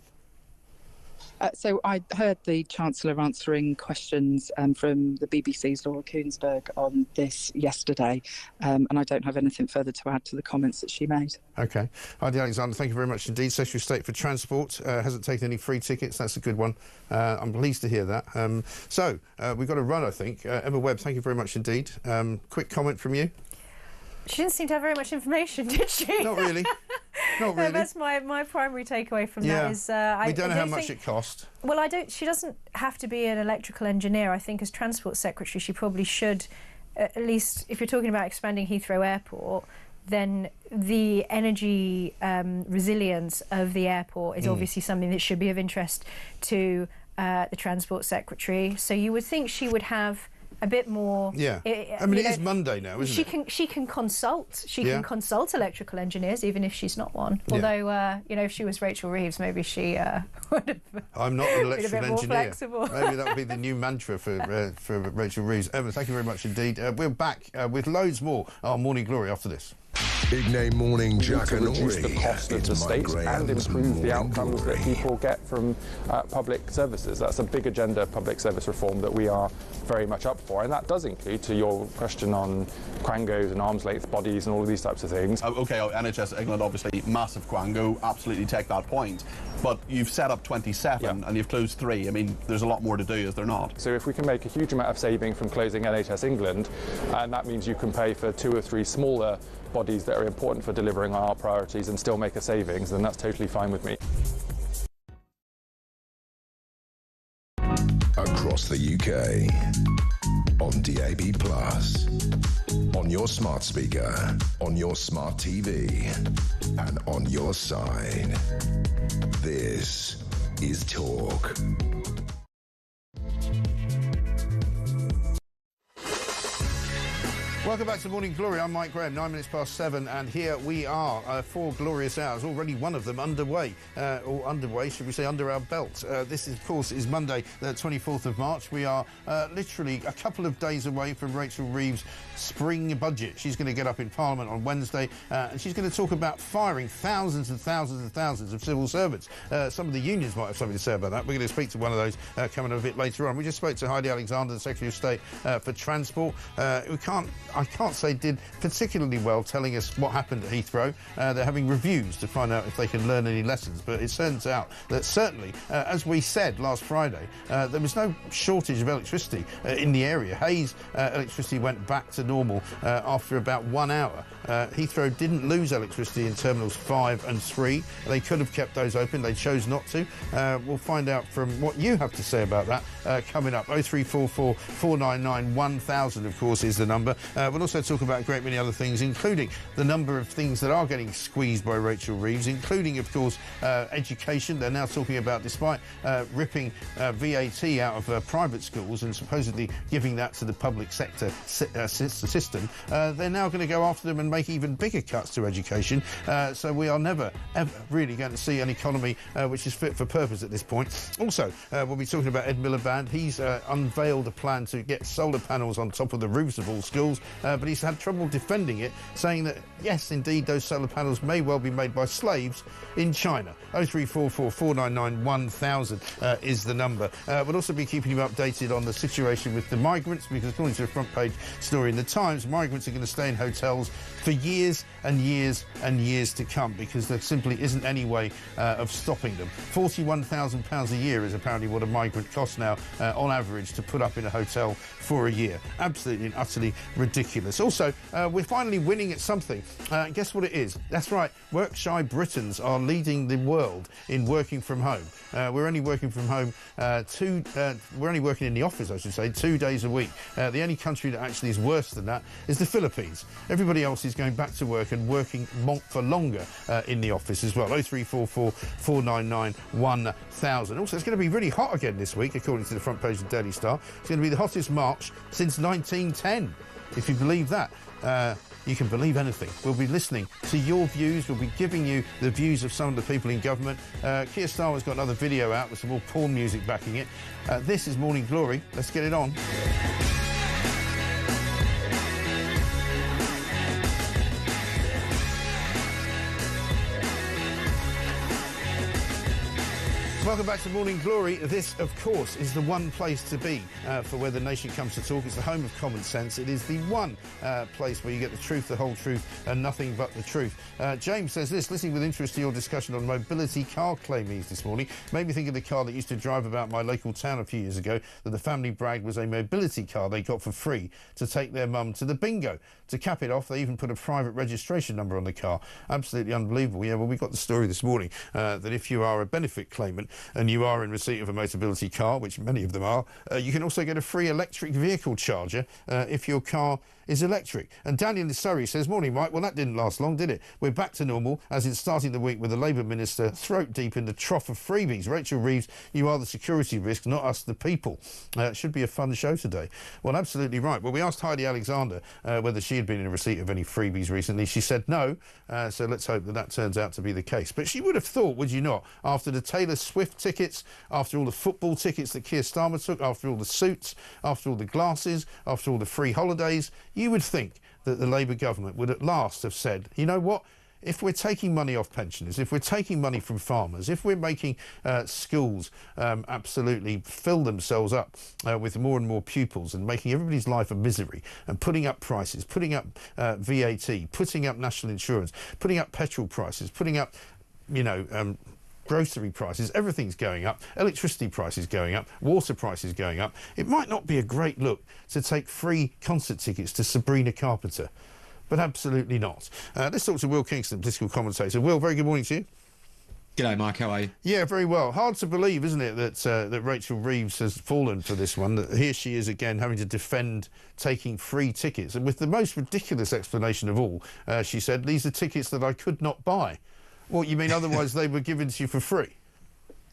So I heard the Chancellor answering questions from the BBC's Laura Koonsberg on this yesterday, and I don't have anything further to add to the comments that she made. OK. Heidi Alexander, thank you very much indeed. Secretary of State for Transport hasn't taken any free tickets. That's a good one. I'm pleased to hear that. So we've got to run, I think. Emma Webb, thank you very much indeed. Quick comment from you? She didn't seem to have very much information, did she? Not really. Not really. No, that's my primary takeaway from that is... we don't know how much it cost. Well, she doesn't have to be an electrical engineer. I think as Transport Secretary, she probably should, at least if you're talking about expanding Heathrow Airport, then the energy resilience of the airport is obviously something that should be of interest to the Transport Secretary. So you would think she would have a bit more. Yeah, I mean, it is Monday now, isn't it? She can consult. She can consult electrical engineers, even if she's not one. Although, if she was Rachel Reeves, maybe she would have. I'm not an electrical engineer. Flexible. Maybe that would be the new mantra for Rachel Reeves. Emma, thank you very much indeed. We're back with loads more. Our Morning Glory after this. Ignay Morning Jack and reduce the cost of the state and improve the outcomes that people get from public services. That's a big agenda, public service reform, that we are very much up for, and that does include, to your question on quangos and arm's length bodies and all of these types of things. OK, NHS England, obviously massive quango, absolutely take that point, but you've set up 27 and you've closed 3. I mean, there's a lot more to do, is there not? So if we can make a huge amount of saving from closing NHS England, and that means you can pay for 2 or 3 smaller bodies that are important for delivering on our priorities and still make a savings, then that's totally fine with me. Across the UK, on DAB+, on your smart speaker, on your smart TV, and on your side. This is Talk. Welcome back to Morning Glory. I'm Mike Graham, 9 minutes past 7, and here we are, 4 glorious hours, already one of them underway, or underway, should we say, under our belt. This, of course, is Monday, the 24th of March. We are literally a couple of days away from Rachel Reeves' spring budget. She's going to get up in Parliament on Wednesday, and she's going to talk about firing thousands and thousands and thousands of civil servants. Some of the unions might have something to say about that. We're going to speak to one of those coming up a bit later on. We just spoke to Heidi Alexander, the Secretary of State for Transport. I I can't say did particularly well telling us what happened at Heathrow. They're having reviews to find out if they can learn any lessons, but it turns out that certainly, as we said last Friday, there was no shortage of electricity in the area. Hayes electricity went back to normal after about 1 hour. Heathrow didn't lose electricity in Terminals 5 and 3. They could have kept those open. They chose not to. We'll find out from what you have to say about that coming up. 0344 499 1000, of course, is the number. We'll also talk about a great many other things, including the number of things that are getting squeezed by Rachel Reeves, including, of course, education. They're now talking about, despite ripping VAT out of private schools and supposedly giving that to the public sector system, they're now going to go after them and make even bigger cuts to education. So we are never, ever really going to see an economy which is fit for purpose at this point. Also, we'll be talking about Ed Miliband. He's unveiled a plan to get solar panels on top of the roofs of all schools, but he's had trouble defending it, saying that, yes, indeed, those solar panels may well be made by slaves in China. 0344 499 1000 is the number. We'll also be keeping you updated on the situation with the migrants, because according to a front page story in the Times, migrants are going to stay in hotels for years and years and years to come, because there simply isn't any way of stopping them. £41,000 a year is apparently what a migrant costs now on average to put up in a hotel for a year. Absolutely and utterly ridiculous. Also, we're finally winning at something. Guess what it is? That's right, work-shy Britons are leading the world in working from home. We're only working from home we're only working in the office, I should say, 2 days a week. The only country that actually is worse than that is the Philippines. Everybody else is going back to work and working for longer in the office as well. 0344 499 1000. Also, it's going to be really hot again this week, according to the front page of the Daily Star. It's going to be the hottest March since 1910, if you believe that. You can believe anything. We'll be listening to your views. We'll be giving you the views of some of the people in government. Keir Starmer's got another video out with some more porn music backing it. This is Morning Glory. Let's get it on. Welcome back to Morning Glory. This, of course, is the one place to be for where the nation comes to talk. It's the home of common sense. It is the one place where you get the truth, the whole truth, and nothing but the truth. James says this: listening with interest to your discussion on mobility car claimees this morning made me think of the car that used to drive about my local town a few years ago, that the family bragged was a mobility car they got for free to take their mum to the bingo. To cap it off, they even put a private registration number on the car. Absolutely unbelievable. Yeah, well, we got the story this morning that if you are a benefit claimant and you are in receipt of a mobility car, which many of them are, you can also get a free electric vehicle charger if your car is electric. And Daniel in Surrey says, morning, Mike. Well, that didn't last long, did it? We're back to normal, as in starting the week with the Labour minister throat deep in the trough of freebies. Rachel Reeves, you are the security risk, not us the people. It should be a fun show today. Well, absolutely right. Well, we asked Heidi Alexander whether she had been in receipt of any freebies recently. She said no, so let's hope that that turns out to be the case. But she would have thought, would you not, after the Taylor Swift tickets, after all the football tickets that Keir Starmer took, after all the suits, after all the glasses, after all the free holidays, you would think that the Labour government would at last have said, you know what, if we're taking money off pensioners, if we're taking money from farmers, if we're making schools absolutely fill themselves up with more and more pupils and making everybody's life a misery and putting up prices, putting up VAT, putting up national insurance, putting up petrol prices, putting up, grocery prices, everything's going up, electricity prices going up, water prices going up. It might not be a great look to take free concert tickets to Sabrina Carpenter, but absolutely not. Let's talk to Will Kingston, political commentator. Will, very good morning to you. G'day, Mike. How are you? Yeah, very well. Hard to believe, isn't it, that Rachel Reeves has fallen for this one, that here she is again having to defend taking free tickets. And with the most ridiculous explanation of all, she said, these are tickets that I could not buy. What, you mean otherwise they were given to you for free?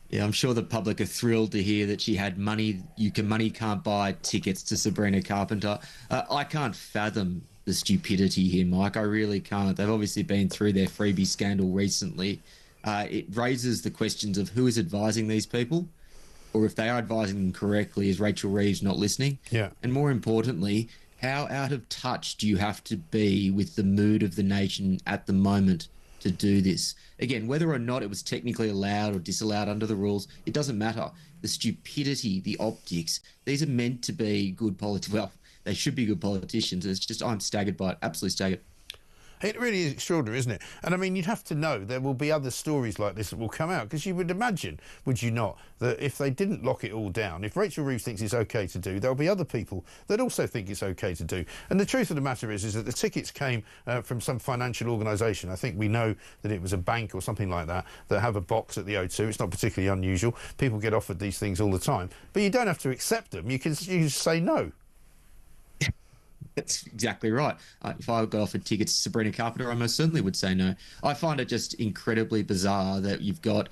Yeah, I'm sure the public are thrilled to hear that she had money. Money can't buy tickets to Sabrina Carpenter. I can't fathom the stupidity here, Mike. I really can't. They've obviously been through their freebie scandal recently. It raises the questions of who is advising these people, or if they are advising them correctly, is Rachel Reeves not listening? Yeah. And more importantly, how out of touch do you have to be with the mood of the nation at the moment to do this? Again, whether or not it was technically allowed or disallowed under the rules, it doesn't matter. The stupidity, the optics, these are meant to be good politics. Well, They should be good politicians. It's just, I'm staggered by it, absolutely staggered. It really is extraordinary, isn't it? And I mean, you'd have to know there will be other stories like this that will come out, because you would imagine, would you not, that if they didn't lock it all down, if Rachel Reeves thinks it's okay to do, there'll be other people that also think it's okay to do. And the truth of the matter is that the tickets came from some financial organisation. I think we know that it was a bank or something like that have a box at the O2. It's not particularly unusual. People get offered these things all the time. But you don't have to accept them. You can say no. That's exactly right. If I got offered tickets to Sabrina Carpenter, I most certainly would say no. I find it just incredibly bizarre that you've got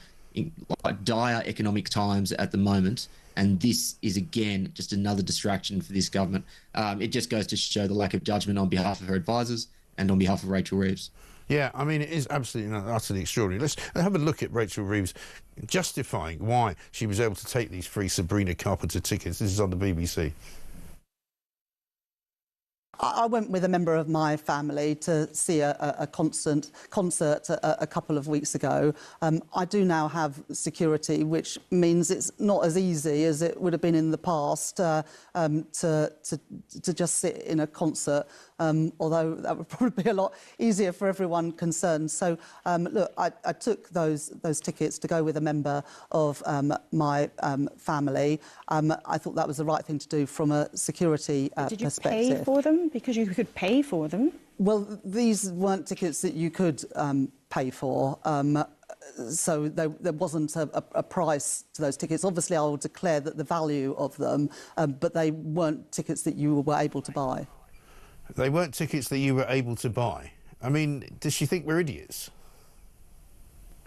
dire economic times at the moment, and this is, again, just another distraction for this government. It just goes to show the lack of judgment on behalf of her advisors and on behalf of Rachel Reeves. Yeah, I mean, it is absolutely utterly extraordinary. Let's have a look at Rachel Reeves justifying why she was able to take these free Sabrina Carpenter tickets. This is on the BBC. I went with a member of my family to see a concert a couple of weeks ago. I do now have security, which means it's not as easy as it would have been in the past to just sit in a concert, although that would probably be a lot easier for everyone concerned. So, look, I took those tickets to go with a member of my family. I thought that was the right thing to do from a security perspective. Did you pay for them? Because you could pay for them. Well, these weren't tickets that you could pay for. So there wasn't a price to those tickets. Obviously, I will declare that the value of them, but they weren't tickets that you were able to buy. They weren't tickets that you were able to buy. I mean, does she think we're idiots?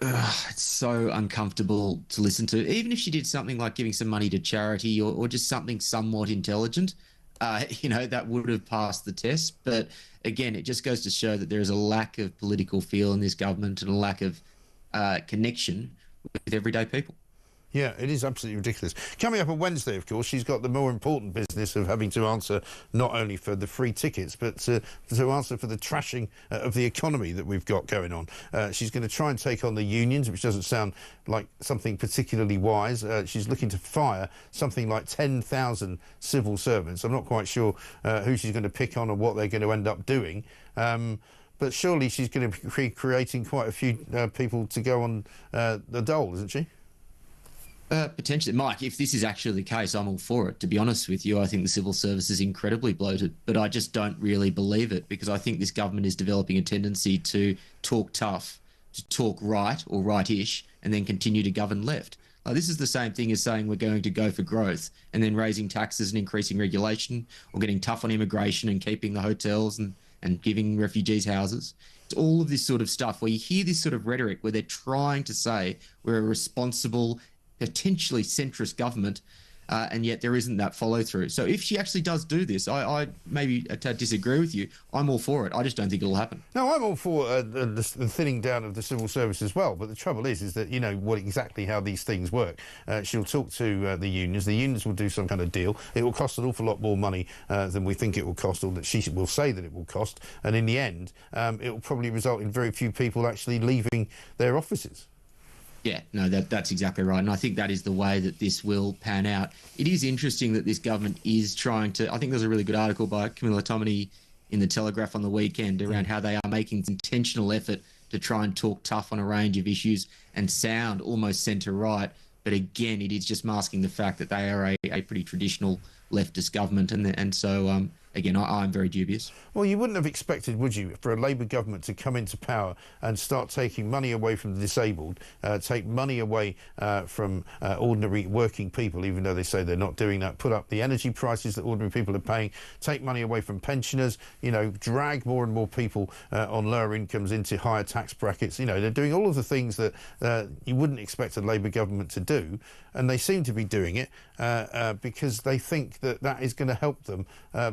It's so uncomfortable to listen to. Even if she did something like giving some money to charity or just something somewhat intelligent, you know, that would have passed the test. But again, it just goes to show that there is a lack of political feel in this government and a lack of connection with everyday people. Yeah, it is absolutely ridiculous. Coming up on Wednesday, of course, she's got the more important business of having to answer not only for the free tickets, but to answer for the trashing of the economy that we've got going on. She's going to try and take on the unions, which doesn't sound like something particularly wise. She's looking to fire something like 10,000 civil servants. I'm not quite sure who she's going to pick on or what they're going to end up doing. But surely she's going to be creating quite a few people to go on the dole, isn't she? Potentially. Mike, if this is actually the case, I'm all for it. To be honest with you, I think the civil service is incredibly bloated, but I just don't really believe it, because I think this government is developing a tendency to talk tough, to talk right or right-ish, and then continue to govern left. This is the same thing as saying we're going to go for growth and then raising taxes and increasing regulation, or getting tough on immigration and keeping the hotels and giving refugees houses. It's all of this sort of stuff where you hear this sort of rhetoric where they're trying to say we're a responsible, potentially centrist government, and yet there isn't that follow through. So if she actually does do this, I maybe disagree with you. I'm all for it. I just don't think it'll happen. No, I'm all for the thinning down of the civil service as well. But the trouble is that you know exactly how these things work. She'll talk to the unions. The unions will do some kind of deal. It will cost an awful lot more money than we think it will cost, or that she will say that it will cost. And in the end, it will probably result in very few people actually leaving their offices. Yeah, no, that's exactly right. And I think that is the way that this will pan out. It is interesting that this government is trying to... I think there's a really good article by Camilla Tominey in The Telegraph on the weekend around how they are making intentional effort to try and talk tough on a range of issues and sound almost centre-right. But again, it is just masking the fact that they are a pretty traditional leftist government. And so... Again, I'm very dubious. Well, you wouldn't have expected, would you, for a Labour government to come into power and start taking money away from the disabled, take money away from ordinary working people, even though they say they're not doing that, put up the energy prices that ordinary people are paying, take money away from pensioners, you know, drag more and more people on lower incomes into higher tax brackets. You know, they're doing all of the things that you wouldn't expect a Labour government to do, and they seem to be doing it because they think that that is going to help them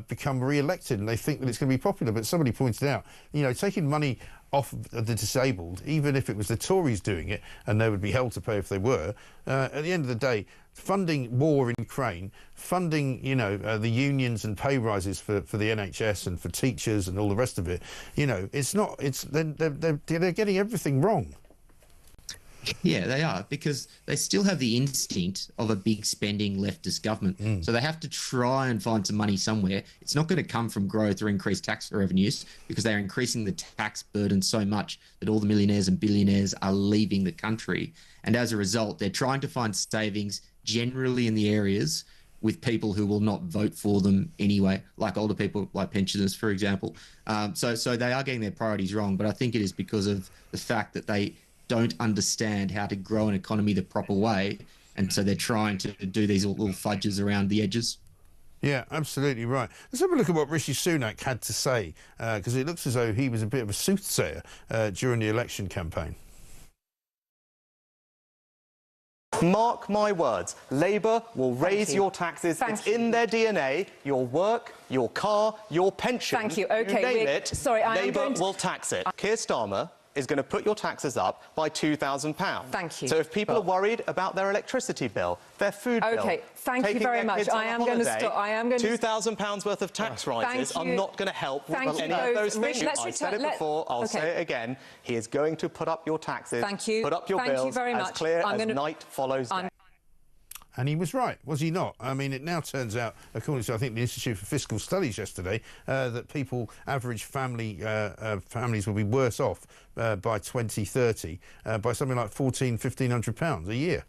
become re-elected, and they think that it's going to be popular. But somebody pointed out, you know, taking money off the disabled, even if it was the Tories doing it, and they would be held to pay if they were, at the end of the day, funding war in Ukraine, funding, you know, the unions and pay rises for the NHS and for teachers and all the rest of it, you know, it's not, they're getting everything wrong. Yeah, they are, because they still have the instinct of a big spending leftist government. So they have to try and find some money somewhere. It's not going to come from growth or increased tax revenues, because they're increasing the tax burden so much that all the millionaires and billionaires are leaving the country. And as a result, they're trying to find savings generally in the areas with people who will not vote for them anyway, like older people, like pensioners, for example. So they are getting their priorities wrong, but I think it is because of the fact that they don't understand how to grow an economy the proper way, and so they're trying to do these little fudges around the edges. Yeah, absolutely right. Let's have a look at what Rishi Sunak had to say, because it looks as though he was a bit of a soothsayer during the election campaign. Mark my words, Labour will raise your taxes. It's in their DNA. Your work, your car, your pension. Thank you. OK, you name it, sorry, Labour will tax it. Keir Starmer is going to put your taxes up by £2,000. Thank you. So if people are worried about their electricity bill, their food bill... OK, thank you very much. I am going to stop. £2,000 worth of tax rises are not going to help with any of those things. I said it before, I'll say it again. He is going to put up your taxes, put up your bills as clear as night follows day. And he was right, was he not? I mean, it now turns out, according to, I think, the Institute for Fiscal Studies yesterday, that average families will be worse off by 2030 by something like £1,400–1,500 a year.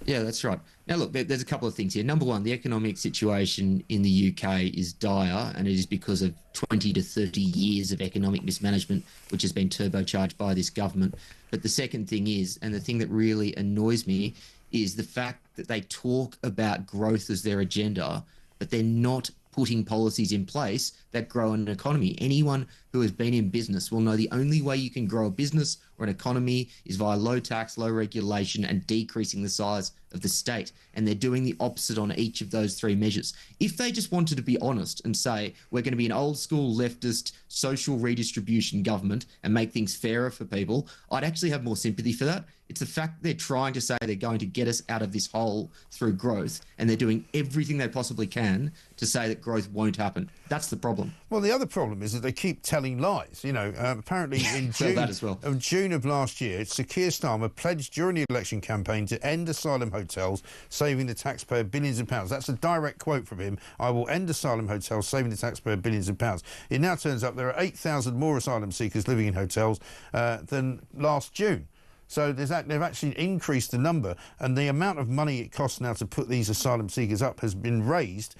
Yeah, that's right. Now, look, there's a couple of things here. Number one, the economic situation in the UK is dire, and it is because of 20 to 30 years of economic mismanagement, which has been turbocharged by this government. But the second thing is, and the thing that really annoys me, is the fact that they talk about growth as their agenda, but they're not putting policies in place that grow an economy. Anyone who has been in business will know the only way you can grow a business or an economy is via low tax, low regulation, and decreasing the size of the state. And they're doing the opposite on each of those three measures. If they just wanted to be honest and say, we're going to be an old school leftist social redistribution government and make things fairer for people, I'd actually have more sympathy for that. It's the fact that they're trying to say they're going to get us out of this hole through growth, and they're doing everything they possibly can to say that growth won't happen. That's the problem. Well, the other problem is that they keep telling lies. You know, apparently in June of last year, Sir Keir Starmer pledged during the election campaign to end asylum hotels, saving the taxpayer billions of pounds. That's a direct quote from him. I will end asylum hotels, saving the taxpayer billions of pounds. It now turns up there are 8,000 more asylum seekers living in hotels than last June. So they've actually increased the number, and the amount of money it costs now to put these asylum seekers up has been raised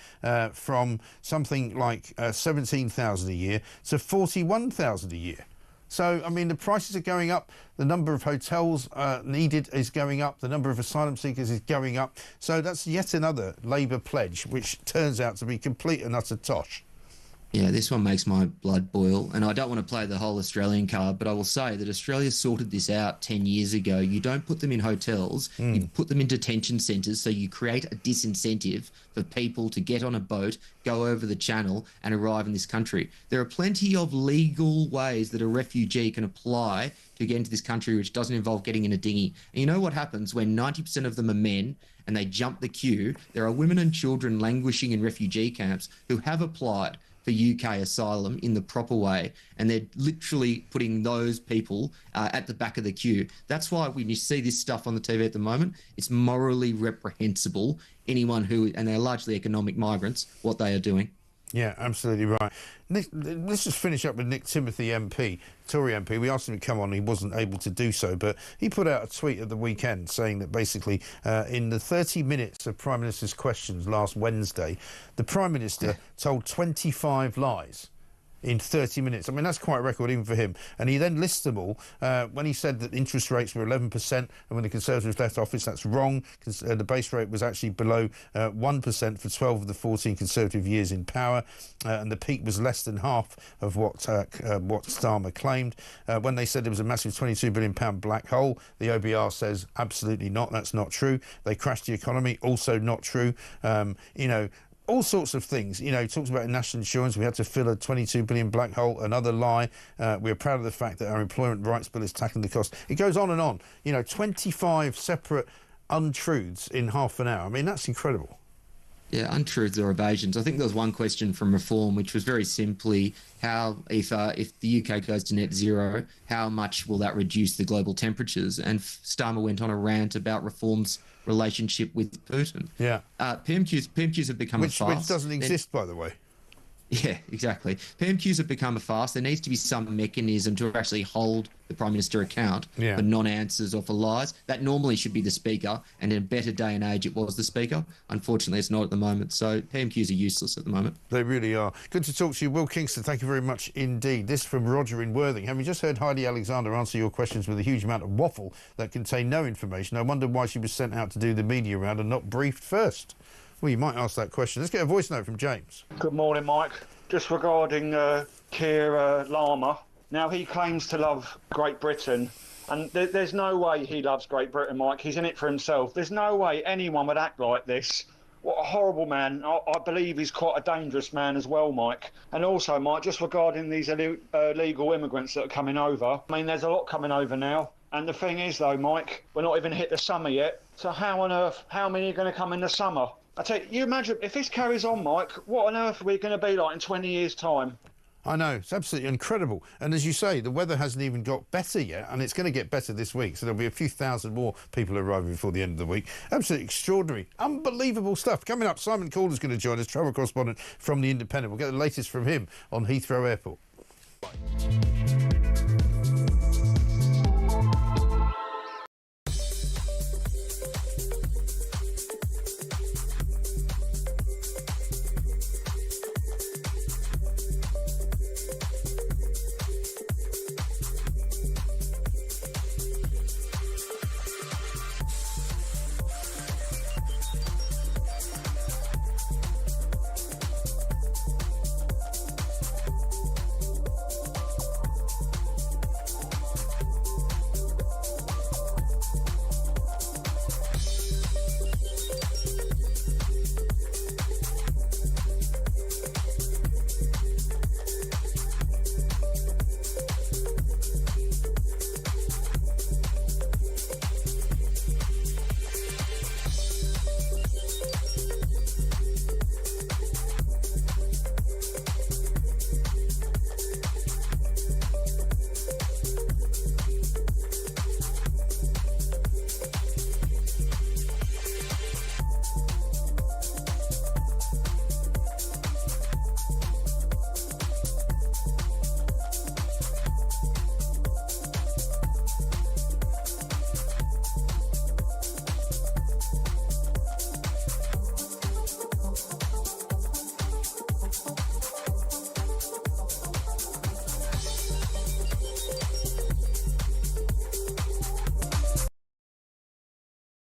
from something like £17,000 a year to £41,000 a year. So, I mean, the prices are going up, the number of hotels needed is going up, the number of asylum seekers is going up. So that's yet another Labour pledge, which turns out to be complete and utter tosh. Yeah, this one makes my blood boil, and I don't want to play the whole Australian card, but I will say that Australia sorted this out 10 years ago. You don't put them in hotels, you put them in detention centres, so you create a disincentive for people to get on a boat, go over the channel and arrive in this country. There are plenty of legal ways that a refugee can apply to get into this country, which doesn't involve getting in a dinghy. And you know what happens when 90% of them are men and they jump the queue? There are women and children languishing in refugee camps who have applied for UK asylum in the proper way, and they're literally putting those people at the back of the queue. That's why when you see this stuff on the TV at the moment, it's morally reprehensible, anyone who, and they're largely economic migrants, what they are doing. Yeah, absolutely right. Nick, let's just finish up with Nick Timothy MP, Tory MP. We asked him to come on, he wasn't able to do so, but he put out a tweet at the weekend saying that basically in the 30 minutes of Prime Minister's questions last Wednesday, the Prime Minister told 25 lies in 30 minutes. I mean, that's quite a record even for him. And he then lists them all. When he said that interest rates were 11%, and when the Conservatives left office, that's wrong. The base rate was actually below 1% for 12 of the 14 Conservative years in power, and the peak was less than half of what Starmer claimed. When they said there was a massive £22 billion black hole, the OBR says absolutely not, that's not true. They crashed the economy, also not true. You know, all sorts of things. You know, he talks about national insurance. We had to fill a £22 billion black hole, another lie. We're proud of the fact that our employment rights bill is tackling the cost. It goes on and on. You know, 25 separate untruths in half an hour. I mean, that's incredible. Yeah, untruths or evasions. I think there was one question from Reform, which was very simply how, if the UK goes to net zero, how much will that reduce the global temperatures? And Starmer went on a rant about Reform's relationship with Putin. Yeah. PMQs have become a farce. Which doesn't exist, by the way. Yeah, exactly. PMQs have become a farce. There needs to be some mechanism to actually hold the Prime Minister account for non-answers or for lies. That normally should be the Speaker, and in a better day and age it was the Speaker. Unfortunately, it's not at the moment, so PMQs are useless at the moment. They really are. Good to talk to you. Will Kingston, thank you very much indeed. This from Roger in Worthing. Having just heard Heidi Alexander answer your questions with a huge amount of waffle that contained no information, I wondered why she was sent out to do the media round and not briefed first. Well, you might ask that question. Let's get a voice note from James. Good morning, Mike. Just regarding Keir Starmer. Now, he claims to love Great Britain, and there's no way he loves Great Britain, Mike. He's in it for himself. There's no way anyone would act like this. What a horrible man. I believe he's quite a dangerous man as well, Mike. And also, Mike, just regarding these illegal immigrants that are coming over. I mean, there's a lot coming over now. And the thing is, though, Mike, we're not even hit the summer yet. So how on earth, how many are going to come in the summer? I tell you, imagine if this carries on, Mike, what on earth are we going to be like in 20 years' time? I know, it's absolutely incredible. And as you say, the weather hasn't even got better yet, and it's going to get better this week. So there'll be a few thousand more people arriving before the end of the week. Absolutely extraordinary, unbelievable stuff. Coming up, Simon Calder's going to join us, travel correspondent from The Independent. We'll get the latest from him on Heathrow Airport.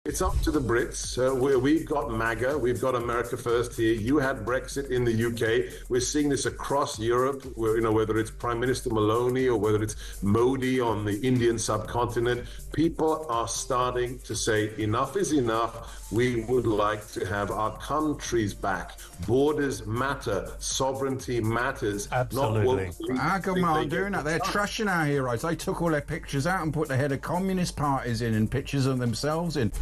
It's up to the Brits. We've got MAGA, we've got America First here. You had Brexit in the UK. We're seeing this across Europe, where, whether it's Prime Minister Maloney or whether it's Modi on the Indian subcontinent. People are starting to say enough is enough. We would like to have our countries back. Borders matter. Sovereignty matters. Absolutely. Our government aren't doing that. They're trashing our heroes. They took all their pictures out and put the head of communist parties in and pictures of themselves in.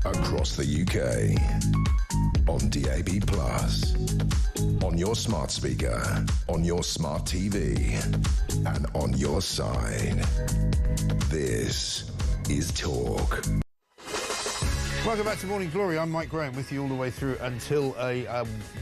Across the UK, on DAB+, on your smart speaker, on your smart TV, and on your side. This is Talk. Welcome back to Morning Glory. I'm Mike Graham with you all the way through until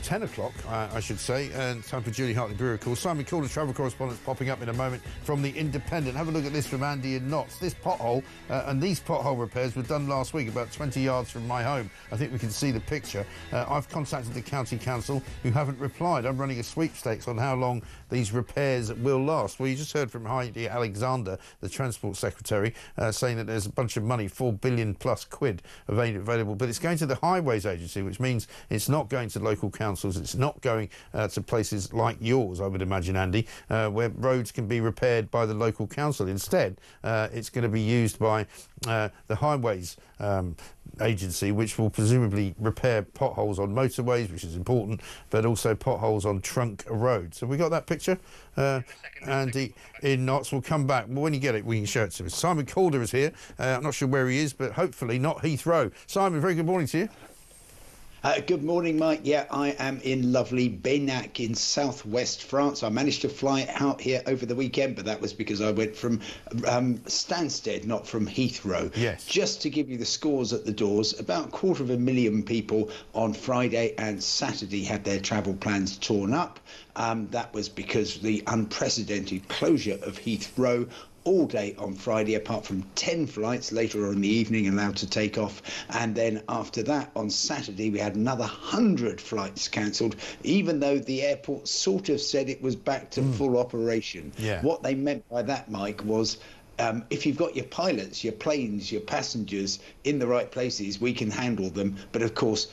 10 o'clock, I should say. And time for Julie Hartley Brewer, of course. Simon Calder, travel correspondent, popping up in a moment from The Independent. Have a look at this from Andy in Notts. This pothole and these pothole repairs were done last week, about 20 yards from my home. I think we can see the picture. I've contacted the County Council, who haven't replied. I'm running a sweepstakes on how long these repairs will last. Well, you just heard from Heidi Alexander, the Transport Secretary, saying that there's a bunch of money, £4 billion plus quid, available made available, but it's going to the Highways Agency, which means it's not going to local councils, it's not going to places like yours, I would imagine, Andy, where roads can be repaired by the local council. Instead, it's going to be used by the Highways Agency, which will presumably repair potholes on motorways, which is important, but also potholes on trunk roads. So we got that picture? Andy in Knots will come back. Well, when you get it, we can show it to us. Simon Calder is here. I'm not sure where he is, but hopefully not Heathrow. Simon, very good morning to you. Good morning, Mike. Yeah, I am in lovely Benac in southwest France. I managed to fly out here over the weekend, but that was because I went from Stansted, not from Heathrow. Yes. Just to give you the scores at the doors, about 250,000 people on Friday and Saturday had their travel plans torn up. That was because the unprecedented closure of Heathrow all day on Friday, apart from 10 flights later on in the evening allowed to take off. And then after that, on Saturday, we had another 100 flights cancelled, even though the airport sort of said it was back to full operation. Yeah. What they meant by that, Mike, was if you've got your pilots, your planes, your passengers in the right places, we can handle them. But of course,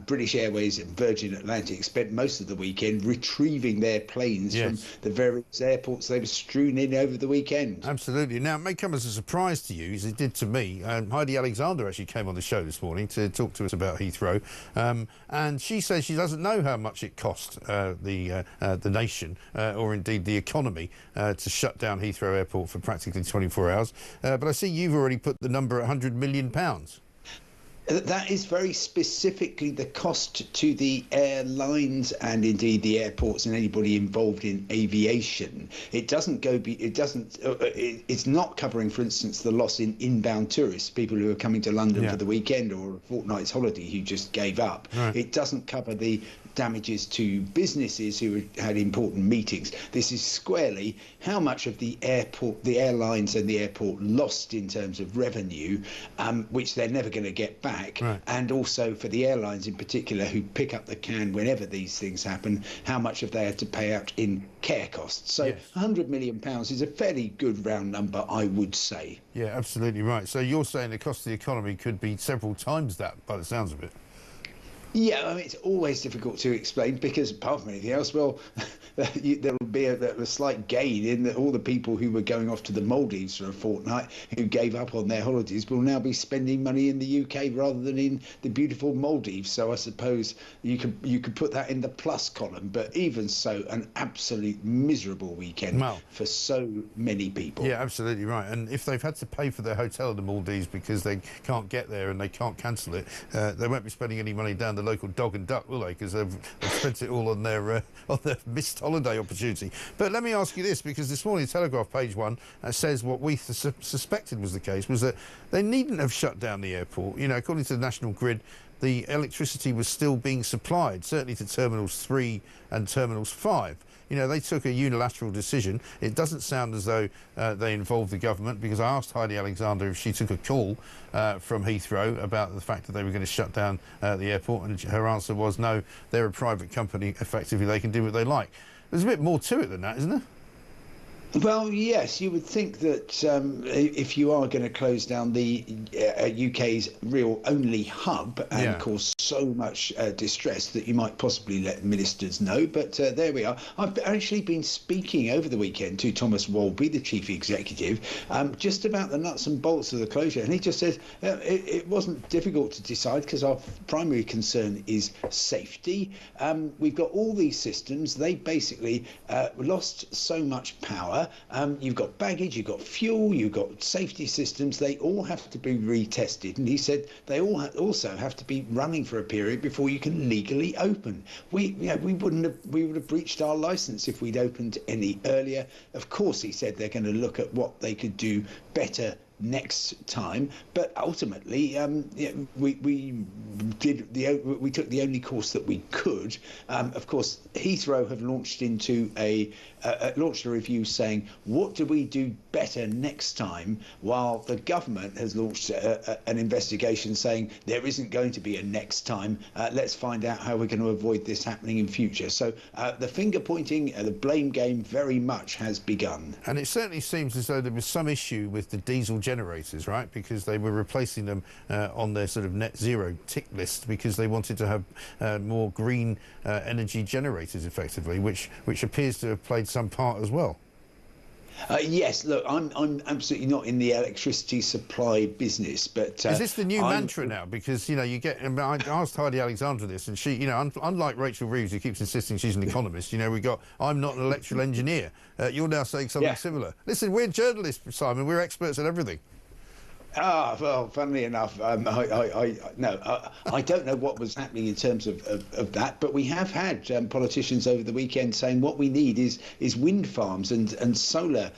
British Airways and Virgin Atlantic spent most of the weekend retrieving their planes from the various airports they were strewn in over the weekend. Absolutely. Now, it may come as a surprise to you, as it did to me. Heidi Alexander actually came on the show this morning to talk to us about Heathrow. And she says she doesn't know how much it cost the nation, or indeed the economy, to shut down Heathrow Airport for practically 24 hours. But I see you've already put the number at £100 million. That is very specifically the cost to the airlines and indeed the airports and anybody involved in aviation. It doesn't go. It's not covering, for instance, the loss in inbound tourists, people who are coming to London for the weekend or a fortnight's holiday who just gave up. Right. It doesn't cover the damages to businesses who had important meetings. This is squarely how much of the airlines and the airport lost in terms of revenue, which they're never going to get back. Right. And also for the airlines in particular, who pick up the can whenever these things happen, how much have they had to pay out in care costs. So £100 million is a fairly good round number, I would say. Yeah, absolutely right. So you're saying the cost of the economy could be several times that, by the sounds of it. Yeah, I mean, it's always difficult to explain because, apart from anything else, well, there will be a slight gain in that all the people who were going off to the Maldives for a fortnight, who gave up on their holidays, will now be spending money in the UK rather than in the beautiful Maldives. So I suppose you could put that in the plus column. But even so, an absolute miserable weekend for so many people. Yeah, absolutely right. And if they've had to pay for their hotel in the Maldives because they can't get there and they can't cancel it, they won't be spending any money down the local Dog and Duck, will they? Because they've spent it all on their missed holiday opportunity. But let me ask you this, because this morning Telegraph page 1 says what we suspected was the case, was that they needn't have shut down the airport. You know, according to the National Grid, the electricity was still being supplied, certainly to Terminals 3 and Terminals 5. You know, they took a unilateral decision. It doesn't sound as though they involved the government, because I asked Heidi Alexander if she took a call from Heathrow about the fact that they were going to shut down the airport, and her answer was no, they're a private company, effectively they can do what they like. There's a bit more to it than that, isn't there? Well, yes, you would think that if you are going to close down the UK's real only hub and cause so much distress, that you might possibly let ministers know. But there we are. I've actually been speaking over the weekend to Thomas Walby, the chief executive, just about the nuts and bolts of the closure. And he just said it wasn't difficult to decide because our primary concern is safety. We've got all these systems. They basically lost so much power. You've got baggage, you've got fuel, you've got safety systems. They all have to be retested. And he said they all also have to be running for a period before you can legally open. We would have breached our license if we'd opened any earlier. Of course, he said they're going to look at what they could do better next time, but ultimately we took the only course that we could. Of course, Heathrow have launched a review saying what do we do better next time, while the government has launched an investigation saying there isn't going to be a next time. Let's find out how we're going to avoid this happening in future. So the finger pointing, the blame game very much has begun. And it certainly seems as though there was some issue with the diesel generators, right? Because they were replacing them on their sort of net zero tick list because they wanted to have more green energy generators, effectively, which appears to have played some part as well. Yes, look, I'm absolutely not in the electricity supply business, but is this the new mantra now? Because you get. I asked Heidi Alexander this, and she, unlike Rachel Reeves, who keeps insisting she's an economist, I'm not an electrical engineer. You're now saying something similar. Listen, we're journalists, Simon. We're experts at everything. Well, funnily enough, I don't know what was happening in terms of that, but we have had politicians over the weekend saying what we need is wind farms and solar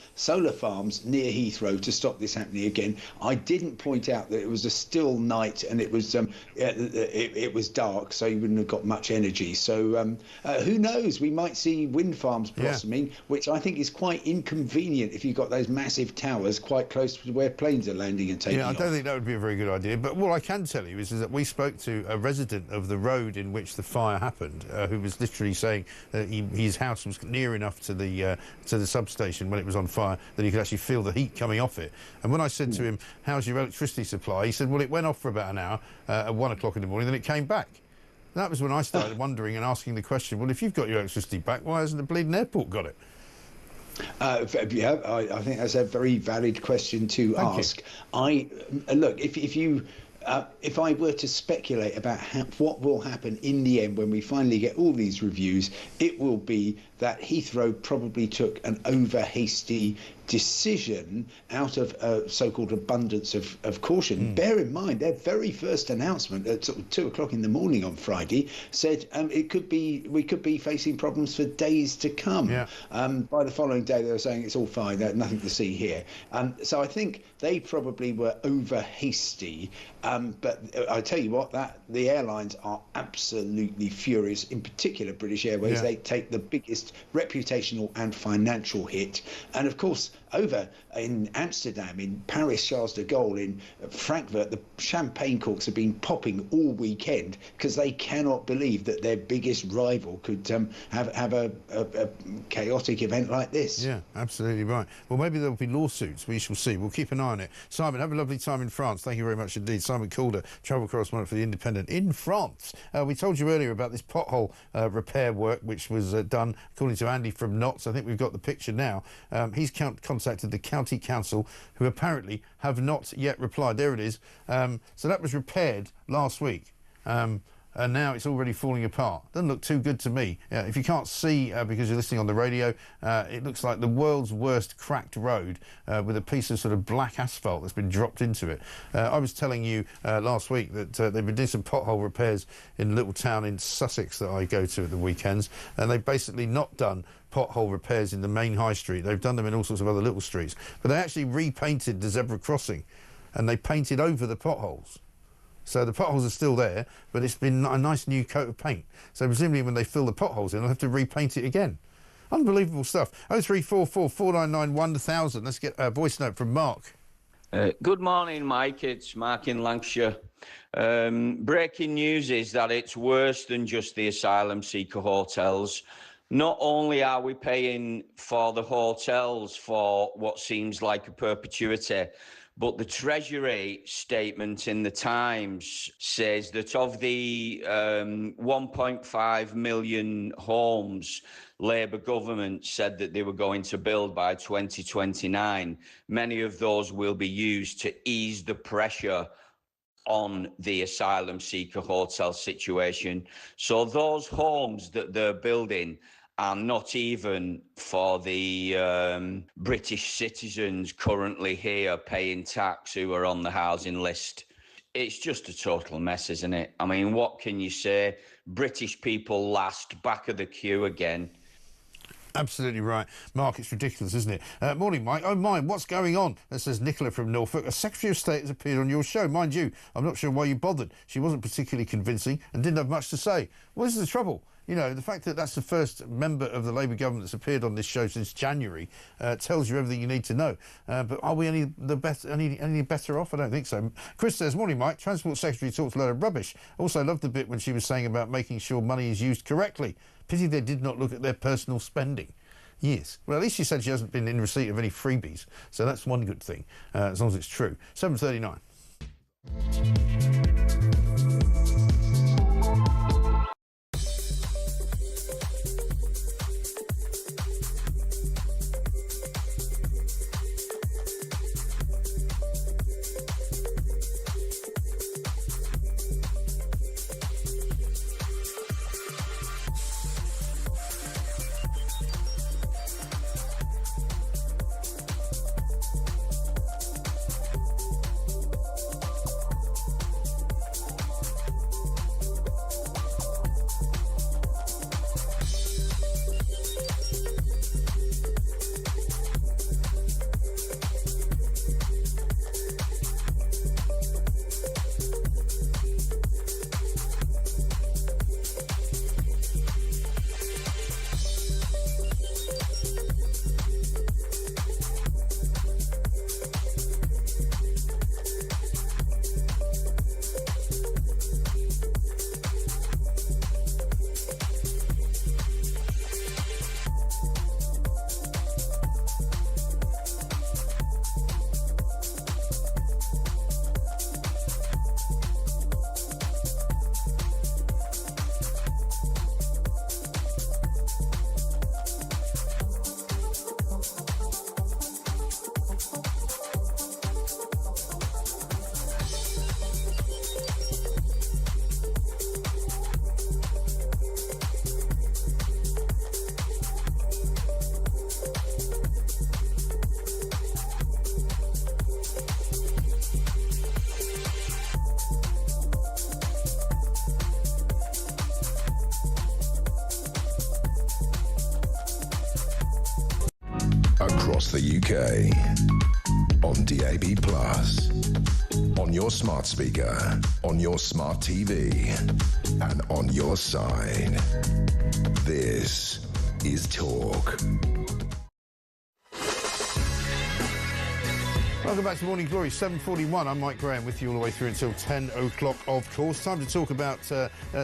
farms near Heathrow to stop this happening again. I didn't point out that it was a still night and it was dark, so you wouldn't have got much energy. So who knows? We might see wind farms blossoming, which I think is quite inconvenient if you've got those massive towers quite close to where planes are landing and I don't think that would be a very good idea. But what I can tell you is that we spoke to a resident of the road in which the fire happened, who was literally saying that his house was near enough to the substation when it was on fire that he could actually feel the heat coming off it. And when I said to him, "How's your electricity supply?" he said, "Well, it went off for about an hour at 1 o'clock in the morning, then it came back." That was when I started wondering and asking the question, well, if you've got your electricity back, why hasn't the bleeding airport got it? I think that's a very valid question to ask. Look, if I were to speculate about what will happen in the end when we finally get all these reviews, it will be that Heathrow probably took an over-hasty decision out of a so-called abundance of caution. Bear in mind, their very first announcement at sort of 2 o'clock in the morning on Friday said we could be facing problems for days to come. By the following day, they were saying it's all fine, nothing to see here. So I think they probably were over-hasty. But I tell you what, the airlines are absolutely furious. In particular, British Airways, they take the biggest reputational and financial hit. And of course, over in Amsterdam, in Paris, Charles de Gaulle, in Frankfurt, the champagne corks have been popping all weekend because they cannot believe that their biggest rival could have a chaotic event like this. Yeah, absolutely right. Well, maybe there'll be lawsuits. We shall see. We'll keep an eye on it. Simon, have a lovely time in France. Thank you very much indeed. Simon Calder, travel correspondent for The Independent in France. We told you earlier about this pothole repair work, which was done, according to Andy from Notts. I think we've got the picture now. He's contacted the county council, who apparently have not yet replied. There it is. So that was repaired last week. And now it's already falling apart. Doesn't look too good to me. If you can't see because you're listening on the radio, it looks like the world's worst cracked road with a piece of sort of black asphalt that's been dropped into it. I was telling you last week that they've been doing some pothole repairs in a little town in Sussex that I go to at the weekends, and they've basically not done pothole repairs in the main high street. They've done them in all sorts of other little streets, but they actually repainted the zebra crossing and they painted over the potholes. So the potholes are still there, but it's been a nice new coat of paint. So presumably when they fill the potholes in, they'll have to repaint it again. Unbelievable stuff. 0344 499 1000. Let's get a voice note from Mark. Good morning, Mike. It's Mark in Lancashire. Breaking news is that it's worse than just the asylum seeker hotels. Not only are we paying for the hotels for what seems like a perpetuity, but the Treasury statement in the Times says that of the 1.5 million homes Labour government said that they were going to build by 2029, many of those will be used to ease the pressure on the asylum seeker hotel situation. So those homes that they're building are not even for the British citizens currently here paying tax who are on the housing list. It's just a total mess, isn't it? I mean, what can you say? British people last, back of the queue again. Absolutely right. Mark, it's ridiculous, isn't it? Morning, Mike. Oh, my, what's going on? That says Nicola from Norfolk. A Secretary of State has appeared on your show. Mind you, I'm not sure why you bothered. She wasn't particularly convincing and didn't have much to say. What is the trouble? You know, the fact that that's the first member of the Labour government that's appeared on this show since January tells you everything you need to know. But are we any better off? I don't think so. Chris says, morning, Mike. Transport Secretary talks a lot of rubbish. Also loved the bit when she was saying about making sure money is used correctly. Pity they did not look at their personal spending. Yes. Well, at least she said she hasn't been in receipt of any freebies, so that's one good thing, as long as it's true. 7:39. Across the UK, on DAB+, on your smart speaker, on your smart TV, and on your side. This is Talk. Welcome back to Morning Glory, 7:41. I'm Mike Graham with you all the way through until 10 o'clock, of course. Time to talk about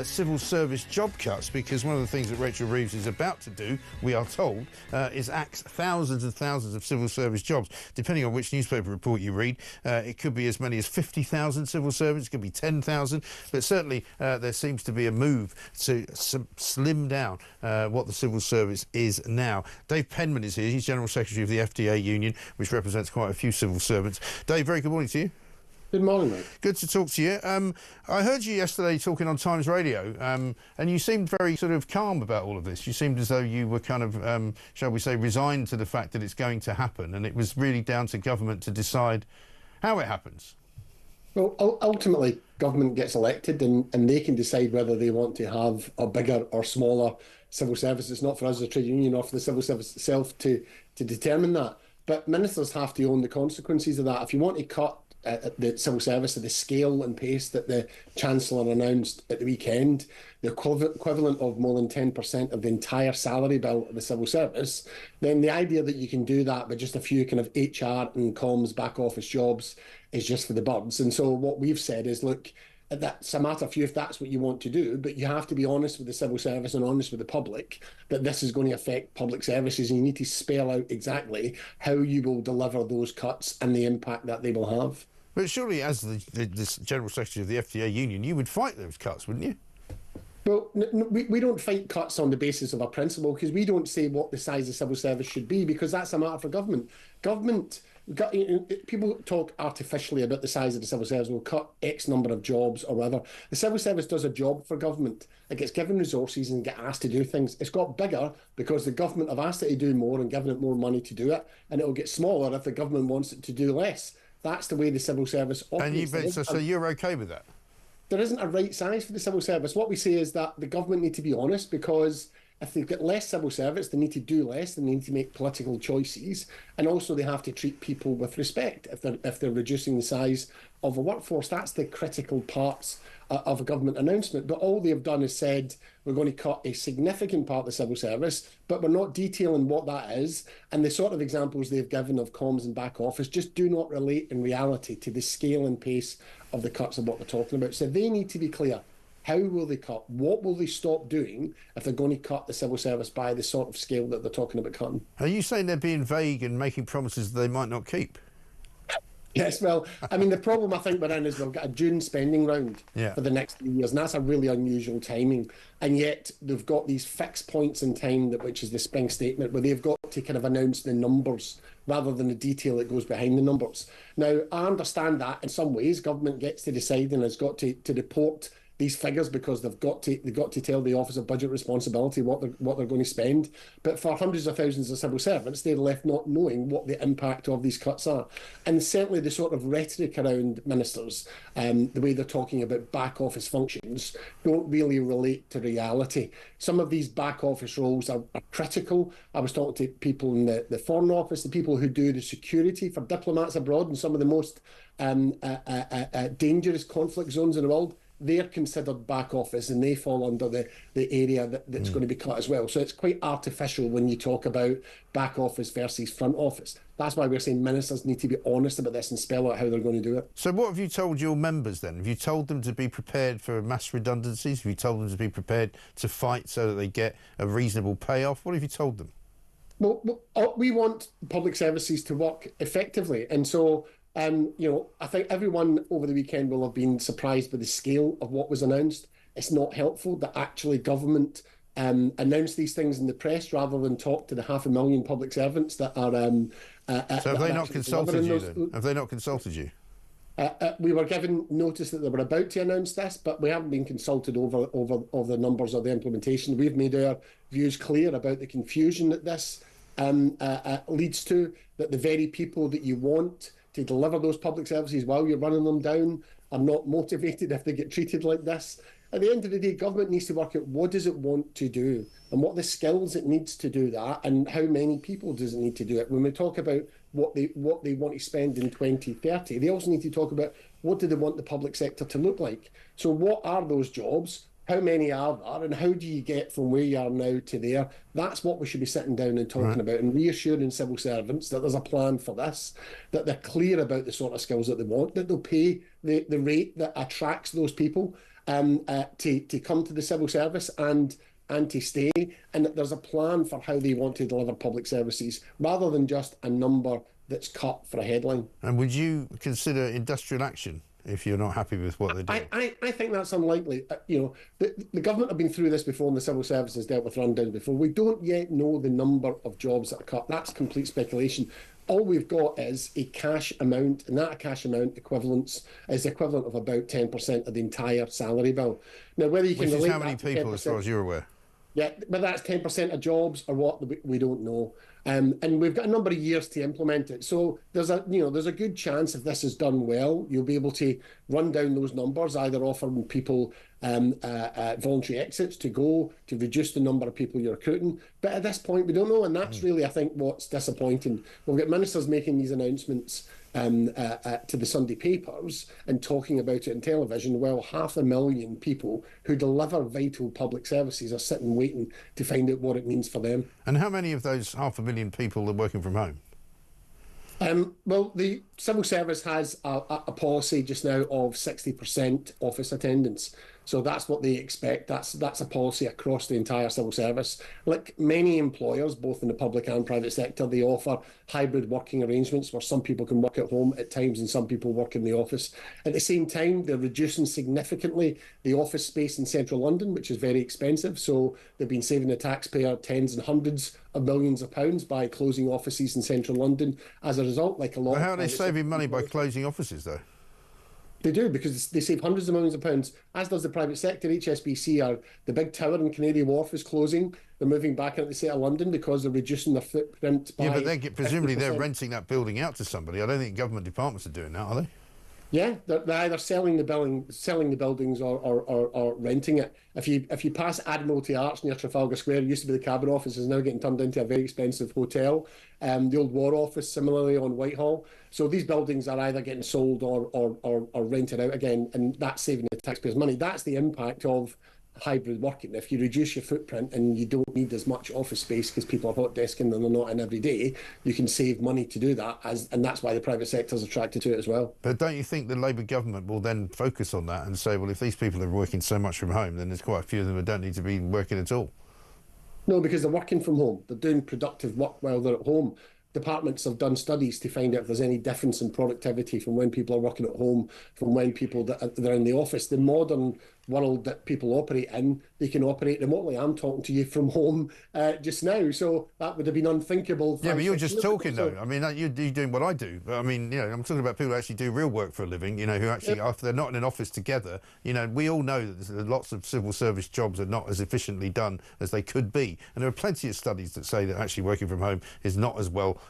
civil service job cuts, because one of the things that Rachel Reeves is about to do, we are told, is axe thousands and thousands of civil service jobs. Depending on which newspaper report you read, it could be as many as 50,000 civil servants, it could be 10,000, but certainly there seems to be a move to slim down what the civil service is now. Dave Penman is here. He's General Secretary of the FDA Union, which represents quite a few civil servants. Dave, very good morning to you. Good morning, mate. Good to talk to you. I heard you yesterday talking on Times Radio, and you seemed very sort of calm about all of this. You seemed as though you were kind of, shall we say, resigned to the fact that it's going to happen, and it was really down to government to decide how it happens. Well, ultimately, government gets elected, and they can decide whether they want to have a bigger or smaller civil service. It's not for us as a trade union or for the civil service itself to determine that. But ministers have to own the consequences of that. If you want to cut the civil service at the scale and pace that the Chancellor announced at the weekend, the equivalent of more than 10% of the entire salary bill of the civil service, then the idea that you can do that with just a few kind of HR and comms back office jobs is just for the birds. And so what we've said is, look, that's a matter for you if that's what you want to do, but you have to be honest with the civil service and honest with the public that this is going to affect public services, and you need to spell out exactly how you will deliver those cuts and the impact that they will have. But surely, as this General Secretary of the FDA Union, you would fight those cuts, wouldn't you? Well, we don't fight cuts on the basis of a principle, because we don't say what the size of civil service should be, because that's a matter for government. People talk artificially about the size of the civil service. We'll cut X number of jobs or whatever. The civil service does a job for government. It gets given resources and get asked to do things. It's got bigger because the government have asked it to do more and given it more money to do it, and it will get smaller if the government wants it to do less. That's the way the civil service operates. And so you're okay with that? There isn't a right size for the civil service. What we say is that the government need to be honest, because if they've got less civil service, they need to do less, they need to make political choices, and also they have to treat people with respect if they're reducing the size of a workforce. That's the critical parts of a government announcement. But all they've done is said, we're going to cut a significant part of the civil service, but we're not detailing what that is. And the sort of examples they've given of comms and back office just do not relate in reality to the scale and pace of the cuts of what we're talking about. So they need to be clear. How will they cut? What will they stop doing if they're going to cut the civil service by the sort of scale that they're talking about cutting? Are you saying they're being vague and making promises they might not keep? Yes, well, I mean, the problem I think we're in is we've got a June spending round for the next 3 years, and that's a really unusual timing. And yet they've got these fixed points in time, which is the spring statement, where they've got to kind of announce the numbers rather than the detail that goes behind the numbers. Now, I understand that in some ways government gets to decide and has got to report these figures because they've got to tell the Office of Budget Responsibility what they're going to spend. But for hundreds of thousands of civil servants, they're left not knowing what the impact of these cuts are. And certainly the sort of rhetoric around ministers, the way they're talking about back office functions, don't really relate to reality. Some of these back office roles are critical. I was talking to people in the Foreign Office, the people who do the security for diplomats abroad in some of the most dangerous conflict zones in the world. They're considered back office and they fall under the area that's going to be cut as well. So it's quite artificial when you talk about back office versus front office. That's why we're saying ministers need to be honest about this and spell out how they're going to do it. So what have you told your members then? Have you told them to be prepared for mass redundancies? Have you told them to be prepared to fight so that they get a reasonable payoff? What have you told them? Well, we want public services to work effectively. And so I think everyone over the weekend will have been surprised by the scale of what was announced. It's not helpful that actually government announce these things in the press rather than talk to the 500,000 public servants that are. So have they not consulted you then? Have they not consulted you? We were given notice that they were about to announce this, but we haven't been consulted over the numbers of the implementation. We've made our views clear about the confusion that this leads to, that the very people that you want to deliver those public services while you're running them down are not motivated if they get treated like this. At the end of the day, government needs to work out what does it want to do and what the skills it needs to do that and how many people does it need to do it. When we talk about what they want to spend in 2030, they also need to talk about what do they want the public sector to look like. So what are those jobs? How many are there, and how do you get from where you are now to there? That's what we should be sitting down and talking about, and reassuring civil servants that there's a plan for this, that they're clear about the sort of skills that they want, that they'll pay the rate that attracts those people to come to the civil service and to stay, and that there's a plan for how they want to deliver public services, rather than just a number that's cut for a headline. And would you consider industrial action if you're not happy with what they're doing? I think that's unlikely. The government have been through this before, and the civil service has dealt with rundowns before. We don't yet know the number of jobs that are cut. That's complete speculation. All we've got is a cash amount, and that cash amount is the equivalent of about 10% of the entire salary bill. Now, whether you can relate how many people, as far as you're aware? Yeah, whether that's 10% of jobs or what, we don't know. And we've got a number of years to implement it. So there's a good chance if this is done well, you'll be able to run down those numbers, either offering people voluntary exits to reduce the number of people you're recruiting. But at this point, we don't know, and that's really, I think, what's disappointing. We've got ministers making these announcements to the Sunday papers and talking about it on television, while 500,000 people who deliver vital public services are sitting waiting to find out what it means for them. And how many of those 500,000 people are working from home? Well, the civil service has a policy just now of 60% office attendance. So that's what they expect. That's a policy across the entire civil service. Like many employers, both in the public and private sector, they offer hybrid working arrangements where some people can work at home at times and some people work in the office. At the same time, they're reducing significantly the office space in central London, which is very expensive. So they've been saving the taxpayer tens and hundreds of millions of pounds by closing offices in central London. As a result, like a lot. Well, how are they saving money by closing offices, though? They do, because they save hundreds of millions of pounds, as does the private sector. HSBC the big tower in Canary Wharf is closing. They're moving back into the city of London because they're reducing their footprint by... Yeah, but presumably they're renting that building out to somebody. I don't think government departments are doing that, are they? Yeah, they're either selling the buildings or renting it. If you pass Admiralty Arch near Trafalgar Square, it used to be the Cabinet Office, is now getting turned into a very expensive hotel. The old War Office, similarly, on Whitehall. So these buildings are either getting sold or rented out again, and that's saving the taxpayers' money. That's the impact of hybrid working. If you reduce your footprint and you don't need as much office space because people are hot desking and they're not in every day, you can save money to do that, and that's why the private sector is attracted to it as well. But don't you think the Labour government will then focus on that and say, well, if these people are working so much from home, then there's quite a few of them who don't need to be working at all? No, because they're working from home. They're doing productive work while they're at home. Departments have done studies to find out if there's any difference in productivity from when people are working at home, from when people that are in the office. The modern world that people operate in, they can operate remotely. I'm talking to you from home just now, so that would have been unthinkable. Yeah, but you're just talking, though. I mean, you're doing what I do. I mean, you know, I'm talking about people who actually do real work for a living, you know, who actually, if they're not in an office together, you know, we all know that there's lots of civil service jobs are not as efficiently done as they could be. And there are plenty of studies that say that actually working from home is not as well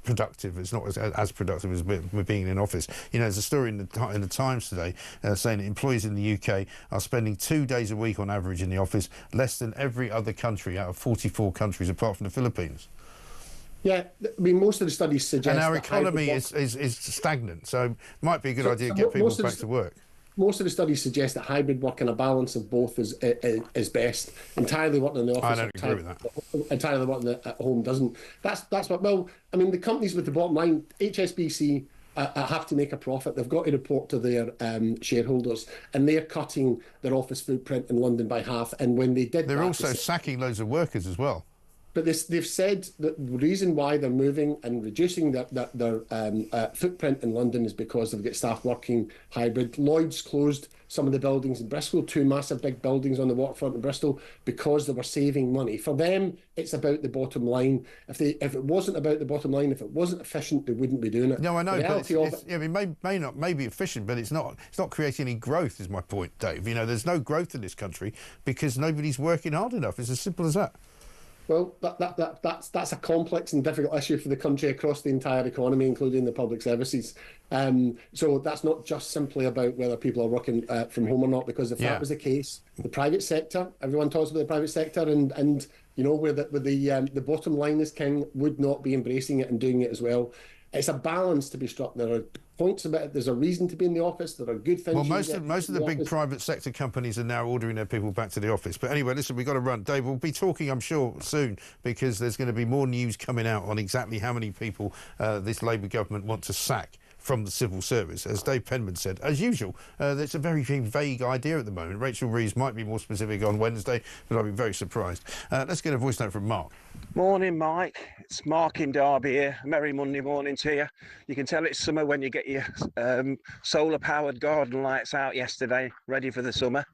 productive. It's not as productive as being in an office. You know, there's a story in the Times today saying that employees in the UK are spending 2 days a week on average in the office, less than every other country out of 44 countries apart from the Philippines. Yeah, I mean, most of the studies suggest... And our economy is stagnant, so it might be a good idea to get people back to work. Most of the studies suggest that hybrid work and a balance of both is best. Entirely working in the office... I don't agree with that. Entirely working at home doesn't. That's what... Well, I mean, the companies with the bottom line, HSBC... have to make a profit. They've got to report to their shareholders, and they're cutting their office footprint in London by half. And when they did, they're also sacking loads of workers as well. But they've said that the reason why they're moving and reducing their footprint in London is because they've got staff working hybrid. Lloyd's closed some of the buildings in Bristol, 2 massive big buildings on the waterfront in Bristol, because they were saving money. For them, it's about the bottom line. If it wasn't about the bottom line, if it wasn't efficient, they wouldn't be doing it. No, I know, but it may be efficient, but it's not creating any growth, is my point, Dave. You know, there's no growth in this country because nobody's working hard enough. It's as simple as that. Well, that's a complex and difficult issue for the country across the entire economy, including the public services. So that's not just simply about whether people are working from home or not, because if that was the case, the private sector, everyone talks about the private sector, and you know, where the bottom line is king, would not be embracing it and doing it as well. It's a balance to be struck. There are points about it. There's a reason to be in the office. There are good things. Well, most of the big private sector companies are now ordering their people back to the office. But anyway, listen, we've got to run. Dave, we'll be talking, I'm sure, soon, because there's going to be more news coming out on exactly how many people this Labour government want to sack from the civil service. As Dave Penman said, as usual, it's a very, very vague idea at the moment. Rachel Reeves might be more specific on Wednesday, but I'll be very surprised. Let's get a voice note from Mark. Morning, Mike. It's Mark in Derby here. Merry Monday morning to you. You can tell it's summer when you get your solar-powered garden lights out yesterday, ready for the summer.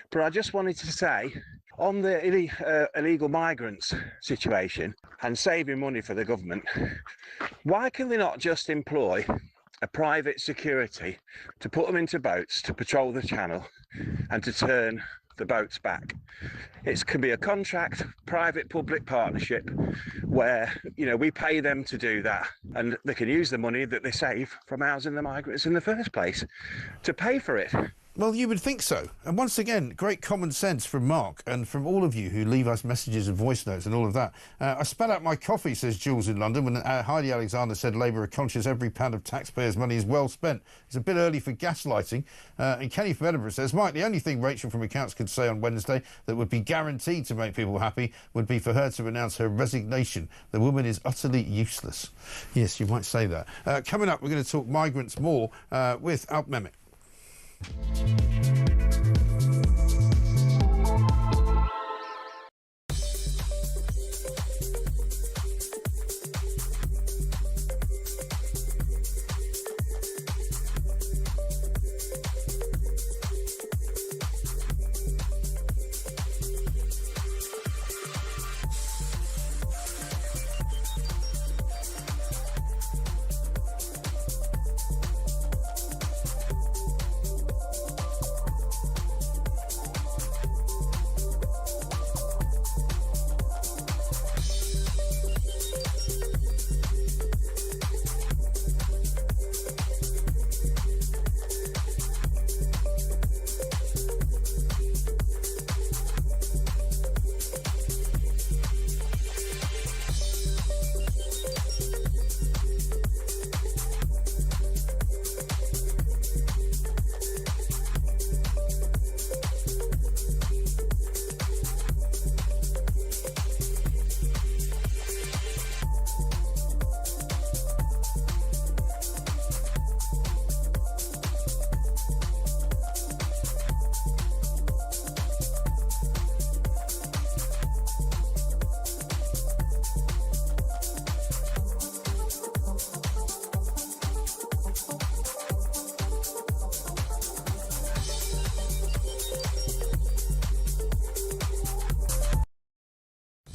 But I just wanted to say, on the illegal migrants situation and saving money for the government, why can they not just employ a private security to put them into boats to patrol the channel and to turn the boats back? It can be a contract, private-public partnership, where, you know, we pay them to do that, and they can use the money that they save from housing the migrants in the first place to pay for it. Well, you would think so. And once again, great common sense from Mark and from all of you who leave us messages and voice notes and all of that. I spat out my coffee, says Jules in London, when Heidi Alexander said Labour are conscious every pound of taxpayers' money is well spent. It's a bit early for gaslighting. And Kenny from Edinburgh says, Mike, the only thing Rachel from Accounts could say on Wednesday that would be guaranteed to make people happy would be for her to announce her resignation. The woman is utterly useless. Yes, you might say that. Coming up, we're going to talk migrants more with Alp Mehmet.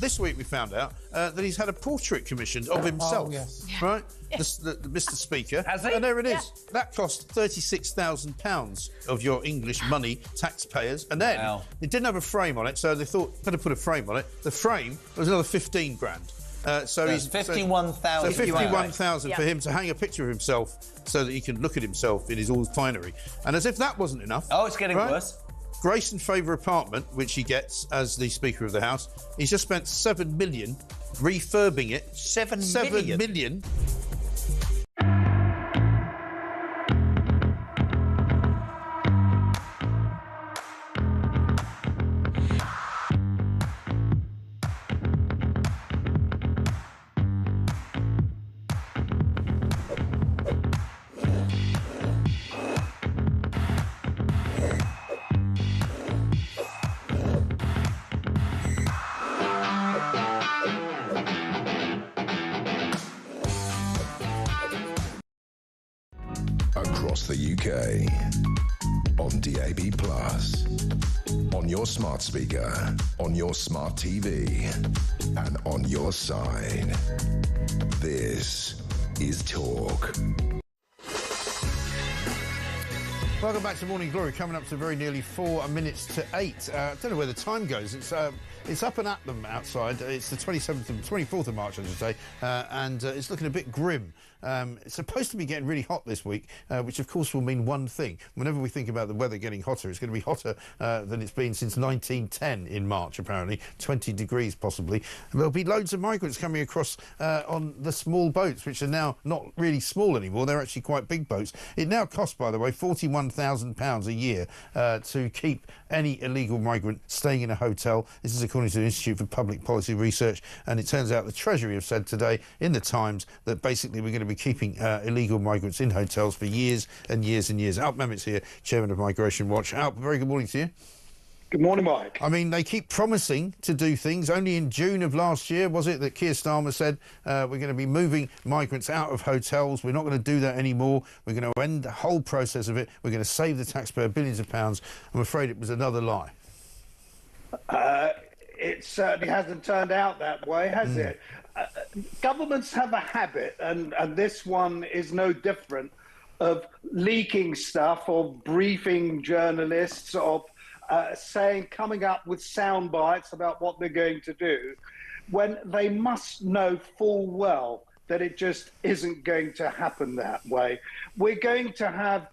this week we found out that he's had a portrait commissioned of himself. Oh, yes. Right? Mr. Speaker. Has he? And there it is. That cost £36,000 of your English money, taxpayers. And then it didn't have a frame on it, so they thought, better put a frame on it. The frame was another 15 grand. So he's 51,000. So 51,000 for him to hang a picture of himself so that he can look at himself in his all finery. And as if that wasn't enough. Oh, it's getting worse. Grace and Favour apartment, which he gets as the Speaker of the House, he's just spent £7 million refurbing it. £7 million. Across the UK, on DAB+, on your smart speaker, on your smart TV, and on your side. This is Talk. Welcome back to Morning Glory, coming up to very nearly 4 minutes to 8. I don't know where the time goes. It's up and at them outside. It's the 24th of March, I should say, and it's looking a bit grim. It's supposed to be getting really hot this week, which of course will mean one thing. Whenever we think about the weather getting hotter, it's going to be hotter than it's been since 1910 in March, apparently. 20 degrees, possibly. And there'll be loads of migrants coming across on the small boats, which are now not really small anymore. They're actually quite big boats. It now costs, by the way, £41,000 a year to keep any illegal migrant staying in a hotel. This is according to the Institute for Public Policy Research, and it turns out the Treasury have said today in the Times that basically we're going to be keeping illegal migrants in hotels for years and years and years. Alp Mehmet's here, Chairman of Migration Watch. Alp, very good morning to you. Good morning, Mike. I mean, they keep promising to do things. Only in June of last year, was it, that Keir Starmer said we're going to be moving migrants out of hotels. We're not going to do that anymore. We're going to end the whole process of it. We're going to save the taxpayer billions of pounds. I'm afraid it was another lie. It certainly hasn't turned out that way, has it? Governments have a habit, and this one is no different, of leaking stuff, of briefing journalists, of coming up with sound bites about what they're going to do, when they must know full well that it just isn't going to happen that way. We're going to have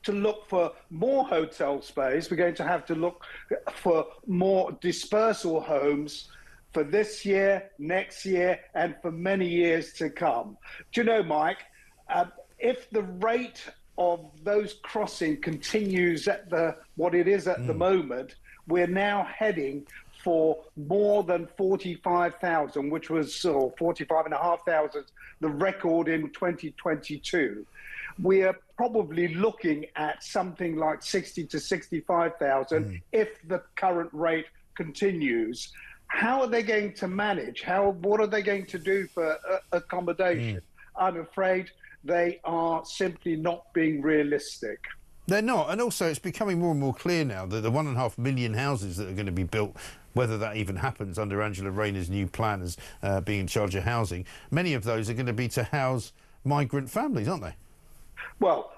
to look for more hotel space. We're going to have to look for more dispersal homes for this year, next year, and for many years to come. Do you know, Mike, if the rate of those crossing continues at what it is at the moment, we're now heading for more than 45,000, which was 45,500, the record in 2022. We are probably looking at something like 60 to 65,000 if the current rate continues. How are they going to manage? What are they going to do for accommodation? I'm afraid they are simply not being realistic. They're not, and also it's becoming more and more clear now that the 1.5 million houses that are going to be built, whether that even happens under Angela Rayner's new plan as being in charge of housing, many of those are going to be to house migrant families, aren't they? Well,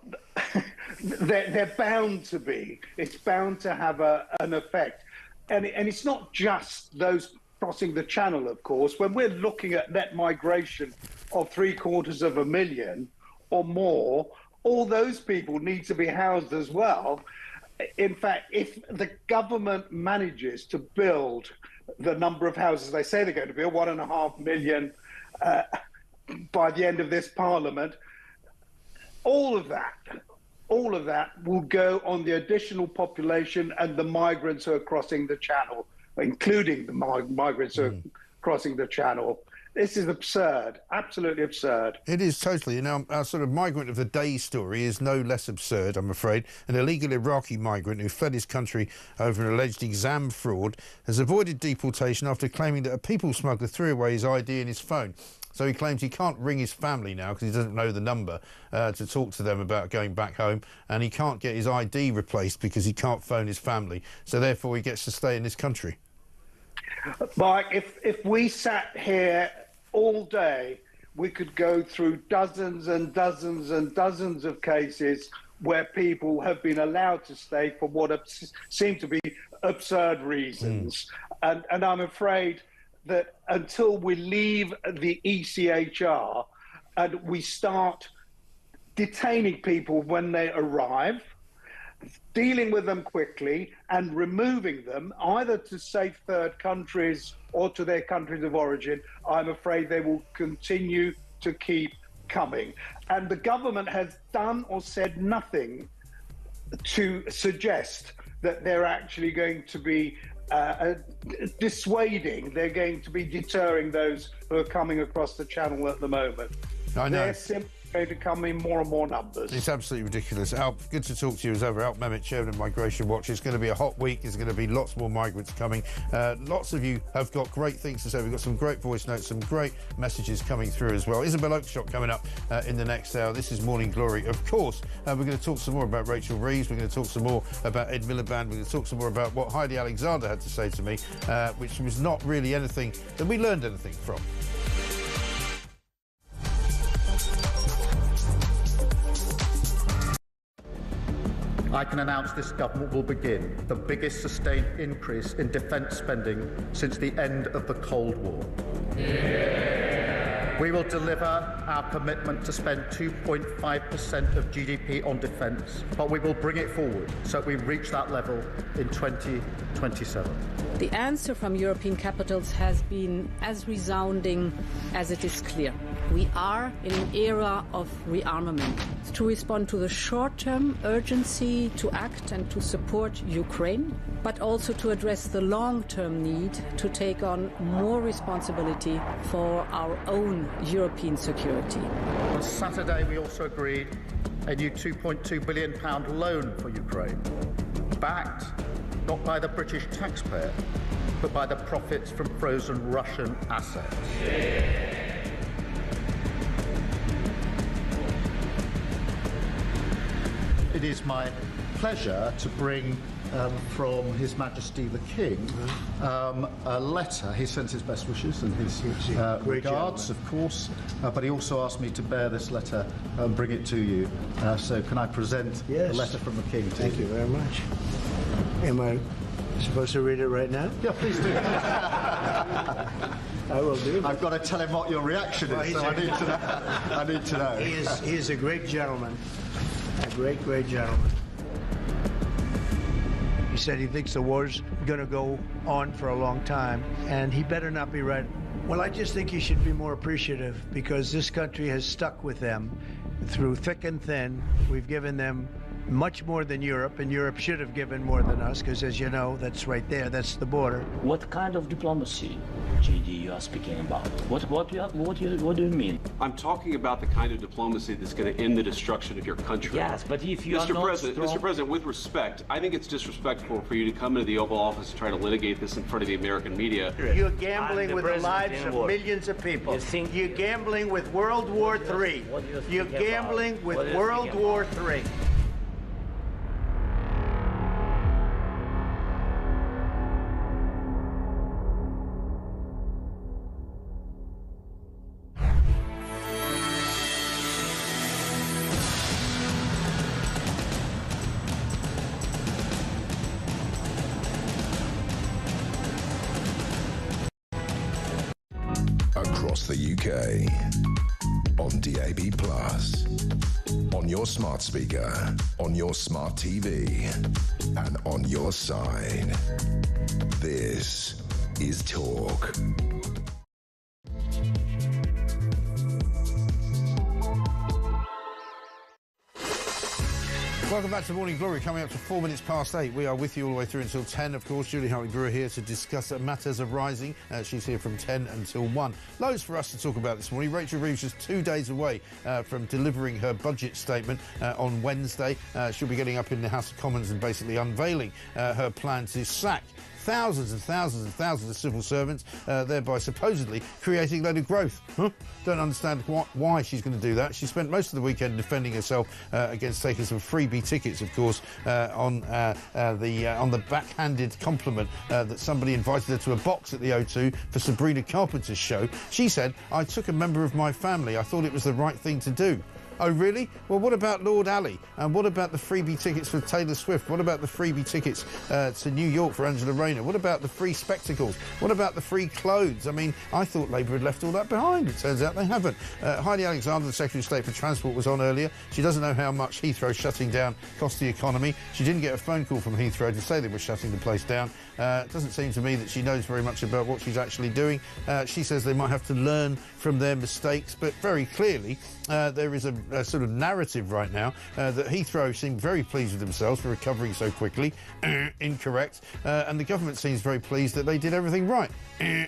they're bound to be. It's bound to have an effect. And it's not just those crossing the channel, of course. When we're looking at net migration of 750,000 or more, all those people need to be housed as well. In fact, if the government manages to build the number of houses they say they're going to build, 1.5 million by the end of this Parliament, all of that will go on the additional population and the migrants who are crossing the channel, including the migrants who are crossing the channel. This is absurd, absolutely absurd. It is totally. You know, our sort of migrant of the day story is no less absurd, I'm afraid. An illegal Iraqi migrant who fled his country over an alleged exam fraud has avoided deportation after claiming that a people smuggler threw away his ID and his phone. So he claims he can't ring his family now because he doesn't know the number to talk to them about going back home, and he can't get his ID replaced because he can't phone his family. So therefore he gets to stay in this country. Mike, if we sat here all day, we could go through dozens and dozens and dozens of cases where people have been allowed to stay for what seem to be absurd reasons. And I'm afraid that until we leave the ECHR and we start detaining people when they arrive, dealing with them quickly and removing them either to safe third countries or to their countries of origin, I'm afraid they will continue to keep coming. And the government has done or said nothing to suggest that they're actually going to be dissuading, they're going to be deterring those who are coming across the channel at the moment. I know. They're simply going to come in more and more numbers. It's absolutely ridiculous. Alp, good to talk to you as ever. Alp Mehmet, Chairman of Migration Watch. It's going to be a hot week. There's going to be lots more migrants coming. Lots of you have got great things to say. We've got some great voice notes, some great messages coming through as well. Isabel Oakeshott coming up in the next hour. This is Morning Glory. Of course, we're going to talk some more about Rachel Reeves. We're going to talk some more about Ed Miliband. We're going to talk some more about what Heidi Alexander had to say to me, which was not really anything that we learned anything from. I can announce this government will begin the biggest sustained increase in defence spending since the end of the Cold War. We will deliver our commitment to spend 2.5% of GDP on defence, but we will bring it forward so we reach that level in 2027. The answer from European capitals has been as resounding as it is clear. We are in an era of rearmament to respond to the short-term urgency to act and to support Ukraine, but also to address the long-term need to take on more responsibility for our own European security. On Saturday, we also agreed a new £2.2 billion loan for Ukraine, backed not by the British taxpayer, but by the profits from frozen Russian assets. It is my pleasure to bring from His Majesty the King a letter. He sends his best wishes and his regards, of course, but he also asked me to bear this letter and bring it to you. So can I present the letter from the King to Thank you very much. Am I supposed to read it right now? Yeah, please do. I will do. I've got to tell him what your reaction is, so I need to know. I need to know. He is a great gentleman. A great, great gentleman. He said he thinks the war's going to go on for a long time, and he better not be right. Well, I just think he should be more appreciative because this country has stuck with them through thick and thin. We've given them much more than Europe, and Europe should have given more than us because, as you know, that's right there. That's the border. What kind of diplomacy, JD, you are speaking about? What do you mean? I'm talking about the kind of diplomacy that's going to end the destruction of your country. Yes, but if you are not strong... Mr. President, with respect, I think it's disrespectful for you to come into the Oval Office and try to litigate this in front of the American media. You're gambling with the lives of millions of people. You're gambling with World War III. You're gambling with World War III. Across the UK, on DAB+, on your smart speaker, on your smart TV, and on your side. This is Talk. Welcome back to Morning Glory, coming up to 4 minutes past 8. We are with you all the way through until 10, of course. Julie Hartley-Brewer here to discuss matters arising. She's here from 10 until 1. Loads for us to talk about this morning. Rachel Reeves is 2 days away from delivering her budget statement on Wednesday. She'll be getting up in the House of Commons and basically unveiling her plan to sack thousands and thousands and thousands of civil servants, thereby supposedly creating a load of growth. Don't understand why she's going to do that. She spent most of the weekend defending herself against taking some freebie tickets, of course, on the backhanded compliment that somebody invited her to a box at the O2 for Sabrina Carpenter's show. She said, "I took a member of my family. I thought it was the right thing to do." Oh, really? Well, what about Lord Ali? And what about the freebie tickets for Taylor Swift? What about the freebie tickets to New York for Angela Rayner? What about the free spectacles? What about the free clothes? I mean, I thought Labour had left all that behind. It turns out they haven't. Heidi Alexander, the Secretary of State for Transport, was on earlier. She doesn't know how much Heathrow shutting down cost the economy. She didn't get a phone call from Heathrow to say they were shutting the place down. It doesn't seem to me that she knows very much about what she's actually doing. She says they might have to learn from their mistakes, but very clearly there is a sort of narrative right now that Heathrow seem very pleased with themselves for recovering so quickly. Incorrect. And the government seems very pleased that they did everything right.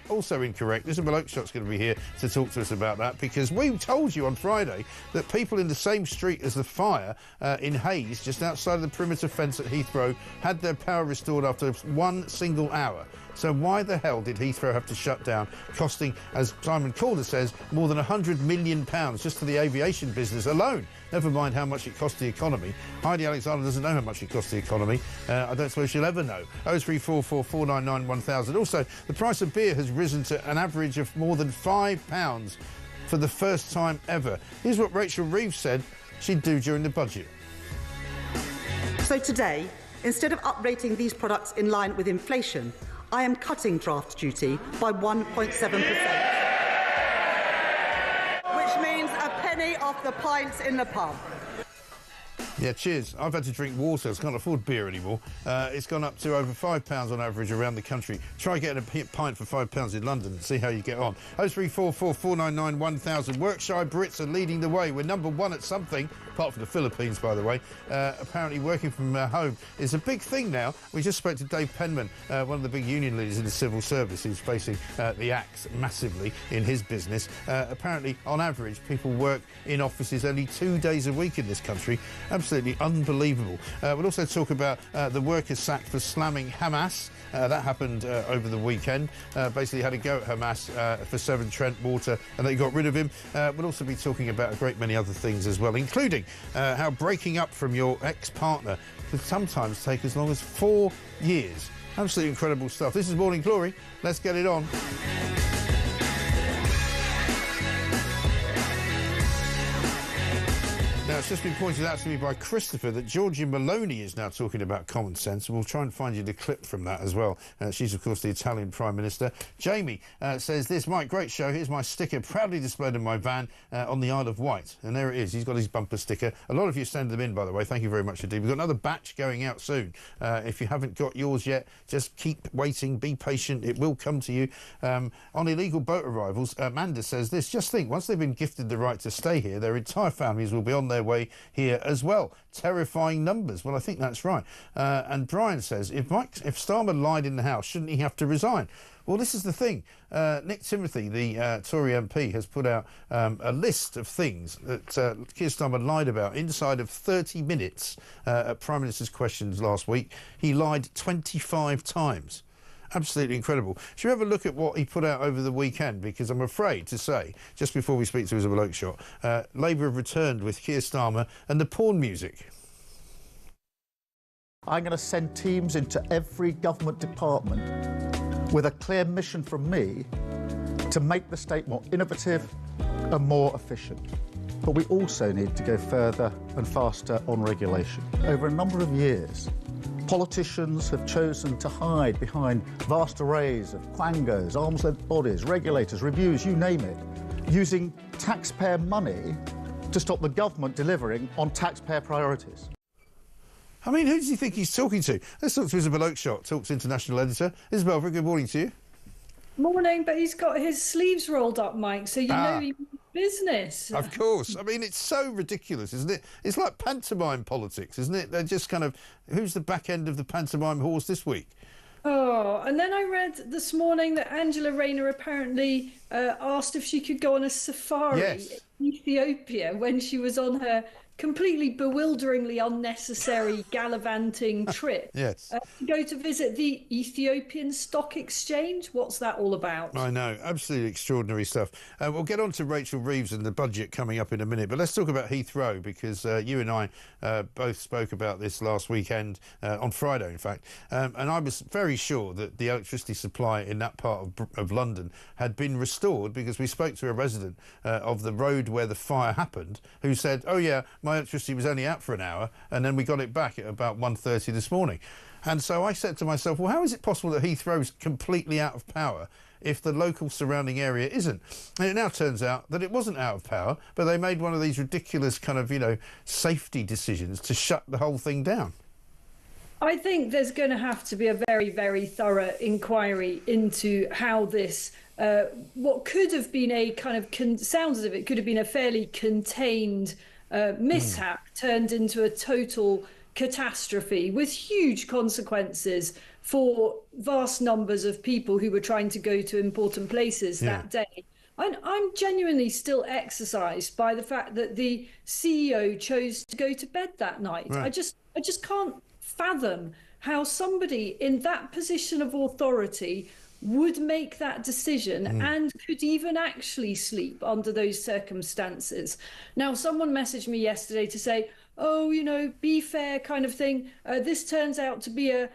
Also incorrect. Isabel Oakeshot's going to be here to talk to us about that, because we told you on Friday that people in the same street as the fire in Hayes, just outside of the perimeter fence at Heathrow, had their power restored after 1 single hour. So why the hell did Heathrow have to shut down, costing, as Simon Calder says, more than £100 million just to the aviation business alone? Never mind how much it cost the economy. Heidi Alexander doesn't know how much it cost the economy. I don't suppose she'll ever know. 0344 499 1000. Also, the price of beer has risen to an average of more than £5 for the first time ever. Here's what Rachel Reeves said she'd do during the budget. So today, instead of uprating these products in line with inflation, I am cutting draft duty by 1.7%, which means a penny off the pints in the pub. Yeah, cheers. I've had to drink water. I can't afford beer anymore. It's gone up to over £5 on average around the country. Try getting a pint for £5 in London and see how you get on. 0344 499 1000. Workshire Brits are leading the way. We're number one at something, apart from the Philippines, by the way. Apparently working from home is a big thing now. We just spoke to Dave Penman, one of the big union leaders in the civil service, who's facing the axe massively in his business. Apparently, on average, people work in offices only 2 days a week in this country. Absolutely unbelievable. We'll also talk about the workers sacked for slamming Hamas. That happened over the weekend. Basically had a go at Hamas for Severn Trent Water, and they got rid of him. We'll also be talking about a great many other things as well, including how breaking up from your ex-partner can sometimes take as long as 4 years. Absolutely incredible stuff. This is Morning Glory. Let's get it on. Now, it's just been pointed out to me by Christopher that Giorgia Meloni is now talking about common sense, and we'll try and find you the clip from that as well. She's, of course, the Italian Prime Minister. Jamie says this, Mike, great show. Here's my sticker proudly displayed in my van on the Isle of Wight. And there it is. He's got his bumper sticker. A lot of you send them in, by the way. Thank you very much indeed. We've got another batch going out soon. If you haven't got yours yet, just keep waiting. Be patient. It will come to you. On illegal boat arrivals, Amanda says this, just think, once they've been gifted the right to stay here, their entire families will be on their way here as well. Terrifying numbers. Well, I think that's right. And Brian says, if Starmer lied in the House, shouldn't he have to resign? Well, this is the thing. Nick Timothy, the Tory MP, has put out a list of things that Keir Starmer lied about inside of 30 minutes at Prime Minister's questions last week. He lied 25 times. Absolutely incredible. Should we have a look at what he put out over the weekend? Because I'm afraid to say, just before we speak to Isabel Oakeshott, Labour have returned with Keir Starmer and the porn music. I'm going to send teams into every government department with a clear mission from me to make the state more innovative and more efficient. But we also need to go further and faster on regulation. Over a number of years, politicians have chosen to hide behind vast arrays of quangos, arm's-length bodies, regulators, reviews, you name it, using taxpayer money to stop the government delivering on taxpayer priorities. I mean, who does he think he's talking to? Let's talk to Isabel Oakeshott, Talk's international editor. Isabel, very good morning to you. Morning, but he's got his sleeves rolled up, Mike, so you know he's business. Of course. I mean, it's so ridiculous, isn't it? It's like pantomime politics, isn't it? They're just kind of, who's the back end of the pantomime horse this week? Oh, and then I read this morning that Angela Rayner apparently asked if she could go on a safari in Ethiopia when she was on her completely bewilderingly unnecessary gallivanting trip. Yes. To go to visit the Ethiopian Stock Exchange. What's that all about? I know, absolutely extraordinary stuff. We'll get on to Rachel Reeves and the budget coming up in a minute, but let's talk about Heathrow, because you and I both spoke about this last weekend, on Friday in fact, and I was very sure that the electricity supply in that part of London had been restored, because we spoke to a resident of the road where the fire happened who said, oh yeah, my electricity was only out for an hour and then we got it back at about 1:30 this morning. And so I said to myself, well, how is it possible that Heathrow's completely out of power if the local surrounding area isn't? And it now turns out that it wasn't out of power, but they made one of these ridiculous kind of, safety decisions to shut the whole thing down. I think there's going to have to be a very, very thorough inquiry into how this, what could have been a kind of, sounds as if it could have been a fairly contained mishap, turned into a total catastrophe with huge consequences for vast numbers of people who were trying to go to important places that day. I'm genuinely still exercised by the fact that the CEO chose to go to bed that night. Right. I just can't fathom how somebody in that position of authority would make that decision and could even actually sleep under those circumstances. Now, someone messaged me yesterday to say, oh, be fair kind of thing. This turns out to be a,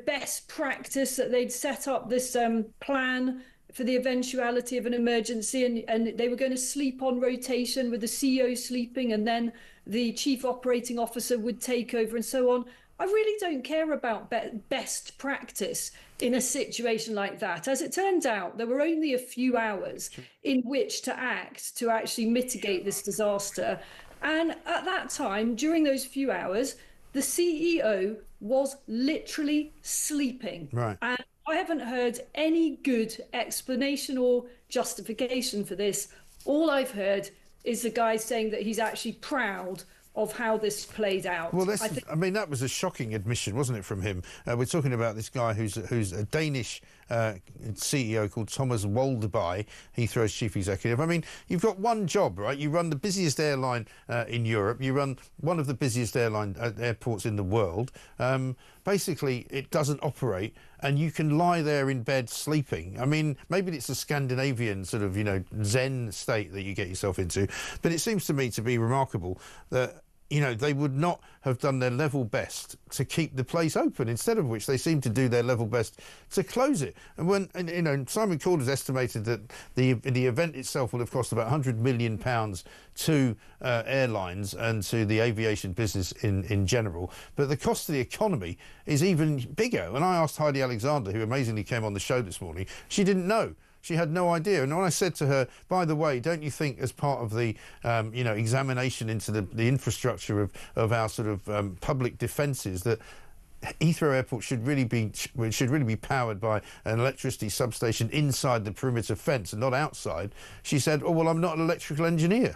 best practice, that they'd set up this plan for the eventuality of an emergency, and they were going to sleep on rotation with the CEO sleeping, and then the chief operating officer would take over and so on. I really don't care about best practice in a situation like that. As it turned out, there were only a few hours in which to act to actually mitigate this disaster. And at that time, during those few hours, the CEO was literally sleeping. Right. And I haven't heard any good explanation or justification for this. All I've heard is the guy saying that he's actually proud of how this played out. Well, I mean, that was a shocking admission, wasn't it, from him? We're talking about this guy who's a Danish CEO called Thomas Waldeby, Heathrow's chief executive. I mean, you've got one job, right? You run the busiest airline in Europe. You run one of the busiest airports in the world. Basically, it doesn't operate, and you can lie there in bed sleeping. I mean, maybe it's a Scandinavian sort of, Zen state that you get yourself into, but it seems to me to be remarkable that they would not have done their level best to keep the place open, instead of which they seem to do their level best to close it. And when, Simon Calder's estimated that the event itself will have cost about £100 million to airlines and to the aviation business in general. But the cost to the economy is even bigger. When I asked Heidi Alexander, who amazingly came on the show this morning, she didn't know. She had no idea. And when I said to her, by the way, don't you think as part of the, examination into the infrastructure of our sort of public defences, that Heathrow Airport should really be powered by an electricity substation inside the perimeter fence and not outside? She said, oh, well, I'm not an electrical engineer.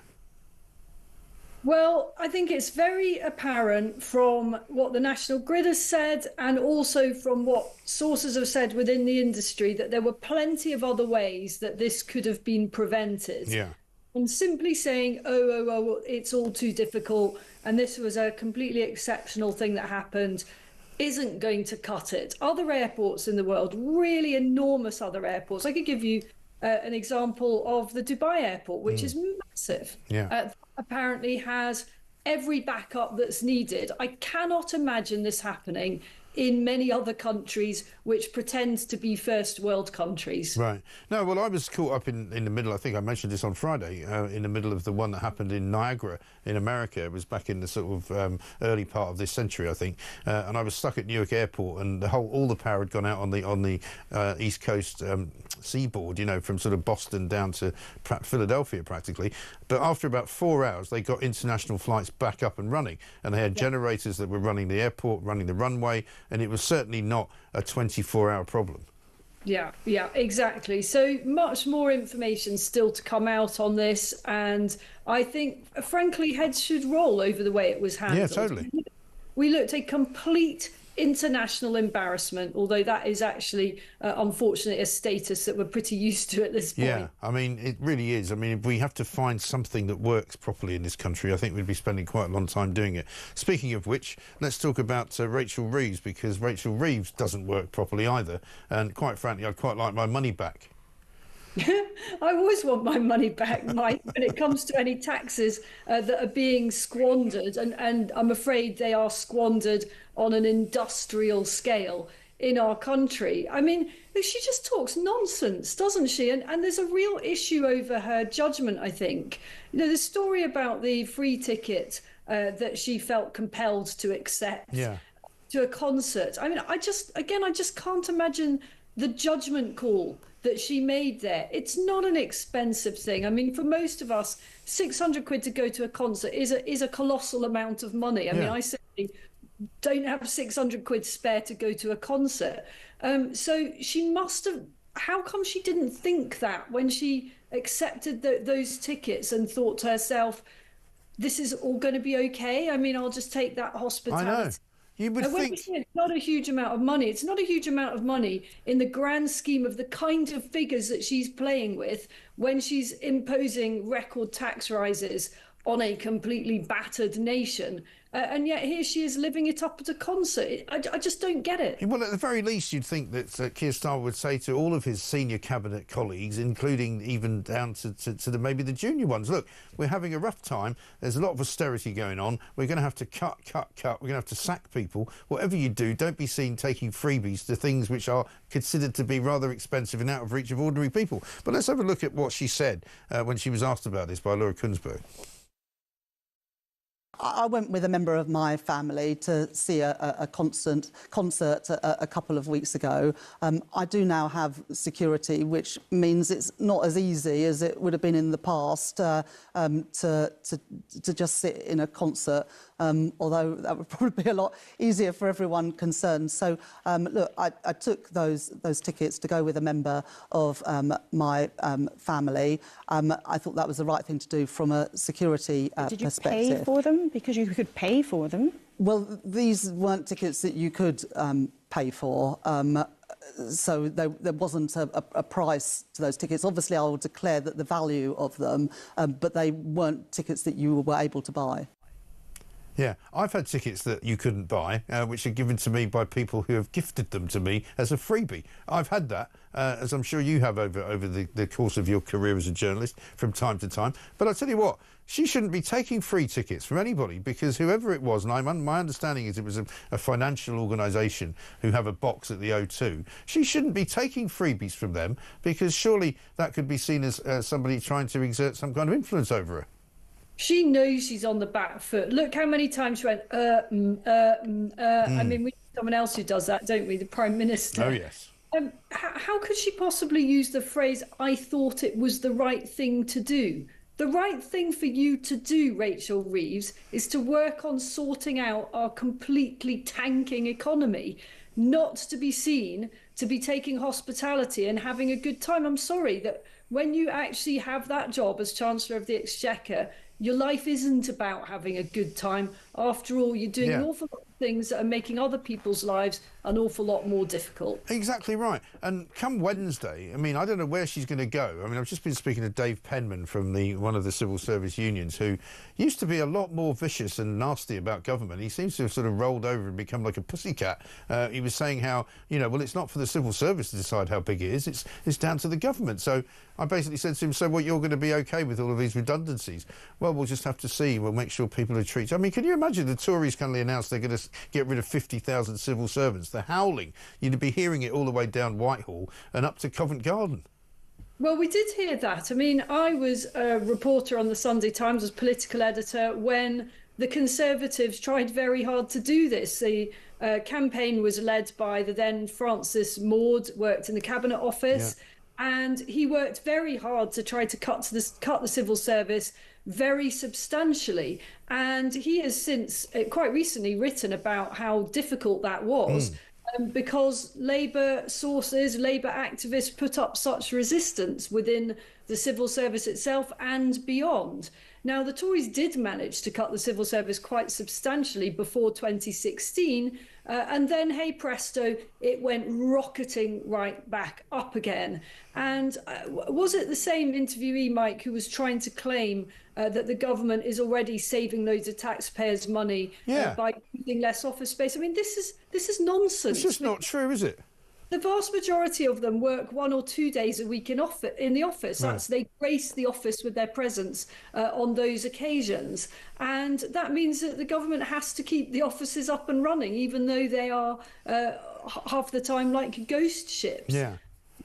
Well, I think it's very apparent from what the National Grid has said, and also from what sources have said within the industry, that there were plenty of other ways that this could have been prevented. Yeah. And simply saying, oh, it's all too difficult, and this was a completely exceptional thing that happened, isn't going to cut it. Other airports in the world, really enormous other airports. I could give you an example of the Dubai airport, which is massive. Yeah. Apparently has every backup that's needed. I cannot imagine this happening in many other countries which pretend to be first world countries. Right. No, well, I was caught up in the middle, I think I mentioned this on Friday, in the middle of the one that happened in Niagara in America. It was back in the sort of early part of this century, I think. And I was stuck at Newark Airport, and all the power had gone out on the East Coast seaboard, from sort of Boston down to Philadelphia practically. But after about 4 hours, they got international flights back up and running, and they had generators that were running the airport, running the runway, and it was certainly not a 24-hour problem. Yeah, exactly. So much more information still to come out on this, and I think, frankly, heads should roll over the way it was handled. Yeah, totally. We looked a complete international embarrassment, although that is actually, unfortunately, a status that we're pretty used to at this point. Yeah, I mean, it really is. I mean, if we have to find something that works properly in this country, I think we'd be spending quite a long time doing it. Speaking of which, let's talk about Rachel Reeves, because Rachel Reeves doesn't work properly either. And quite frankly, I'd quite like my money back. I always want my money back, Mike, when it comes to any taxes that are being squandered, and I'm afraid they are squandered on an industrial scale in our country. I mean, she just talks nonsense, doesn't she? And there's a real issue over her judgment, I think. You know, the story about the free ticket that she felt compelled to accept to a concert. I mean, I just can't imagine the judgment call that she made there. It's not an expensive thing. I mean, for most of us, 600 quid to go to a concert is a colossal amount of money. I mean, I certainly don't have 600 quid spare to go to a concert. So she must have, how come she didn't think that when she accepted those tickets and thought to herself, this is all going to be okay? I mean, I'll just take that hospitality. I know. You would think It's not a huge amount of money. It's not a huge amount of money in the grand scheme of the kind of figures that she's playing with when she's imposing record tax rises on a completely battered nation. And yet here she is living it up at a concert. I just don't get it. Well, at the very least, you'd think that Keir Starmer would say to all of his senior cabinet colleagues, including even down to maybe the junior ones, look, we're having a rough time. There's a lot of austerity going on. We're going to have to cut. We're going to have to sack people. Whatever you do, don't be seen taking freebies to things which are considered to be rather expensive and out of reach of ordinary people. But let's have a look at what she said when she was asked about this by Laura Kunsberg. I went with a member of my family to see a concert a couple of weeks ago. I do now have security, which means it's not as easy as it would have been in the past to just sit in a concert, although that would probably be a lot easier for everyone concerned. So, look, I took those tickets to go with a member of my family. I thought that was the right thing to do from a security perspective. Did you pay for them? Because you could pay for them. Well, these weren't tickets that you could pay for. So there wasn't a price to those tickets. Obviously, I will declare that the value of them, but they weren't tickets that you were able to buy. Yeah, I've had tickets that you couldn't buy, which are given to me by people who have gifted them to me as a freebie. I've had that, as I'm sure you have over the course of your career as a journalist from time to time. But I tell you what, she shouldn't be taking free tickets from anybody, because whoever it was, and my understanding is it was a financial organisation who have a box at the O2, she shouldn't be taking freebies from them, because surely that could be seen as somebody trying to exert some kind of influence over her. She knows she's on the back foot. Look how many times she went, I mean, we need someone else who does that, don't we? The Prime Minister. Oh, yes. How could she possibly use the phrase, I thought it was the right thing to do? The right thing for you to do, Rachel Reeves, is to work on sorting out our completely tanking economy, not to be seen to be taking hospitality and having a good time. I'm sorry that when you actually have that job as Chancellor of the Exchequer, your life isn't about having a good time. After all, you're doing an awful lot of things that are making other people's lives an awful lot more difficult. Exactly right. And come Wednesday, I mean, I don't know where she's going to go. I mean, I've just been speaking to Dave Penman from one of the civil service unions, who used to be a lot more vicious and nasty about government. He seems to have sort of rolled over and become like a pussycat. He was saying how, you know, well, it's not for the civil service to decide how big it is. It's down to the government. So I basically said to him, so what, you're going to be OK with all of these redundancies? Well, we'll just have to see. We'll make sure people are treated. I mean, can you imagine the Tories suddenly announced they're going to get rid of 50,000 civil servants? The howling. You'd be hearing it all the way down Whitehall and up to Covent Garden. Well, we did hear that. I mean, I was a reporter on the Sunday Times as political editor when the Conservatives tried very hard to do this. The campaign was led by the then Francis Maude, worked in the Cabinet Office, and he worked very hard to try to cut the civil service very substantially. And he has since, quite recently, written about how difficult that was. Because Labour sources, Labour activists put up such resistance within the civil service itself and beyond. Now, the Tories did manage to cut the civil service quite substantially before 2016, and then, hey presto, it went rocketing right back up again. And was it the same interviewee, Mike, who was trying to claim that the government is already saving loads of taxpayers' money by using less office space? I mean, this is nonsense. It's just not true, is it? The vast majority of them work 1 or 2 days a week in the office. Right. They grace the office with their presence on those occasions. And that means that the government has to keep the offices up and running, even though they are half the time like ghost ships. Yeah.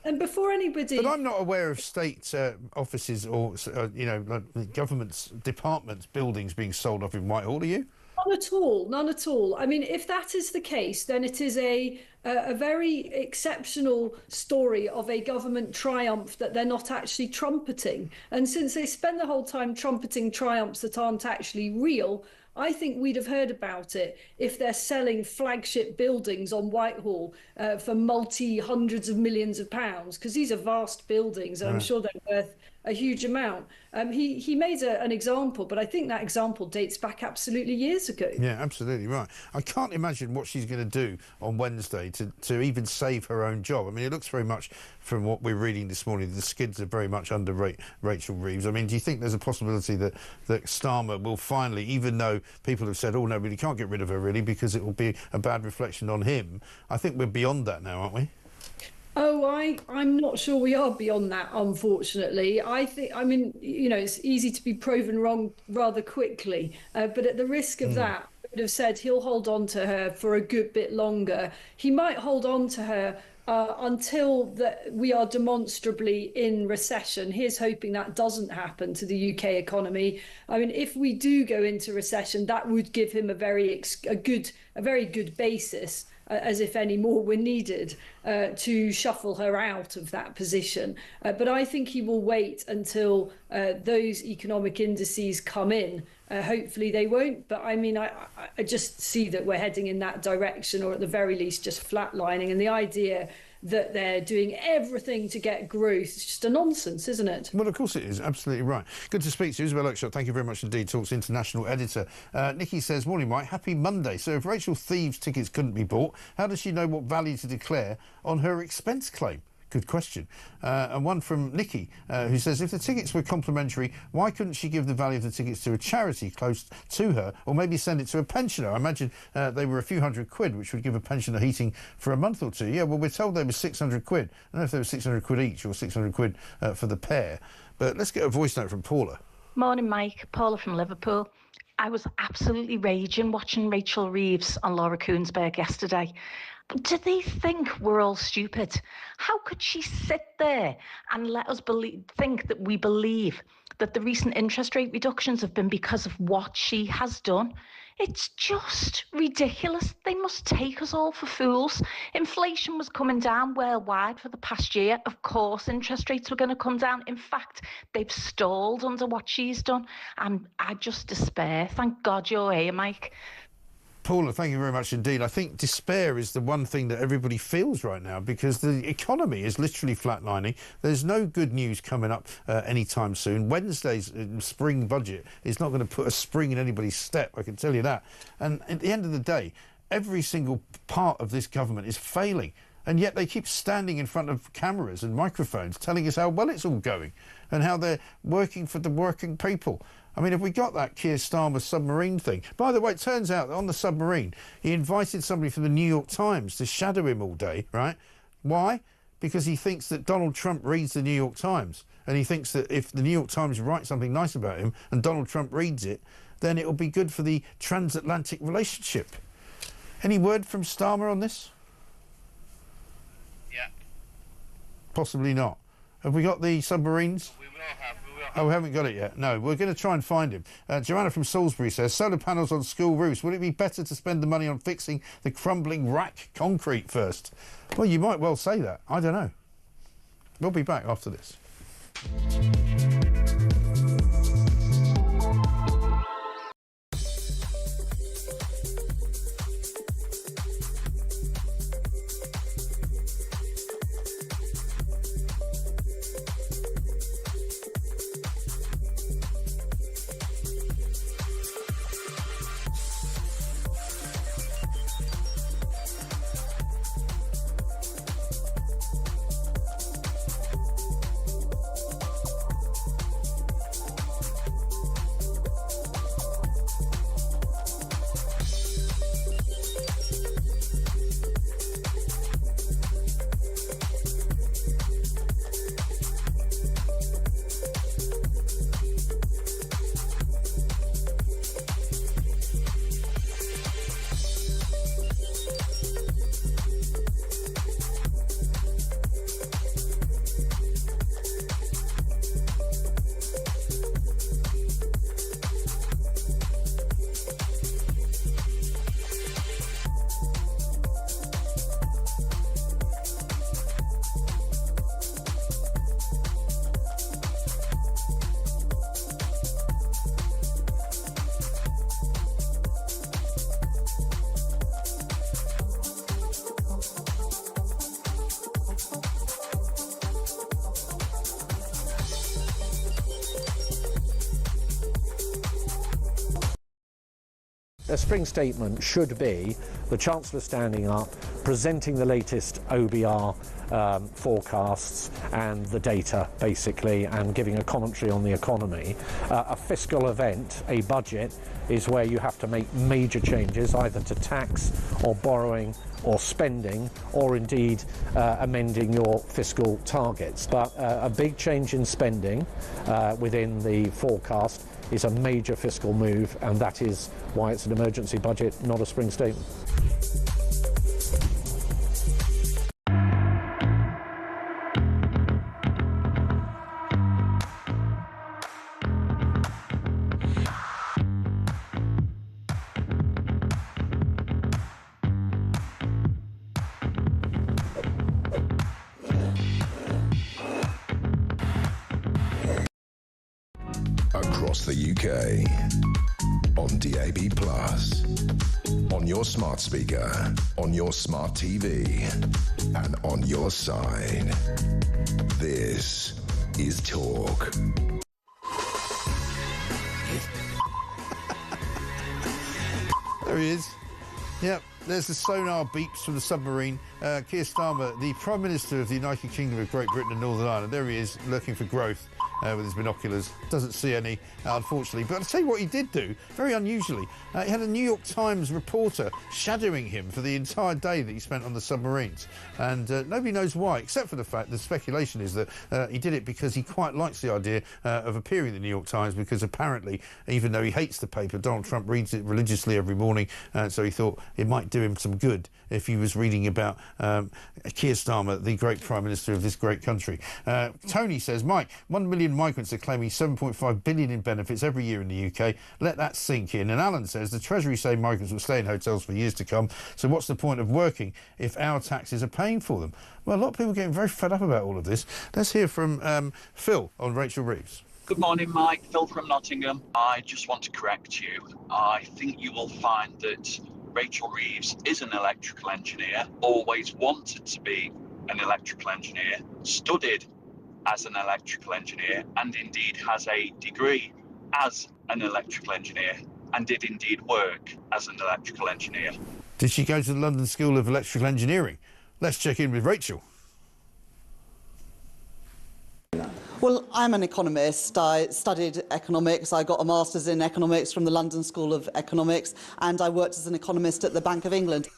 And before anybody... But I'm not aware of state offices or, like government's departments, buildings being sold off in Whitehall, are you? None at all, none at all. I mean, if that is the case, then it is a very exceptional story of a government triumph that they're not actually trumpeting. And since they spend the whole time trumpeting triumphs that aren't actually real, I think we'd have heard about it if they're selling flagship buildings on Whitehall for multi-hundreds of millions of pounds, because these are vast buildings, and I'm sure they're worth a huge amount. He made an example, but I think that example dates back absolutely years ago. Yeah, absolutely right. I can't imagine what she's going to do on Wednesday to even save her own job. I mean, it looks very much, from what we're reading this morning, the skids are very much under Rachel Reeves. I mean, do you think there's a possibility that Starmer will finally, even though people have said, oh, no, we can't get rid of her, really, because it will be a bad reflection on him, I think we're beyond that now, aren't we? Oh, I'm not sure we are beyond that, unfortunately. I mean, you know, it's easy to be proven wrong rather quickly, but at the risk of that, I would have said he'll hold on to her for a good bit longer. He might hold on to her until we are demonstrably in recession. Here's hoping that doesn't happen to the UK economy. I mean, if we do go into recession, that would give him a very good basis, as if any more were needed, to shuffle her out of that position. But I think he will wait until those economic indices come in. Hopefully they won't, but I mean, I just see that we're heading in that direction, or at the very least just flatlining. And the idea that they're doing everything to get growth is just a nonsense, isn't it? Well, of course it is. Absolutely right. Good to speak to you, Isabel Oakeshott. Thank you very much indeed. Talks international editor. Nikki says, morning, Mike. Happy Monday. So if Rachel Thieves' tickets couldn't be bought, how does she know what value to declare on her expense claim? Good question. And one from Nikki, who says, if the tickets were complimentary, why couldn't she give the value of the tickets to a charity close to her, or maybe send it to a pensioner? I imagine they were a few £100, which would give a pensioner heating for a month or two. Yeah, well, we're told they were £600. I don't know if they were £600 each or £600 for the pair. But let's get a voice note from Paula. Morning, Mike. Paula from Liverpool. I was absolutely raging watching Rachel Reeves on Laura Kuenssberg yesterday. Do they think we're all stupid? How could she sit there and let us think that we believe that the recent interest rate reductions have been because of what she has done? It's just ridiculous. They must take us all for fools. Inflation was coming down worldwide for the past year. Of course, interest rates were going to come down. In fact, they've stalled under what she's done. And I just despair. Thank God you're here, Mike. Paula, thank you very much indeed. I think despair is the one thing that everybody feels right now, because the economy is literally flatlining. There's no good news coming up anytime soon. Wednesday's spring budget is not going to put a spring in anybody's step, I can tell you that. And at the end of the day, every single part of this government is failing. And yet they keep standing in front of cameras and microphones telling us how well it's all going and how they're working for the working people. I mean, have we got that Keir Starmer submarine thing? By the way, it turns out that on the submarine, he invited somebody from the New York Times to shadow him all day, right? Why? Because he thinks that Donald Trump reads the New York Times. And he thinks that if the New York Times writes something nice about him and Donald Trump reads it, then it will be good for the transatlantic relationship. Any word from Starmer on this? Yeah. Possibly not. Have we got the submarines? We will have. Oh, we haven't got it yet. No, we're going to try and find him. Joanna from Salisbury says, solar panels on school roofs. Would it be better to spend the money on fixing the crumbling rack concrete first? Well, you might well say that. I don't know. We'll be back after this. a spring statement should be the Chancellor standing up, presenting the latest OBR forecasts and the data, basically, and giving a commentary on the economy. A fiscal event, a budget, is where you have to make major changes, either to tax or borrowing or spending, or indeed amending your fiscal targets. But a big change in spending within the forecast is a major fiscal move, and that is why it's an emergency budget, not a spring statement. Across the UK, on DAB+, on your smart speaker, on your smart TV, and on your side. This is Talk. There he is. Yep, there's the sonar beeps from the submarine. Keir Starmer, the Prime Minister of the United Kingdom of Great Britain and Northern Ireland, there he is, looking for growth with his binoculars. Doesn't see any, unfortunately. But I'll tell you what he did do, very unusually. He had a New York Times reporter shadowing him for the entire day that he spent on the submarines. And nobody knows why, except for the fact the speculation is that he did it because he quite likes the idea of appearing in the New York Times, because apparently, even though he hates the paper, Donald Trump reads it religiously every morning. So he thought it might do him some good if he was reading about Keir Starmer, the great Prime Minister of this great country. Tony says, Mike, 1 million migrants are claiming 7.5 billion in benefits every year in the UK. Let that sink in. And Alan says the Treasury say migrants will stay in hotels for years to come. So what's the point of working if our taxes are paying for them? Well, a lot of people are getting very fed up about all of this. Let's hear from Phil on Rachel Reeves. Good morning, Mike. Phil from Nottingham. I just want to correct you. I think you will find that Rachel Reeves is an electrical engineer, always wanted to be an electrical engineer, studied as an electrical engineer, and indeed has a degree as an electrical engineer, and did indeed work as an electrical engineer. Did she go to the London School of Electrical Engineering? Let's check in with Rachel. Well, I'm an economist. I studied economics. I got a master's in economics from the London School of Economics, and I worked as an economist at the Bank of England.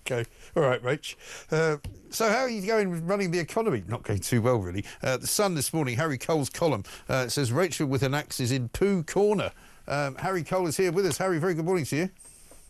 OK. All right, Rach. So how are you going with running the economy? Not going too well, really. The Sun this morning, Harry Cole's column, says Rachel with an axe is in poo corner. Harry Cole is here with us. Harry, very good morning to you.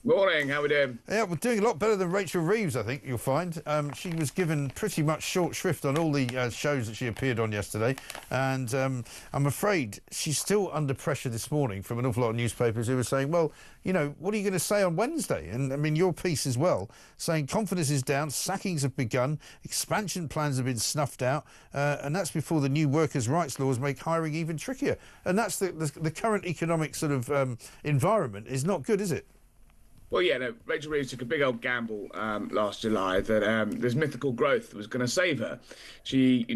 Morning, how are we doing? Yeah, we're doing a lot better than Rachel Reeves, I think you'll find. She was given pretty much short shrift on all the shows that she appeared on yesterday, and I'm afraid she's still under pressure this morning from an awful lot of newspapers who are saying, well, you know, what are you going to say on Wednesday? And, I mean, your piece as well, saying confidence is down, sackings have begun, expansion plans have been snuffed out, and that's before the new workers' rights laws make hiring even trickier. And that's the current economic sort of environment is not good, is it? Well, yeah, no, Rachel Reeves took a big old gamble last July that this mythical growth was going to save her. She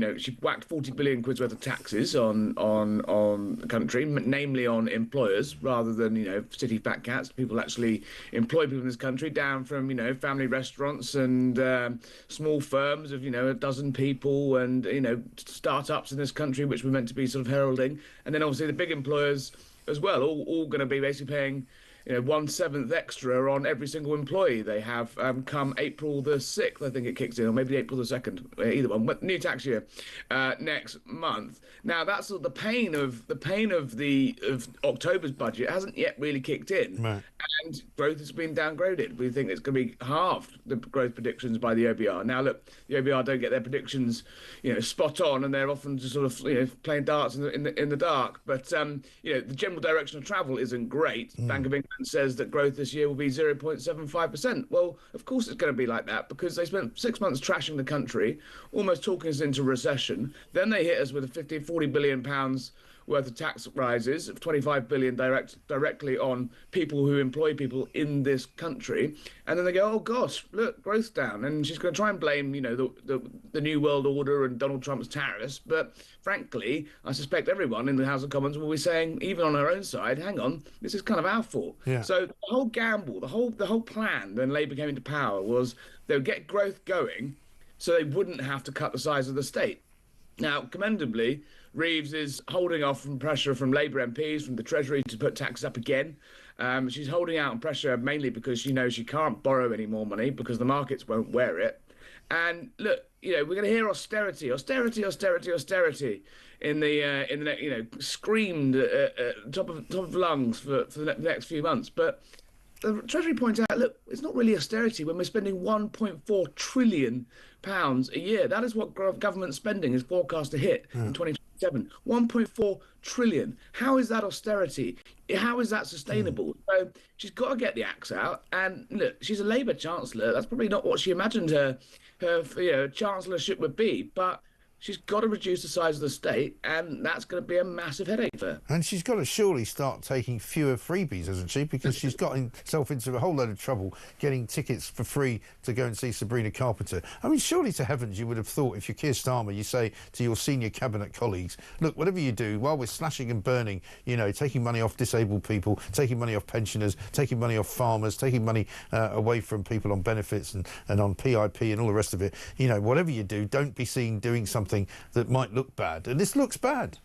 whacked 40 billion quid's worth of taxes on the country, namely on employers, rather than, city fat cats. People actually employ people in this country, down from, family restaurants and small firms of, a dozen people and, start-ups in this country, which we're meant to be sort of heralding. And then obviously the big employers as well, all going to be basically paying 1/7 extra on every single employee they have come April the 6th, I think it kicks in, or maybe April the 2nd, either one. But new tax year next month. Now that's sort of the pain of October's budget hasn't yet really kicked in, right. And growth has been downgraded. We think it's going to be halved, the growth predictions by the OBR. Now look, the OBR don't get their predictions, spot on, and they're often just sort of playing darts in the dark. But the general direction of travel isn't great. Bank of England says that growth this year will be 0.75%. Well, of course it's going to be like that, because they spent 6 months trashing the country, almost talking us into recession. Then they hit us with a 40 billion pounds worth of tax rises of 25 billion directly on people who employ people in this country, and then they go, oh gosh, look, growth's down, and she's going to try and blame, you know, the New World Order and Donald Trump's tariffs. But frankly, I suspect everyone in the House of Commons will be saying, even on her own side, hang on, this is kind of our fault. Yeah. So the whole gamble, the whole plan when Labour came into power was they would get growth going, so they wouldn't have to cut the size of the state. Now, commendably, Reeves is holding off from pressure from Labour MPs, from the Treasury, to put taxes up again. She's holding out on pressure mainly because she knows she can't borrow any more money because the markets won't wear it. And look, you know, we're going to hear austerity in the you know, screamed top of lungs for the next few months. But the Treasury points out, look, it's not really austerity when we're spending £1.4 trillion a year. That is what government spending is forecast to hit in 2027. 1.4 trillion. How is that austerity? How is that sustainable? So she's got to get the axe out. And look, she's a Labour chancellor. That's probably not what she imagined her chancellorship would be. But she's got to reduce the size of the state, and that's going to be a massive headache for her. And she's got to surely start taking fewer freebies, hasn't she? Because she's got herself into a whole load of trouble getting tickets for free to go and see Sabrina Carpenter. I mean, surely to heavens you would have thought, if you're Keir Starmer, you say to your senior cabinet colleagues, look, whatever you do, while we're slashing and burning, you know, taking money off disabled people, taking money off pensioners, taking money off farmers, taking money away from people on benefits and on PIP and all the rest of it, you know, whatever you do, don't be seen doing something that might look bad, and this looks bad.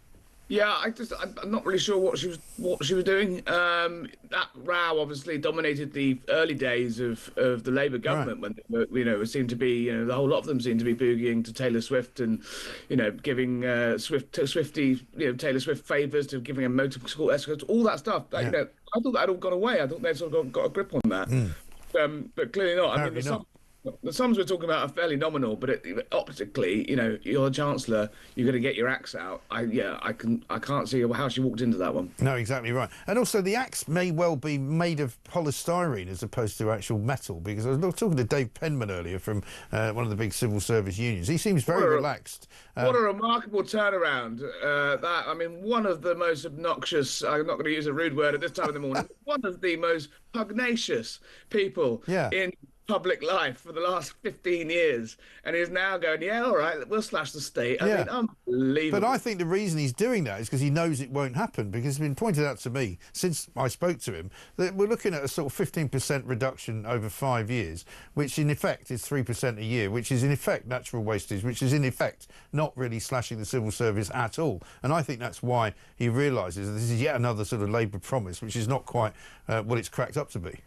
Yeah, I'm not really sure what she was doing. That row obviously dominated the early days of the Labour government, when you know, it seemed to be, you know, the whole lot of them seemed to be boogieing to Taylor Swift and, you know, giving Swiftie, you know, Taylor Swift favours, to giving a motor school escorts, all that stuff. Yeah. You know, I thought that had all gone away. I thought they'd sort of got a grip on that, but clearly not. Apparently I mean, the sums we're talking about are fairly nominal, but optically, you know, you're the Chancellor, you're going to get your axe out. I can't see how she walked into that one. No, exactly right. And also, the axe may well be made of polystyrene as opposed to actual metal, because I was talking to Dave Penman earlier from one of the big civil service unions. He seems very relaxed. What a remarkable turnaround. I mean, one of the most obnoxious, I'm not going to use a rude word at this time of the morning, one of the most pugnacious people in public life for the last 15 years, and he's now going, yeah, all right, we'll slash the state. I mean, unbelievable. But I think the reason he's doing that is because he knows it won't happen, because it's been pointed out to me since I spoke to him that we're looking at a sort of 15% reduction over 5 years, which in effect is 3% a year, which is in effect natural wastage, which is in effect not really slashing the civil service at all. And I think that's why he realises that this is yet another sort of Labour promise, which is not quite what it's cracked up to be.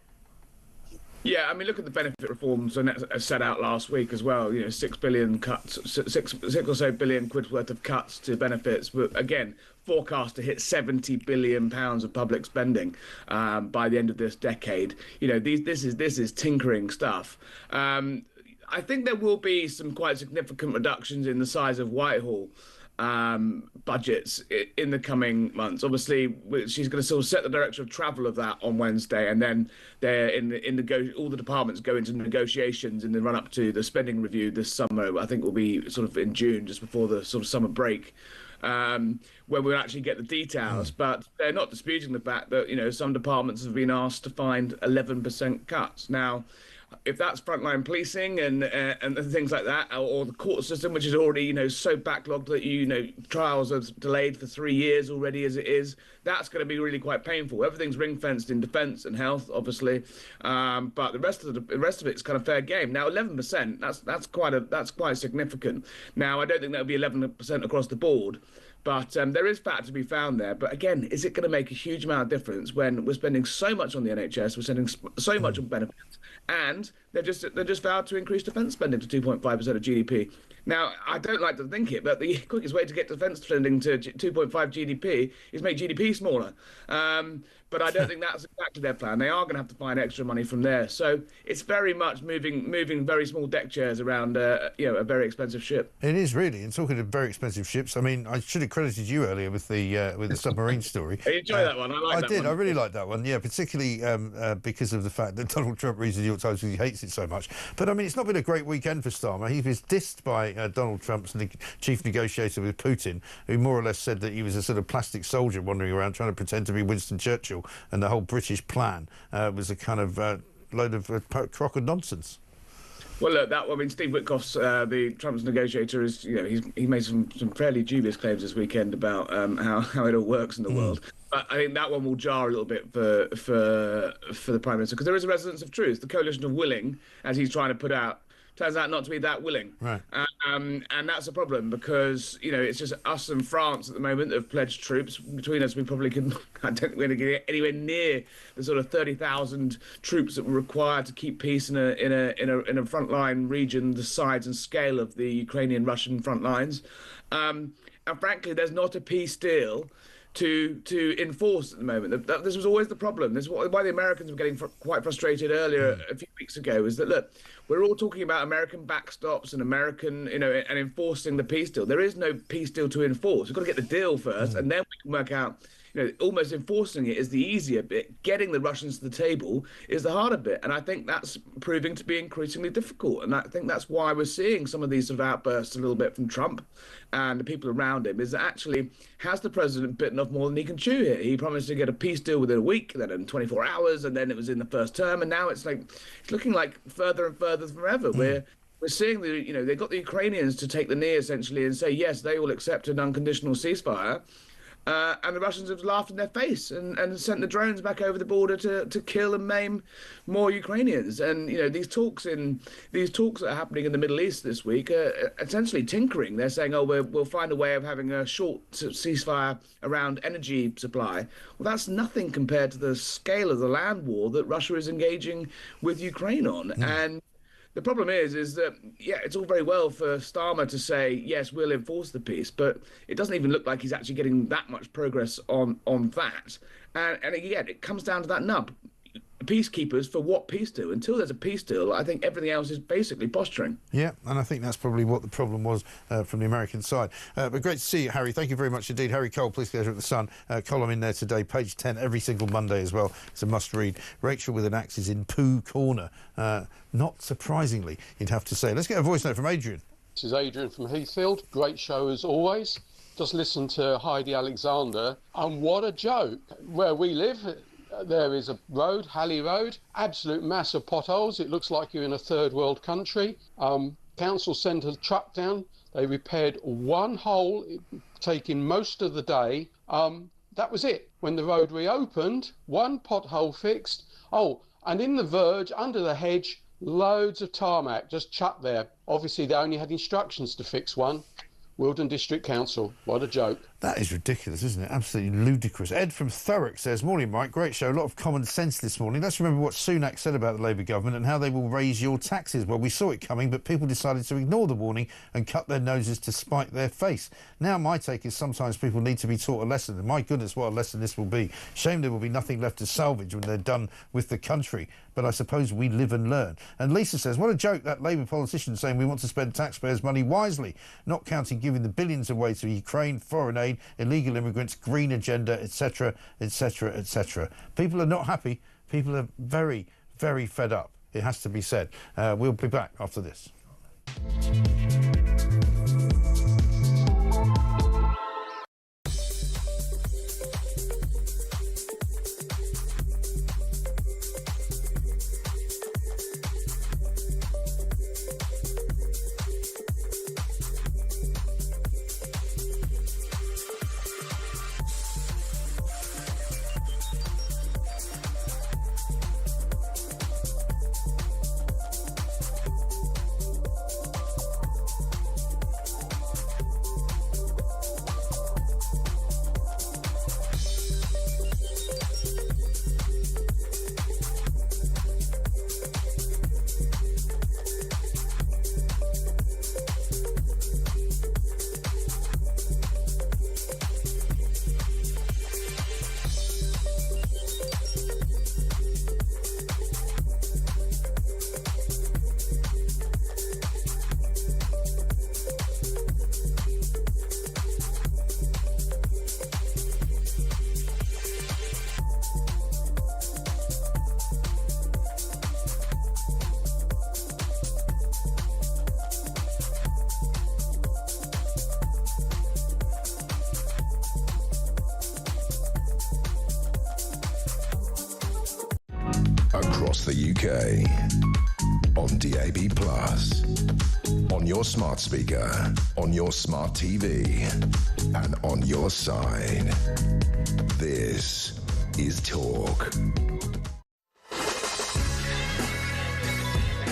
Yeah, I mean, look at the benefit reforms set out last week as well. You know, 6 billion cuts, six or so billion quid worth of cuts to benefits. But again, forecast to hit £70 billion of public spending by the end of this decade. You know, this is tinkering stuff. I think there will be some quite significant reductions in the size of Whitehall budgets in the coming months. Obviously, she's going to sort of set the direction of travel of that on Wednesday, and then all the departments go into negotiations in the run up to the spending review this summer. I think will be sort of in June, just before the sort of summer break, where we'll actually get the details. But they're not disputing the fact that, you know, some departments have been asked to find 11% cuts. Now, if that's frontline policing and things like that, or the court system, which is already, you know, so backlogged that, you know, trials are delayed for 3 years already as it is, that's going to be really quite painful. Everything's ring-fenced in defence and health, obviously, but the rest of it's kind of fair game. Now, 11%, that's quite significant. Now, I don't think that would be 11% across the board. But there is fat to be found there. But again, is it going to make a huge amount of difference when we're spending so much on the NHS, we're spending so much on benefits, and they've just vowed to increase defence spending to 2.5% of GDP? Now, I don't like to think it, but the quickest way to get defence spending to 2.5 GDP is make GDP smaller. But I don't think that's exactly their plan. They are going to have to find extra money from there. So it's very much moving very small deck chairs around, you know, a very expensive ship. It is really. And talking of very expensive ships, I mean, I should have credited you earlier with the submarine story. I enjoy that one. I did. I really like that one. Yeah, particularly because of the fact that Donald Trump reads the New York Times because he hates it so much. But I mean, it's not been a great weekend for Starmer. He was dissed by yesterday, Donald Trump's chief negotiator with Putin, who more or less said that he was a sort of plastic soldier wandering around trying to pretend to be Winston Churchill, and the whole British plan was a kind of load of crock of nonsense. Well, look, Steve Witkoff's the Trump's negotiator is, he made some fairly dubious claims this weekend about how it all works in the world. But I think that one will jar a little bit for the Prime Minister, because there is a resonance of truth. The coalition of willing, as he's trying to put out, turns out not to be that willing. Right. And that's a problem, because, it's just us and France at the moment that have pledged troops. Between us, we probably can, I don't think we're going to get anywhere near the sort of 30,000 troops that were required to keep peace in a frontline region the size and scale of the Ukrainian-Russian front lines. And frankly, there's not a peace deal to enforce at the moment. This was always the problem. This is why the Americans were getting quite frustrated earlier a few weeks ago, is that, look, we're all talking about American backstops and American, and enforcing the peace deal. There is no peace deal to enforce. We've got to get the deal first, and then we can work out, almost enforcing it is the easier bit. Getting the Russians to the table is the harder bit. And I think that's proving to be increasingly difficult. And I think that's why we're seeing some of these sort of outbursts a little bit from Trump and the people around him, is that actually, has the president bitten off more than he can chew here? He promised to get a peace deal within a week, then in 24 hours, and then it was in the first term. And now it's looking like further and further forever. We're seeing they've got the Ukrainians to take the knee, essentially, and say, yes, they will accept an unconditional ceasefire. And the Russians have laughed in their face and sent the drones back over the border to kill and maim more Ukrainians. And these talks that are happening in the Middle East this week are essentially tinkering. They're saying, oh, we'll find a way of having a short ceasefire around energy supply. Well, that's nothing compared to the scale of the land war that Russia is engaging with Ukraine on. And the problem is that, it's all very well for Starmer to say, yes, we'll enforce the peace, but it doesn't even look like he's actually getting that much progress on that. And again, it comes down to that nub. Peacekeepers for what peace deal? Until there's a peace deal, I think everything else is basically posturing. Yeah, and I think that's probably what the problem was from the American side. But great to see you, Harry. Thank you very much indeed. Harry Cole, police editor at The Sun. Column in there today, page 10, every single Monday as well. It's a must-read. Rachel with an axe is in Pooh Corner. Not surprisingly, you'd have to say. Let's get a voice note from Adrian. This is Adrian from Heathfield. Great show as always. Just listen to Heidi Alexander, and what a joke. Where we live, there is a road, Halley Road, absolute mass of potholes. It looks like you're in a third world country. Council sent a truck down. They repaired one hole, taking most of the day. That was it. When the road reopened, one pothole fixed. Oh, and in the verge, under the hedge, loads of tarmac just chucked there. Obviously, they only had instructions to fix one. Wilton District Council. What a joke. That is ridiculous, isn't it? Absolutely ludicrous. Ed from Thurrock says, morning, Mike. Great show. A lot of common sense this morning. Let's remember what Sunak said about the Labour government and how they will raise your taxes. Well, we saw it coming, but people decided to ignore the warning and cut their noses to spite their face. Now, my take is sometimes people need to be taught a lesson. And my goodness, what a lesson this will be. Shame there will be nothing left to salvage when they're done with the country. But I suppose we live and learn. And Lisa says, what a joke, that Labour politician saying we want to spend taxpayers' money wisely, not counting giving the billions away to Ukraine, foreign aid, illegal immigrants, green agenda, etc., etc., etc. People are not happy. People are very, very fed up. It has to be said. We'll be back after this. across the UK. On DAB+, on your smart speaker, on your smart TV, and on your side. This is Talk.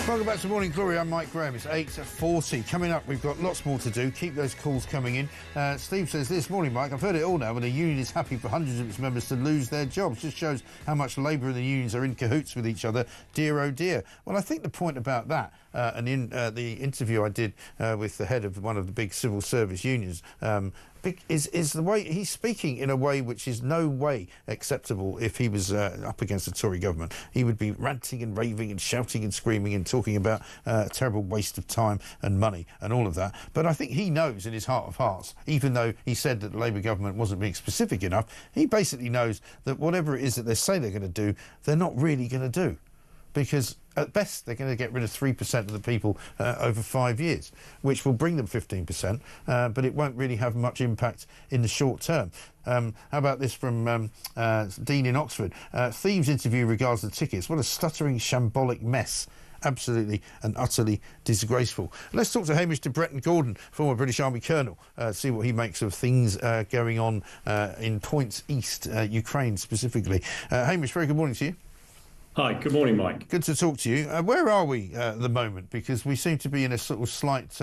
Welcome back to Morning Glory. I'm Mike Graham. It's 8:40. Coming up, we've got lots more to do. Keep those calls coming in. Steve says, this morning, Mike, I've heard it all now, when the union is happy for hundreds of its members to lose their jobs. Just shows how much Labour and the unions are in cahoots with each other. Dear, oh dear. Well, I think the point about that, and in the interview I did with the head of one of the big civil service unions, is the way he's speaking in a way which is no way acceptable. If he was up against the Tory government, he would be ranting and raving and shouting and screaming and talking about a terrible waste of time and money and all of that. But I think he knows in his heart of hearts, even though he said that the Labour government wasn't being specific enough, he basically knows that whatever it is that they say they're going to do, they're not really going to do. Because at best they're going to get rid of 3% of the people over 5 years, which will bring them 15%, but it won't really have much impact in the short term. How about this from Dean in Oxford? Thieves interview regards the tickets. What a stuttering, shambolic mess. Absolutely and utterly disgraceful. Let's talk to Hamish de Bretton-Gordon, former British Army colonel, see what he makes of things going on in Points East, Ukraine specifically. Hamish, very good morning to you. Hi, good morning, Mike. Good to talk to you. Where are we at the moment? Because we seem to be in a sort of slight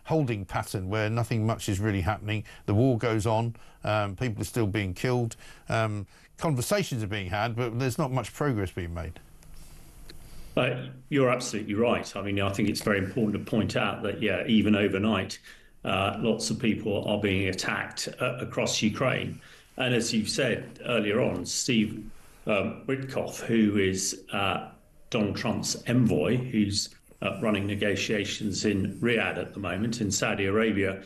holding pattern where nothing much is really happening. The war goes on, people are still being killed, conversations are being had, but there's not much progress being made. You're absolutely right. I mean, I think it's very important to point out that, yeah, even overnight, lots of people are being attacked across Ukraine. And as you've said earlier on, Steve Witkoff, who is Donald Trump's envoy, who's running negotiations in Riyadh at the moment in Saudi Arabia,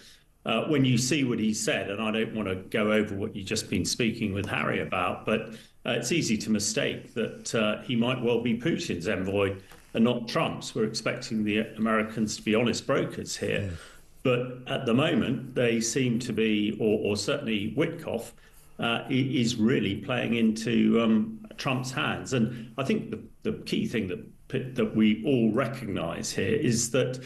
when you see what he said, and I don't want to go over what you've just been speaking with Harry about, but it's easy to mistake that he might well be Putin's envoy and not Trump's. We're expecting the Americans to be honest brokers here. But at the moment, they seem to be, or certainly Witkoff, is really playing into Trump's hands. And I think the key thing that we all recognise here is that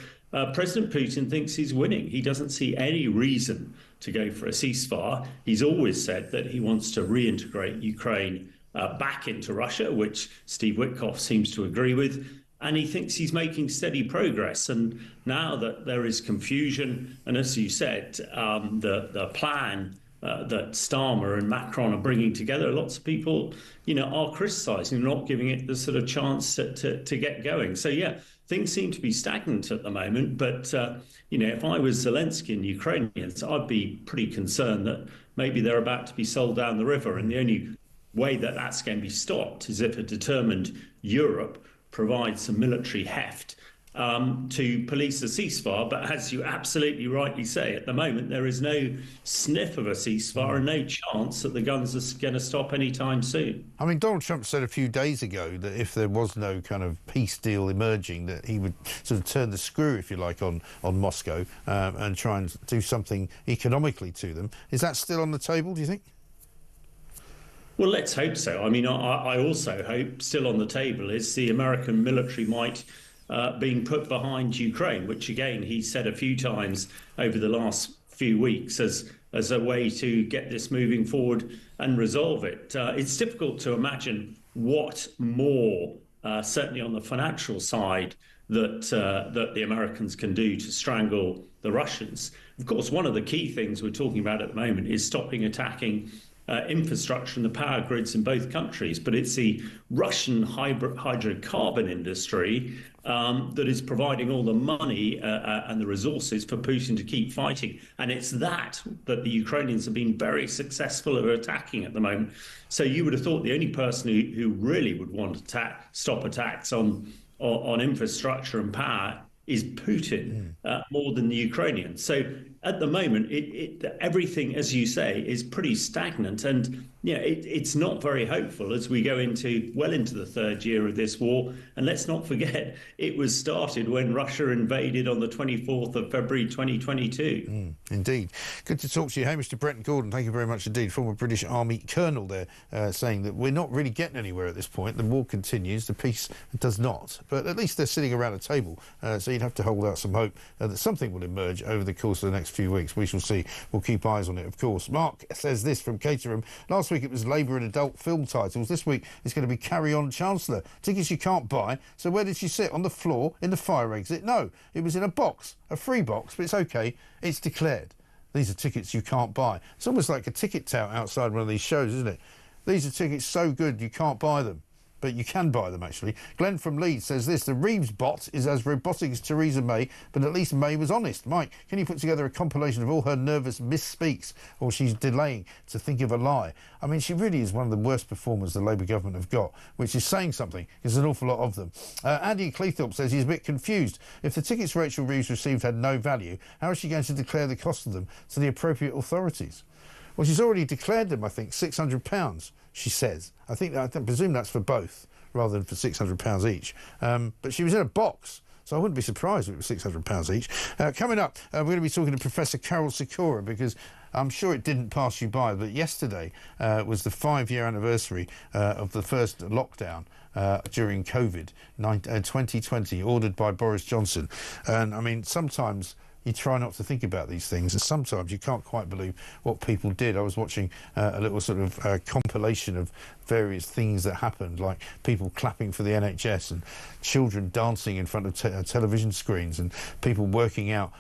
President Putin thinks he's winning. He doesn't see any reason to go for a ceasefire. He's always said that he wants to reintegrate Ukraine back into Russia, which Steve Witkoff seems to agree with. And he thinks he's making steady progress. And now that there is confusion, and as you said, the plan that Starmer and Macron are bringing together, lots of people, are criticising, not giving it the sort of chance to get going. So, yeah, things seem to be stagnant at the moment. But, if I was Zelensky and Ukrainians, I'd be pretty concerned that maybe they're about to be sold down the river. And the only way that that's going to be stopped is if a determined Europe provides some military heft to police a ceasefire. But as you absolutely rightly say, at the moment there is no sniff of a ceasefire and no chance that the guns are going to stop anytime soon. I mean, Donald Trump said a few days ago that if there was no kind of peace deal emerging, that he would sort of turn the screw, if you like, on Moscow and try and do something economically to them. Is that still on the table, do you think? Well, let's hope so. I mean, I also hope still on the table is the American military might being put behind Ukraine, which, again, he said a few times over the last few weeks as a way to get this moving forward and resolve it. It's difficult to imagine what more, certainly on the financial side, that the Americans can do to strangle the Russians. Of course, one of the key things we're talking about at the moment is stopping attacking infrastructure and the power grids in both countries, but it's the Russian hydrocarbon industry that is providing all the money and the resources for Putin to keep fighting. And it's that the Ukrainians have been very successful at attacking at the moment. So you would have thought the only person who really would want to stop attacks on infrastructure and power is Putin more than the Ukrainians. So at the moment, everything, as you say, is pretty stagnant. And it's not very hopeful as we go well into the third year of this war. And let's not forget, it was started when Russia invaded on the 24th of February 2022. Indeed. Good to talk to you. Hey, Mr. Brenton Gordon, thank you very much indeed. Former British Army Colonel there, saying that we're not really getting anywhere at this point. The war continues, the peace does not. But at least they're sitting around a table, so you'd have to hold out some hope that something will emerge over the course of the next few weeks. We shall see. We'll keep eyes on it, of course. Mark says this from Caterham. Last week it was Labour and adult film titles. This week it's going to be Carry On Chancellor. Tickets you can't buy. So where did she sit? On the floor? In the fire exit? No, it was in a box, a free box, but it's okay. It's declared. These are tickets you can't buy. It's almost like a ticket tout outside one of these shows, isn't it? These are tickets so good you can't buy them. But you can buy them, actually. Glenn from Leeds says this: the Reeves bot is as robotic as Theresa May, but at least May was honest. Mike, can you put together a compilation of all her nervous misspeaks, or she's delaying to think of a lie? I mean, she really is one of the worst performers the Labour government have got, which is saying something. There's an awful lot of them. Andy Cleethorpe says he's a bit confused. If the tickets Rachel Reeves received had no value, how is she going to declare the cost of them to the appropriate authorities? Well, she's already declared them, I think, £600, she says. I presume that's for both, rather than for £600 each. But she was in a box, so I wouldn't be surprised if it was £600 each. Coming up, we're going to be talking to Professor Carol Sikora, because I'm sure it didn't pass you by, but yesterday was the 5-year anniversary of the first lockdown during COVID, 2020, ordered by Boris Johnson. And, I mean, sometimes you try not to think about these things, and sometimes you can't quite believe what people did. I was watching a little sort of compilation of various things that happened, like people clapping for the NHS and children dancing in front of television screens, and people working out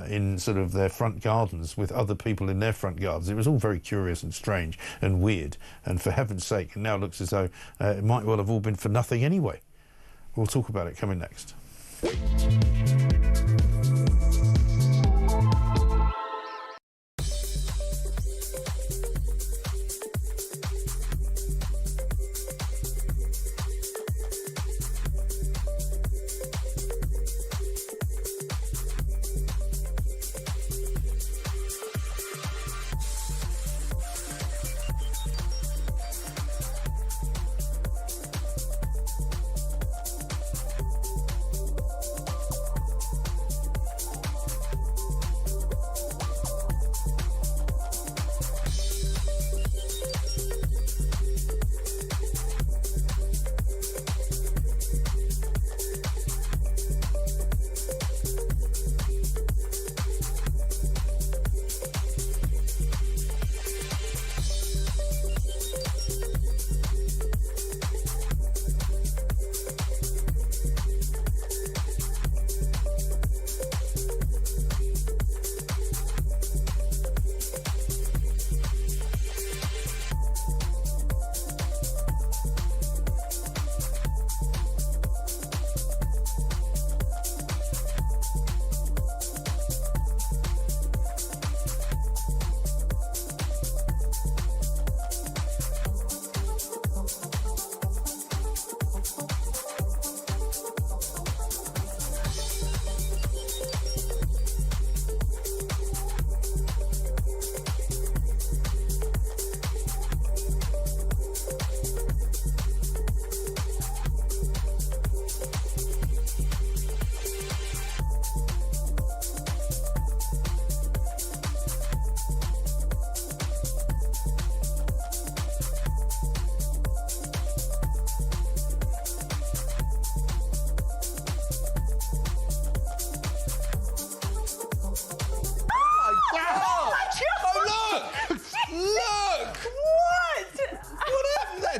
in sort of their front gardens with other people in their front gardens. It was all very curious and strange and weird, and for heaven's sake, it now looks as though it might well have all been for nothing anyway. We'll talk about it coming next.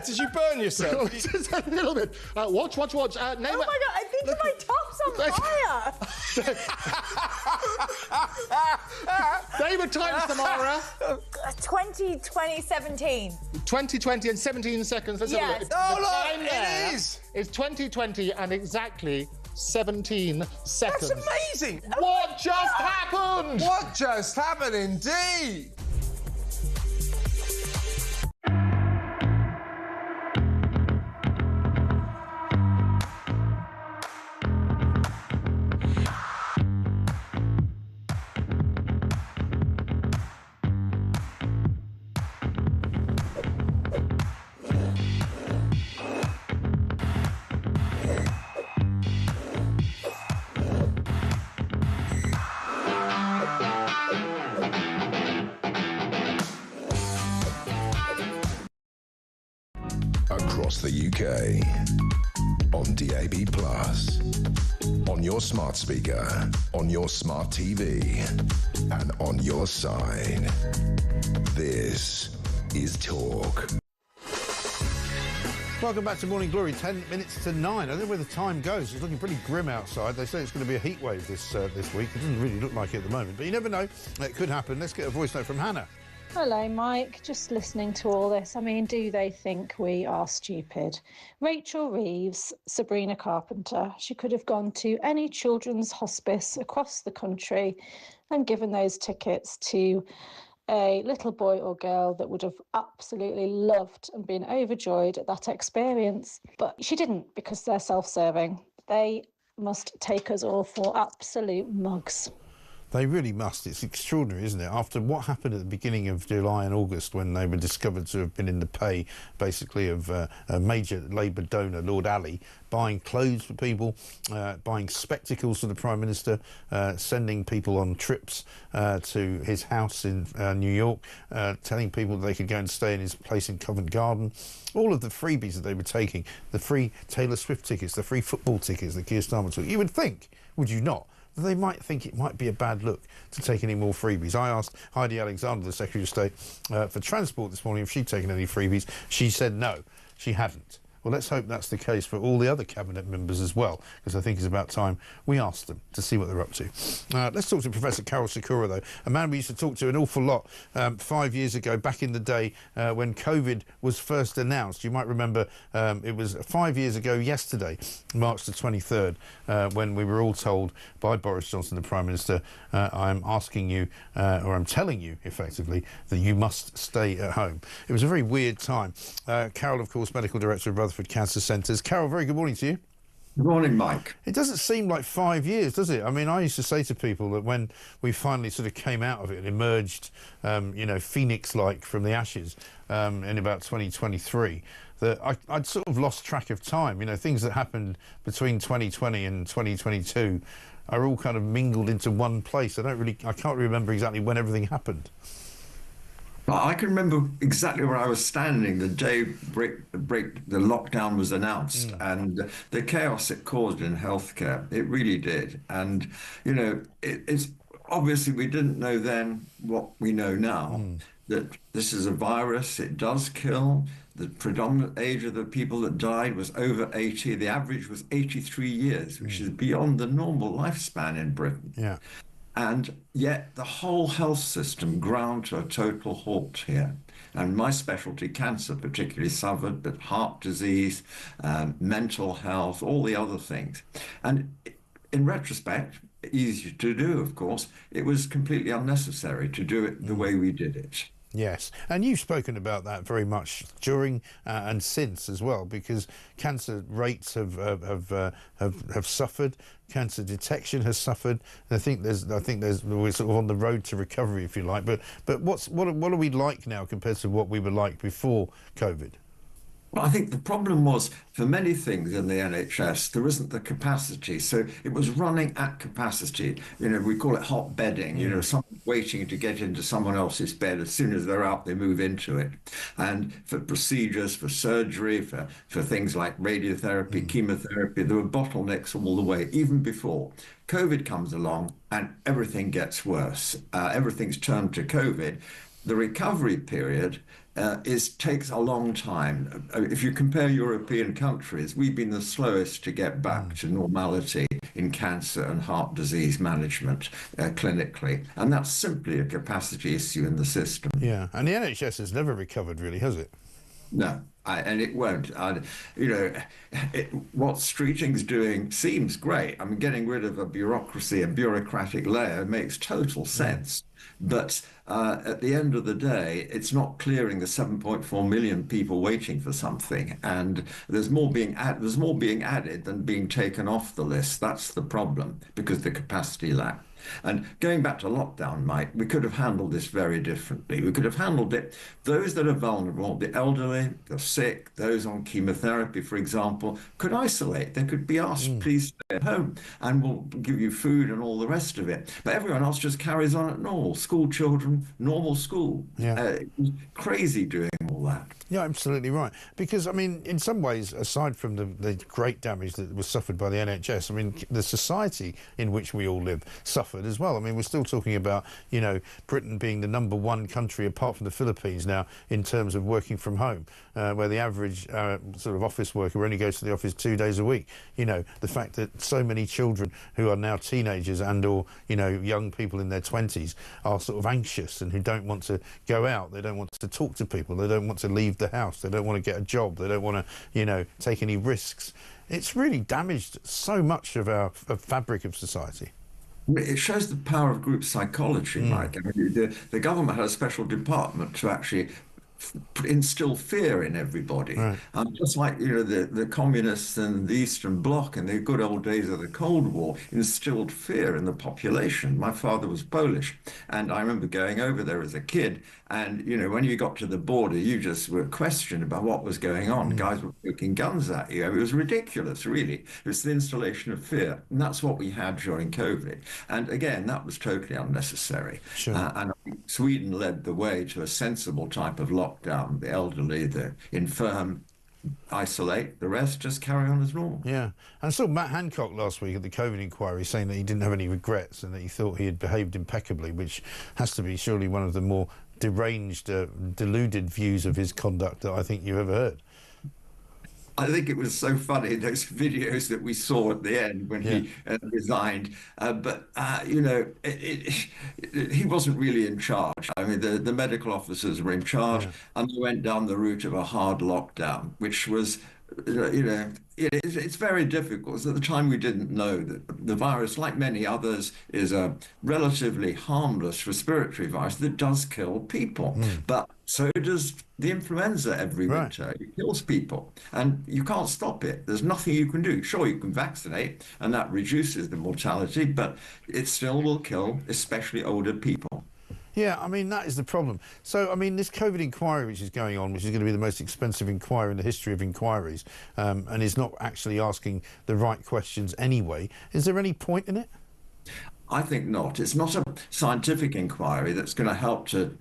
Did you burn yourself? Just a little bit. Watch. Oh my God, I think my top's on fire. David times Tamara. 2017. 2020 and 17 seconds. Let's have a look. Oh, The look, time it there is. Is 2020 and exactly 17 seconds. That's amazing. What just happened? What just happened, indeed? across the UK. On DAB+, on your smart speaker, on your smart TV, and on your side. This is Talk. Welcome back to Morning Glory. 10 minutes to 9. I don't know where the time goes. It's looking pretty grim outside. They say it's going to be a heat wave this week. It doesn't really look like it at the moment, but you never know. It could happen. Let's get a voice note from Hannah. Hello, Mike. Just listening to all this. I mean, do they think we are stupid? Rachel Reeves, Sabrina Carpenter. She could have gone to any children's hospice across the country and given those tickets to a little boy or girl that would have absolutely loved and been overjoyed at that experience. But she didn't, because they're self-serving. They must take us all for absolute mugs. They really must. It's extraordinary, isn't it? After what happened at the beginning of July and August, when they were discovered to have been in the pay, basically, of a major Labour donor, Lord Ali, buying clothes for people, buying spectacles for the Prime Minister, sending people on trips to his house in New York, telling people that they could go and stay in his place in Covent Garden. All of the freebies that they were taking, the free Taylor Swift tickets, the free football tickets that Keir Starmer took. You would think, would you not, they might think it might be a bad look to take any more freebies. I asked Heidi Alexander, the Secretary of State for Transport this morning, if she'd taken any freebies. She said no, she hadn't. Well, let's hope that's the case for all the other Cabinet members as well, because I think it's about time we asked them to see what they're up to. Let's talk to Professor Carol Sikora, though, a man we used to talk to an awful lot 5 years ago, back in the day when COVID was first announced. You might remember it was 5 years ago yesterday, March the 23rd, when we were all told by Boris Johnson, the Prime Minister, I'm asking you, or I'm telling you, effectively, that you must stay at home. It was a very weird time. Carol, of course, Medical Director of Rutherford Cancer Centres. Carol, very good morning to you. Good morning, Mike. It doesn't seem like 5 years, does it? I mean, I used to say to people that when we finally sort of came out of it and emerged, you know, phoenix-like from the ashes in about 2023, that I'd sort of lost track of time. You know, things that happened between 2020 and 2022 are all kind of mingled into one place. I can't remember exactly when everything happened. I can remember exactly where I was standing the day the lockdown was announced, and the chaos it caused in healthcare. It really did. And, you know, it's obviously we didn't know then what we know now, that this is a virus, it does kill. The predominant age of the people that died was over 80. The average was 83 years, which is beyond the normal lifespan in Britain. Yeah. And yet the whole health system ground to a total halt here. And my specialty, cancer, particularly suffered, but heart disease, mental health, all the other things. And in retrospect, easy to do, of course, it was completely unnecessary to do it the way we did it. Yes, and you've spoken about that very much during and since as well, because cancer rates have suffered, cancer detection has suffered. And I think we're sort of on the road to recovery, if you like. But what are we like now compared to what we were like before COVID? Well, I think the problem was, for many things in the NHS, there isn't the capacity. So it was running at capacity. You know, we call it hot bedding. You know, someone waiting to get into someone else's bed. As soon as they're out, they move into it. And for procedures, for surgery, for things like radiotherapy, chemotherapy, there were bottlenecks all the way, even before. COVID comes along and everything gets worse. Everything's turned to COVID. The recovery period takes a long time. If you compare European countries, we've been the slowest to get back to normality in cancer and heart disease management clinically. And that's simply a capacity issue in the system. Yeah, and the NHS has never recovered, really, has it? No, and it won't. You know, what Streeting's doing seems great. I mean, getting rid of a bureaucratic layer makes total sense. But at the end of the day, it's not clearing the 7.4 million people waiting for something, and there's more being added than being taken off the list. That's the problem, because the capacity lack. And going back to lockdown, Mike, we could have handled this very differently. We could have handled it. Those that are vulnerable, the elderly, the sick, those on chemotherapy, for example, could isolate. They could be asked, please stay at home, and we'll give you food and all the rest of it. But everyone else just carries on at normal. School children, normal school. Yeah. It was crazy doing all that. Yeah, absolutely right. Because, I mean, in some ways, aside from the great damage that was suffered by the NHS, I mean, the society in which we all live suffered as well. I mean, we're still talking about, you know, Britain being the #1 country, apart from the Philippines now, in terms of working from home, where the average sort of office worker only goes to the office 2 days a week. You know, the fact that so many children who are now teenagers and or, you know, young people in their 20s are sort of anxious and who don't want to go out, they don't want to talk to people, they don't want to leave the house, they don't want to get a job, they don't want to, you know, take any risks. It's really damaged so much of our fabric of society. It shows the power of group psychology, Mike. I mean, the government had a special department to actually instill fear in everybody. Right. Just like, you know, the communists and the Eastern Bloc in the good old days of the Cold War instilled fear in the population. My father was Polish, and I remember going over there as a kid, and, you know, when you got to the border, you just were questioned about what was going on. Guys were poking guns at you. It was ridiculous, really. It was the installation of fear, and that's what we had during COVID. And again, that was totally unnecessary. Sure. And I think Sweden led the way to a sensible type of lockdown. The elderly, the infirm, isolate, the rest just carry on as normal. Yeah, and I saw Matt Hancock last week at the COVID inquiry saying that he didn't have any regrets and that he thought he had behaved impeccably, which has to be surely one of the more deranged, deluded views of his conduct that I think you've ever heard. I think it was so funny, those videos that we saw at the end when he resigned. But, you know, he wasn't really in charge. I mean, the medical officers were in charge, and they went down the route of a hard lockdown, which was, you know, it's very difficult. So at the time, we didn't know that the virus, like many others, is a relatively harmless respiratory virus that does kill people. But so does the influenza every winter. It kills people, and you can't stop it. There's nothing you can do. Sure, you can vaccinate, and that reduces the mortality, but it still will kill, especially older people. Yeah, I mean, that is the problem. So, I mean, this COVID inquiry which is going on, which is going to be the most expensive inquiry in the history of inquiries, and is not actually asking the right questions anyway, is there any point in it? I think not. It's not a scientific inquiry that's going to help to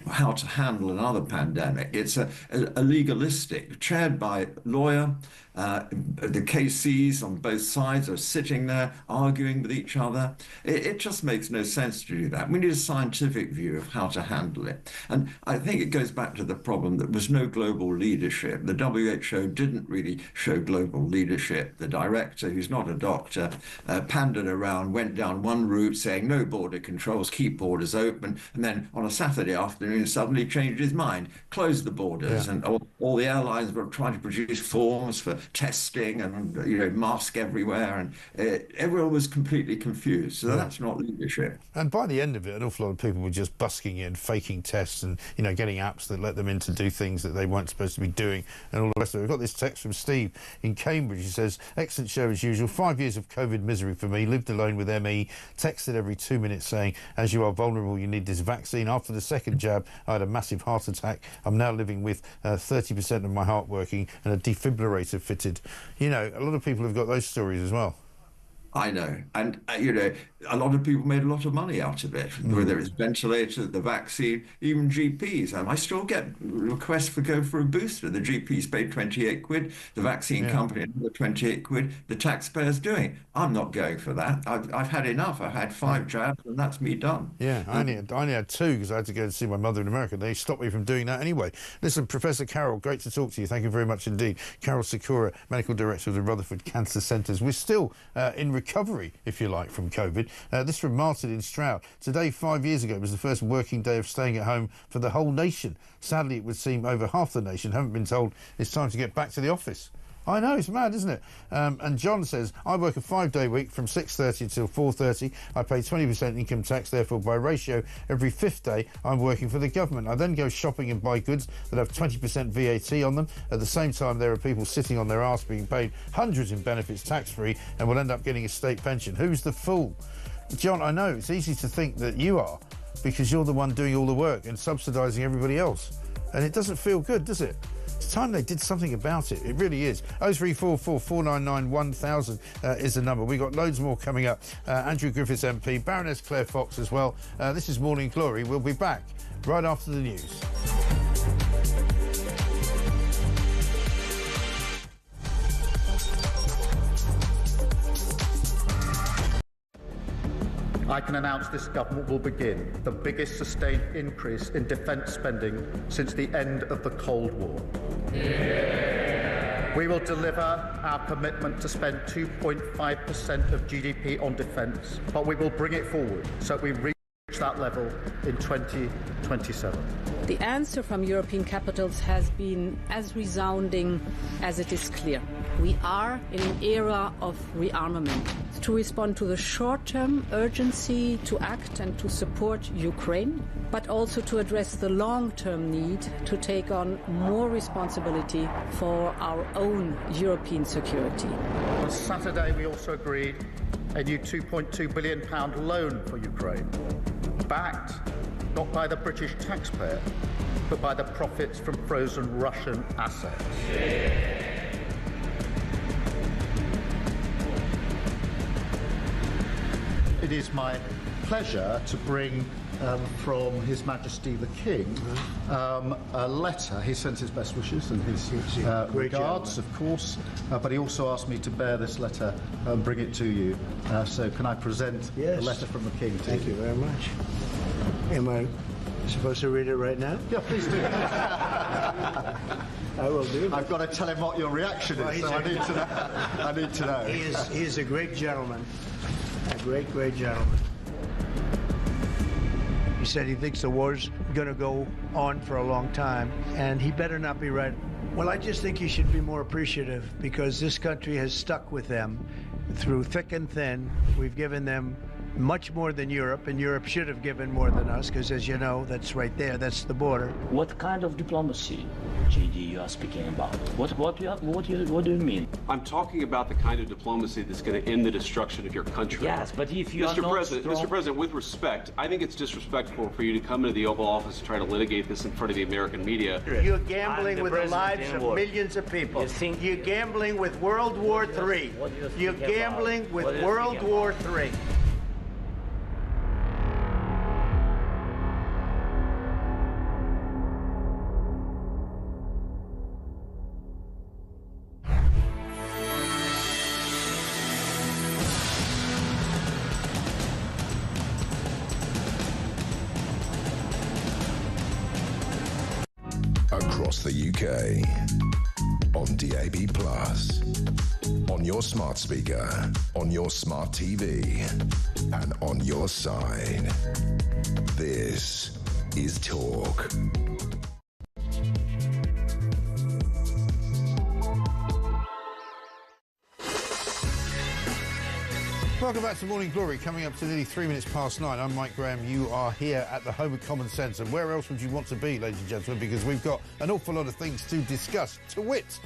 how to handle another pandemic. It's a legalistic, chaired by a lawyer. The KCs on both sides are sitting there arguing with each other. It just makes no sense to do that. We need a scientific view of how to handle it. And I think it goes back to the problem that there was no global leadership. The WHO didn't really show global leadership. The director, who's not a doctor, pandered around, went down one route saying no border controls, keep borders open, and then on a Saturday afternoon suddenly changed his mind, closed the borders, and all the airlines were trying to produce forms for testing and, you know, mask everywhere, and everyone was completely confused. So that's not leadership. And by the end of it, an awful lot of people were just busking in, faking tests, and, you know, getting apps that let them in to do things that they weren't supposed to be doing, and all the rest of it. We've got this text from Steve in Cambridge. He says, excellent show as usual. 5 years of COVID misery for me. Lived alone with ME. Texted every 2 minutes saying, as you are vulnerable, you need this vaccine. After the second jab, I had a massive heart attack. I'm now living with 30% of my heart working and a defibrillator fitted. You know, a lot of people have got those stories as well. I know. And, you know, a lot of people made a lot of money out of it, whether it's ventilators, the vaccine, even GPs. And I still get requests for go for a booster. The GPs paid 28 quid, the vaccine company another 28 quid, the taxpayers doing it. I'm not going for that. I've had enough. I've had 5 jabs, and that's me done. Yeah, I only had 2 because I had to go and see my mother in America. They stopped me from doing that anyway. Listen, Professor Carol, great to talk to you. Thank you very much indeed. Carol Sikora, Medical Director of the Rutherford Cancer Centres. We're still in recovery, if you like, from COVID. This from Martin in Stroud. Today, 5 years ago, was the first working day of staying at home for the whole nation. Sadly, it would seem over half the nation haven't been told it's time to get back to the office. I know, it's mad, isn't it? And John says, I work a 5-day week from 6:30 until 4:30. I pay 20% income tax, therefore, by ratio, every 5th day, I'm working for the government. I then go shopping and buy goods that have 20% VAT on them. At the same time, there are people sitting on their arse being paid hundreds in benefits tax-free and will end up getting a state pension. Who's the fool? John, I know, it's easy to think that you are, because you're the one doing all the work and subsidising everybody else. And it doesn't feel good, does it? It's time they did something about it. It really is. 0344 499 1000 is the number. We've got loads more coming up. Andrew Griffiths MP, Baroness Claire Fox as well. This is Morning Glory. We'll be back right after the news. I can announce this government will begin the biggest sustained increase in defence spending since the end of the Cold War. We will deliver our commitment to spend 2.5% of GDP on defence, but we will bring it forward so we reach that level in 2027. The answer from European capitals has been as resounding as it is clear. We are in an era of rearmament to respond to the short-term urgency to act and to support Ukraine, but also to address the long-term need to take on more responsibility for our own European security. On Saturday, we also agreed a new £2.2 billion loan for Ukraine, backed not by the British taxpayer, but by the profits from frozen Russian assets. It is my pleasure to bring from His Majesty the King a letter. He sends his best wishes and his regards, of course, but he also asked me to bear this letter and bring it to you. So can I present the letter from the King to you? Thank you very much. Am I supposed to read it right now? Yeah, please do. I will do. I've got to tell him what your reaction is, so I need to know. I need to know. He is a great gentleman. A great, great gentleman. He said he thinks the war's going to go on for a long time, and he better not be right. Well, I just think he should be more appreciative, because this country has stuck with them through thick and thin. We've given them much more than Europe, and Europe should have given more than us, because as you know, that's right there, that's the border. What kind of diplomacy, JD, you are speaking about? What do you mean? I'm talking about the kind of diplomacy that's going to end the destruction of your country. Yes, but if you are not Mr. President, with respect, I think it's disrespectful for you to come into the Oval Office and try to litigate this in front of the American media. You're gambling with the lives of millions of people. You're gambling with World War III. You're gambling with World War III. Across the UK, on DAB+, on your smart speaker, on your smart TV, and on your side. This is Talk. Welcome back to Morning Glory. Coming up to nearly 3 minutes past 9. I'm Mike Graham. You are here at the home of common sense. And where else would you want to be, ladies and gentlemen? Because we've got an awful lot of things to discuss. To wit,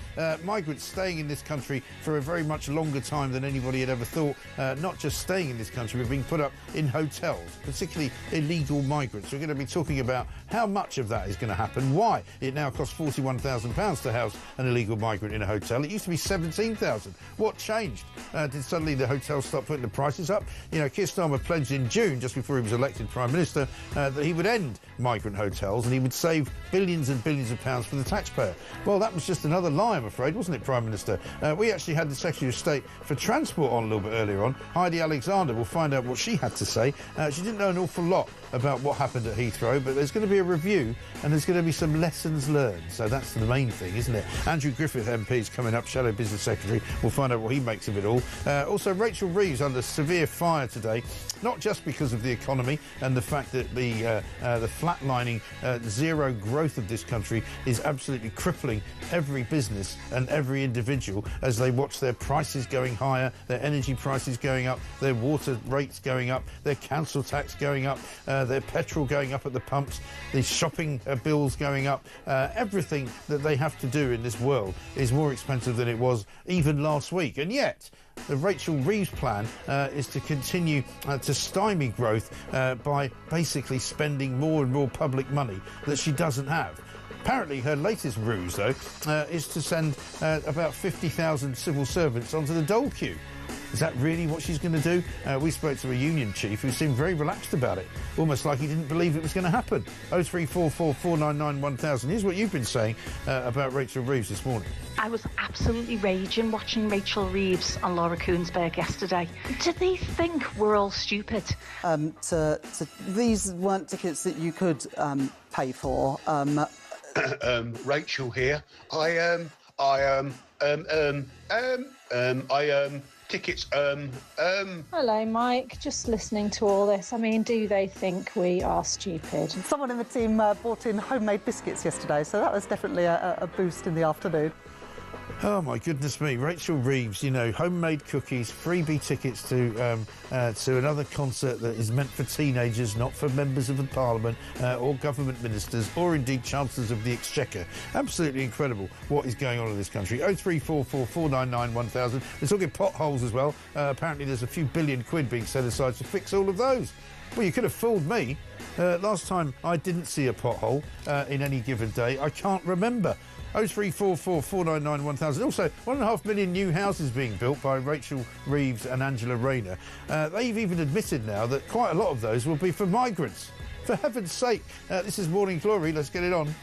migrants staying in this country for a very much longer time than anybody had ever thought. Not just staying in this country, but being put up in hotels, particularly illegal migrants. We're going to be talking about how much of that is going to happen, why it now costs £41,000 to house an illegal migrant in a hotel. It used to be £17,000. What changed? Did suddenly the hotels start putting the prices up? You know, Keir Starmer pledged in June, just before he was elected Prime Minister, that he would end migrant hotels and he would save billions and billions of pounds for the taxpayer. Well, that was just another lie, I'm afraid, wasn't it, Prime Minister? We actually had the Secretary of State for Transport on a little bit earlier on, Heidi Alexander. We'll find out what she had to say. She didn't know an awful lot about what happened at Heathrow, but there's going to be a review and there's going to be some lessons learned. So that's the main thing, isn't it? Andrew Griffith MP is coming up, Shadow Business Secretary. We'll find out what he makes of it all. Also, Rachel Reeves under severe fire today, not just because of the economy and the fact that the flatlining zero growth of this country is absolutely crippling every business and every individual as they watch their prices going higher, their energy prices going up, their water rates going up, their council tax going up, their petrol going up at the pumps, the shopping bills going up. Everything that they have to do in this world is more expensive than it was even last week. And yet, the Rachel Reeves plan is to continue to stymie growth by basically spending more and more public money that she doesn't have. Apparently, her latest ruse, though, is to send about 50,000 civil servants onto the dole queue. Is that really what she's going to do? We spoke to a union chief who seemed very relaxed about it, almost like he didn't believe it was going to happen. 0344 499 1000. Here's what you've been saying about Rachel Reeves this morning. I was absolutely raging watching Rachel Reeves on Laura Kuenssberg yesterday. Do they think we're all stupid? These weren't tickets that you could pay for. Rachel here. Tickets, Hello, Mike. Just listening to all this. I mean, do they think we are stupid? Someone in the team bought in homemade biscuits yesterday, so that was definitely a boost in the afternoon. Oh, my goodness me. Rachel Reeves, you know, homemade cookies, freebie tickets to another concert that is meant for teenagers, not for members of the Parliament or government ministers or indeed Chancellors of the Exchequer. Absolutely incredible what is going on in this country. 0344 499 1000. We're talking potholes as well. Apparently there's a few billion quid being set aside to fix all of those. Well, you could have fooled me. Last time I didn't see a pothole in any given day, I can't remember. 0344 499 1000. Also, 1.5 million new houses being built by Rachel Reeves and Angela Rayner. They've even admitted now that quite a lot of those will be for migrants. For heaven's sake, this is Morning Glory. Let's get it on.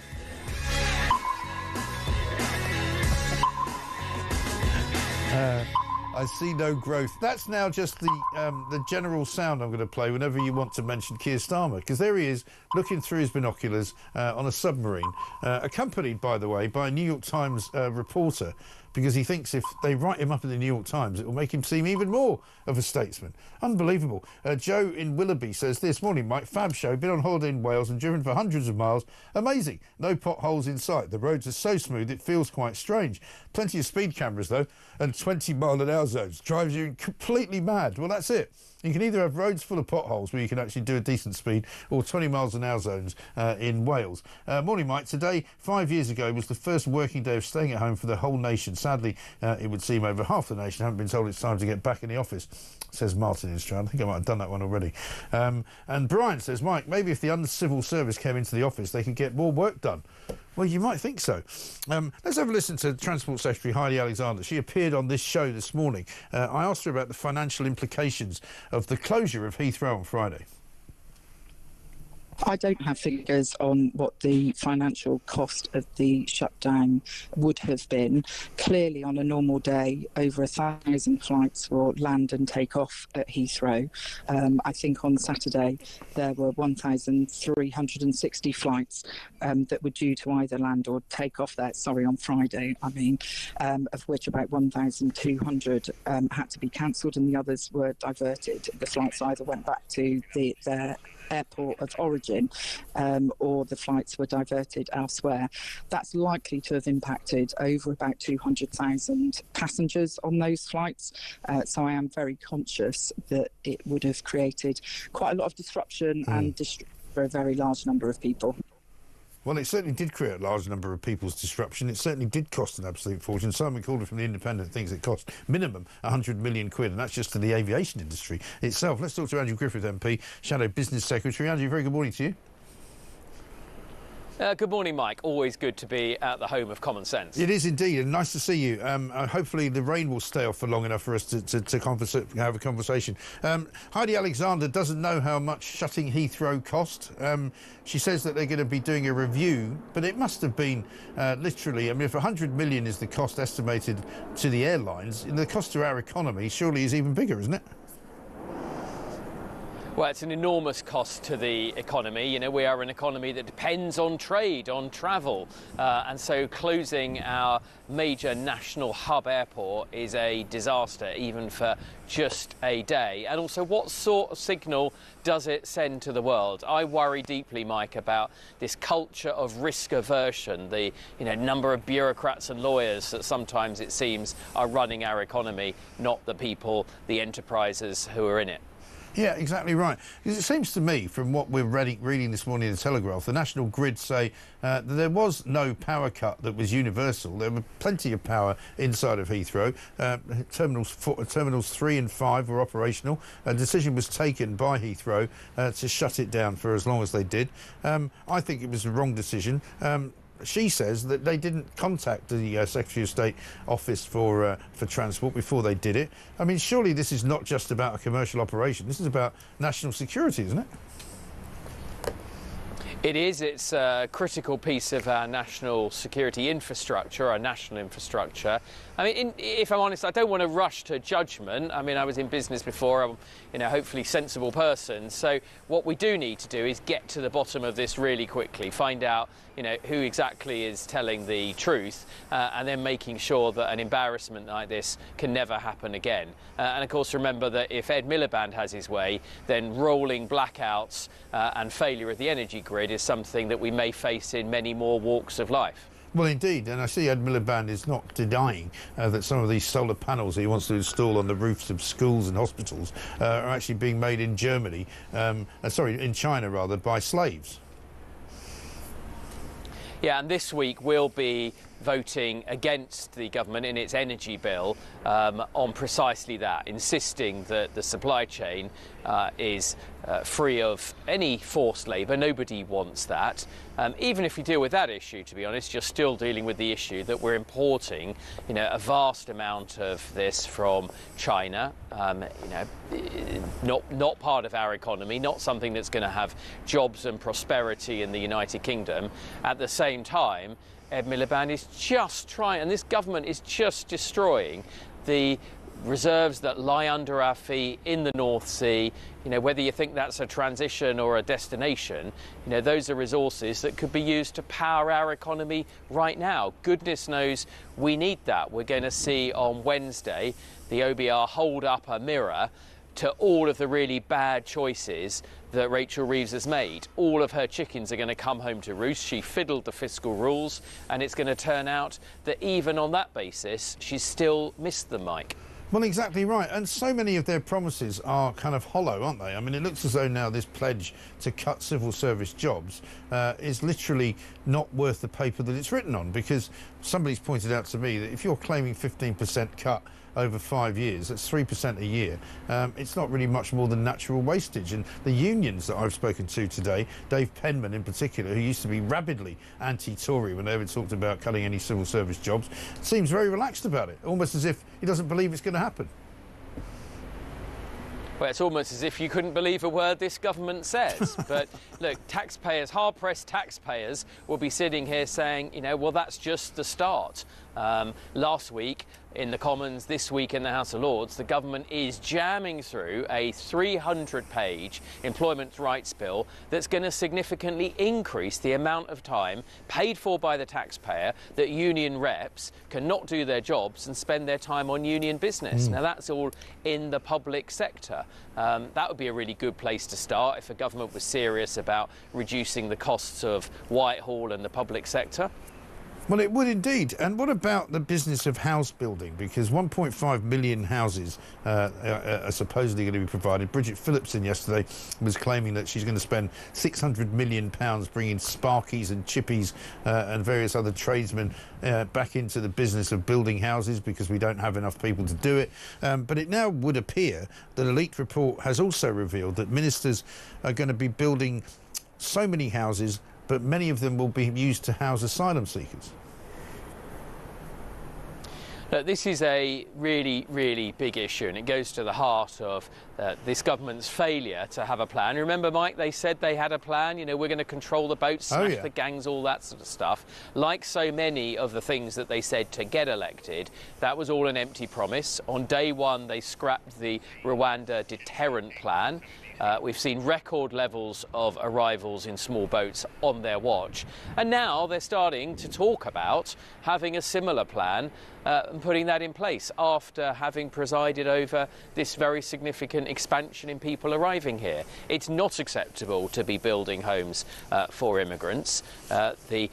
I see no growth. That's now just the general sound I'm going to play whenever you want to mention Keir Starmer, because there he is, looking through his binoculars on a submarine, accompanied, by the way, by a New York Times reporter, because he thinks if they write him up in the New York Times, it will make him seem even more of a statesman. Unbelievable. Joe in Willoughby says, this morning, Mike, fab show, been on holiday in Wales and driven for hundreds of miles. Amazing. No potholes in sight. The roads are so smooth, it feels quite strange. Plenty of speed cameras, though, and 20-mile-an-hour zones. Drives you completely mad. Well, that's it. You can either have roads full of potholes where you can actually do a decent speed, or 20-mile-an-hour zones in Wales. Morning, Mike. Today, 5 years ago, was the first working day of staying at home for the whole nation. Sadly, it would seem over half the nation haven't been told it's time to get back in the office, says Martin in Stroud. I think I might have done that one already. And Brian says, Mike, maybe if the uncivil service came into the office, they could get more work done. Well, you might think so. Let's have a listen to Transport Secretary Heidi Alexander. She appeared on this show this morning. I asked her about the financial implications of the closure of Heathrow on Friday. I don't have figures on what the financial cost of the shutdown would have been. Clearly, on a normal day, over 1,000 flights will land and take off at Heathrow. I think on Saturday there were 1,360 flights that were due to either land or take off there. Sorry, on Friday, I mean, of which about 1,200 had to be cancelled and the others were diverted. The flights either went back to their airport of origin or the flights were diverted elsewhere. That's likely to have impacted over about 200,000 passengers on those flights. So I am very conscious that it would have created quite a lot of disruption and distress for a very large number of people. Well, it certainly did create a large number of people's disruption. It certainly did cost an absolute fortune. Simon Calder from The Independent thinks it cost minimum 100 million quid, and that's just to the aviation industry itself. Let's talk to Andrew Griffith MP, Shadow Business Secretary. Andrew, very good morning to you. Good morning, Mike. Always good to be at the home of common sense. It is indeed, and nice to see you. Hopefully the rain will stay off for long enough for us to have a conversation. Heidi Alexander doesn't know how much shutting Heathrow cost. She says that they're going to be doing a review, but it must have been literally, I mean, if 100 million is the cost estimated to the airlines, the cost to our economy surely is even bigger, isn't it? Well, it's an enormous cost to the economy. You know, we are an economy that depends on trade, on travel. And so closing our major national hub airport is a disaster, even for just a day. And also, what sort of signal does it send to the world? I worry deeply, Mike, about this culture of risk aversion, the number of bureaucrats and lawyers that sometimes it seems are running our economy, not the people, the enterprises who are in it. Yeah, exactly right. Because it seems to me, from what we're reading this morning in the Telegraph, the National Grid say that there was no power cut that was universal. There were plenty of power inside of Heathrow. Terminals 3 and 5 were operational. A decision was taken by Heathrow to shut it down for as long as they did. I think it was the wrong decision. she says that they didn't contact the Secretary of State office for transport before they did it. I mean, surely this is not just about a commercial operation. This is about national security, isn't it? It is. It's a critical piece of our national security infrastructure, our national infrastructure. I mean, if I'm honest, I don't want to rush to judgment. I mean, I was in business before. I'm, hopefully sensible person. So what we do need to do is get to the bottom of this really quickly, find out, who exactly is telling the truth, and then making sure that an embarrassment like this can never happen again. And of course, remember that if Ed Miliband has his way, then rolling blackouts and failure of the energy grid is something that we may face in many more walks of life. Well, indeed, and I see Ed Miliband is not denying that some of these solar panels he wants to install on the roofs of schools and hospitals are actually being made in Germany, in China rather, by slaves. Yeah, and this week we'll be voting against the government in its energy bill on precisely that, insisting that the supply chain is free of any forced labour. Nobody wants that. Even if you deal with that issue, to be honest, you're still dealing with the issue that we're importing, a vast amount of this from China. Not part of our economy, not something that's going to have jobs and prosperity in the United Kingdom. At the same time, Ed Miliband is just trying, and this government is just destroying the reserves that lie under our feet in the North Sea. Whether you think that's a transition or a destination, those are resources that could be used to power our economy right now. Goodness knows we need that. We're going to see on Wednesday the OBR hold up a mirror to all of the really bad choices that Rachel Reeves has made. All of her chickens are going to come home to roost. She fiddled the fiscal rules, and it's going to turn out that even on that basis, she's still missed them, Mike. Well, exactly right. And so many of their promises are kind of hollow, aren't they? I mean, it looks as though now this pledge to cut civil service jobs is literally not worth the paper that it's written on, because somebody's pointed out to me that if you're claiming 15% cut over 5 years, that's 3% a year. It's not really much more than natural wastage. And the unions that I've spoken to today, Dave Penman in particular, who used to be rabidly anti-Tory when they ever talked about cutting any civil service jobs, seems very relaxed about it, almost as if he doesn't believe it's going to happen. Well, it's almost as if you couldn't believe a word this government says. But look, taxpayers, hard-pressed taxpayers, will be sitting here saying, well, that's just the start. Last week in the Commons, this week in the House of Lords, the government is jamming through a 300-page employment rights bill that's going to significantly increase the amount of time paid for by the taxpayer that union reps can not do their jobs and spend their time on union business. Now, that's all in the public sector. That would be a really good place to start if a government was serious about reducing the costs of Whitehall and the public sector. Well, it would indeed. And what about the business of house building? Because 1.5 million houses are supposedly going to be provided. Bridget Phillipson yesterday was claiming that she's going to spend £600 million bringing Sparkies and Chippies and various other tradesmen back into the business of building houses because we don't have enough people to do it. But it now would appear that Elite Report has also revealed that ministers are going to be building so many houses, but many of them will be used to house asylum seekers. Look, this is a really, really big issue, and it goes to the heart of this government's failure to have a plan. Remember, Mike, they said they had a plan, we're going to control the boats, smash the gangs, all that sort of stuff. Like so many of the things that they said to get elected, that was all an empty promise. On day one, they scrapped the Rwanda deterrent plan. We've seen record levels of arrivals in small boats on their watch. And now they're starting to talk about having a similar plan and putting that in place after having presided over this very significant expansion in people arriving here. It's not acceptable to be building homes for immigrants. The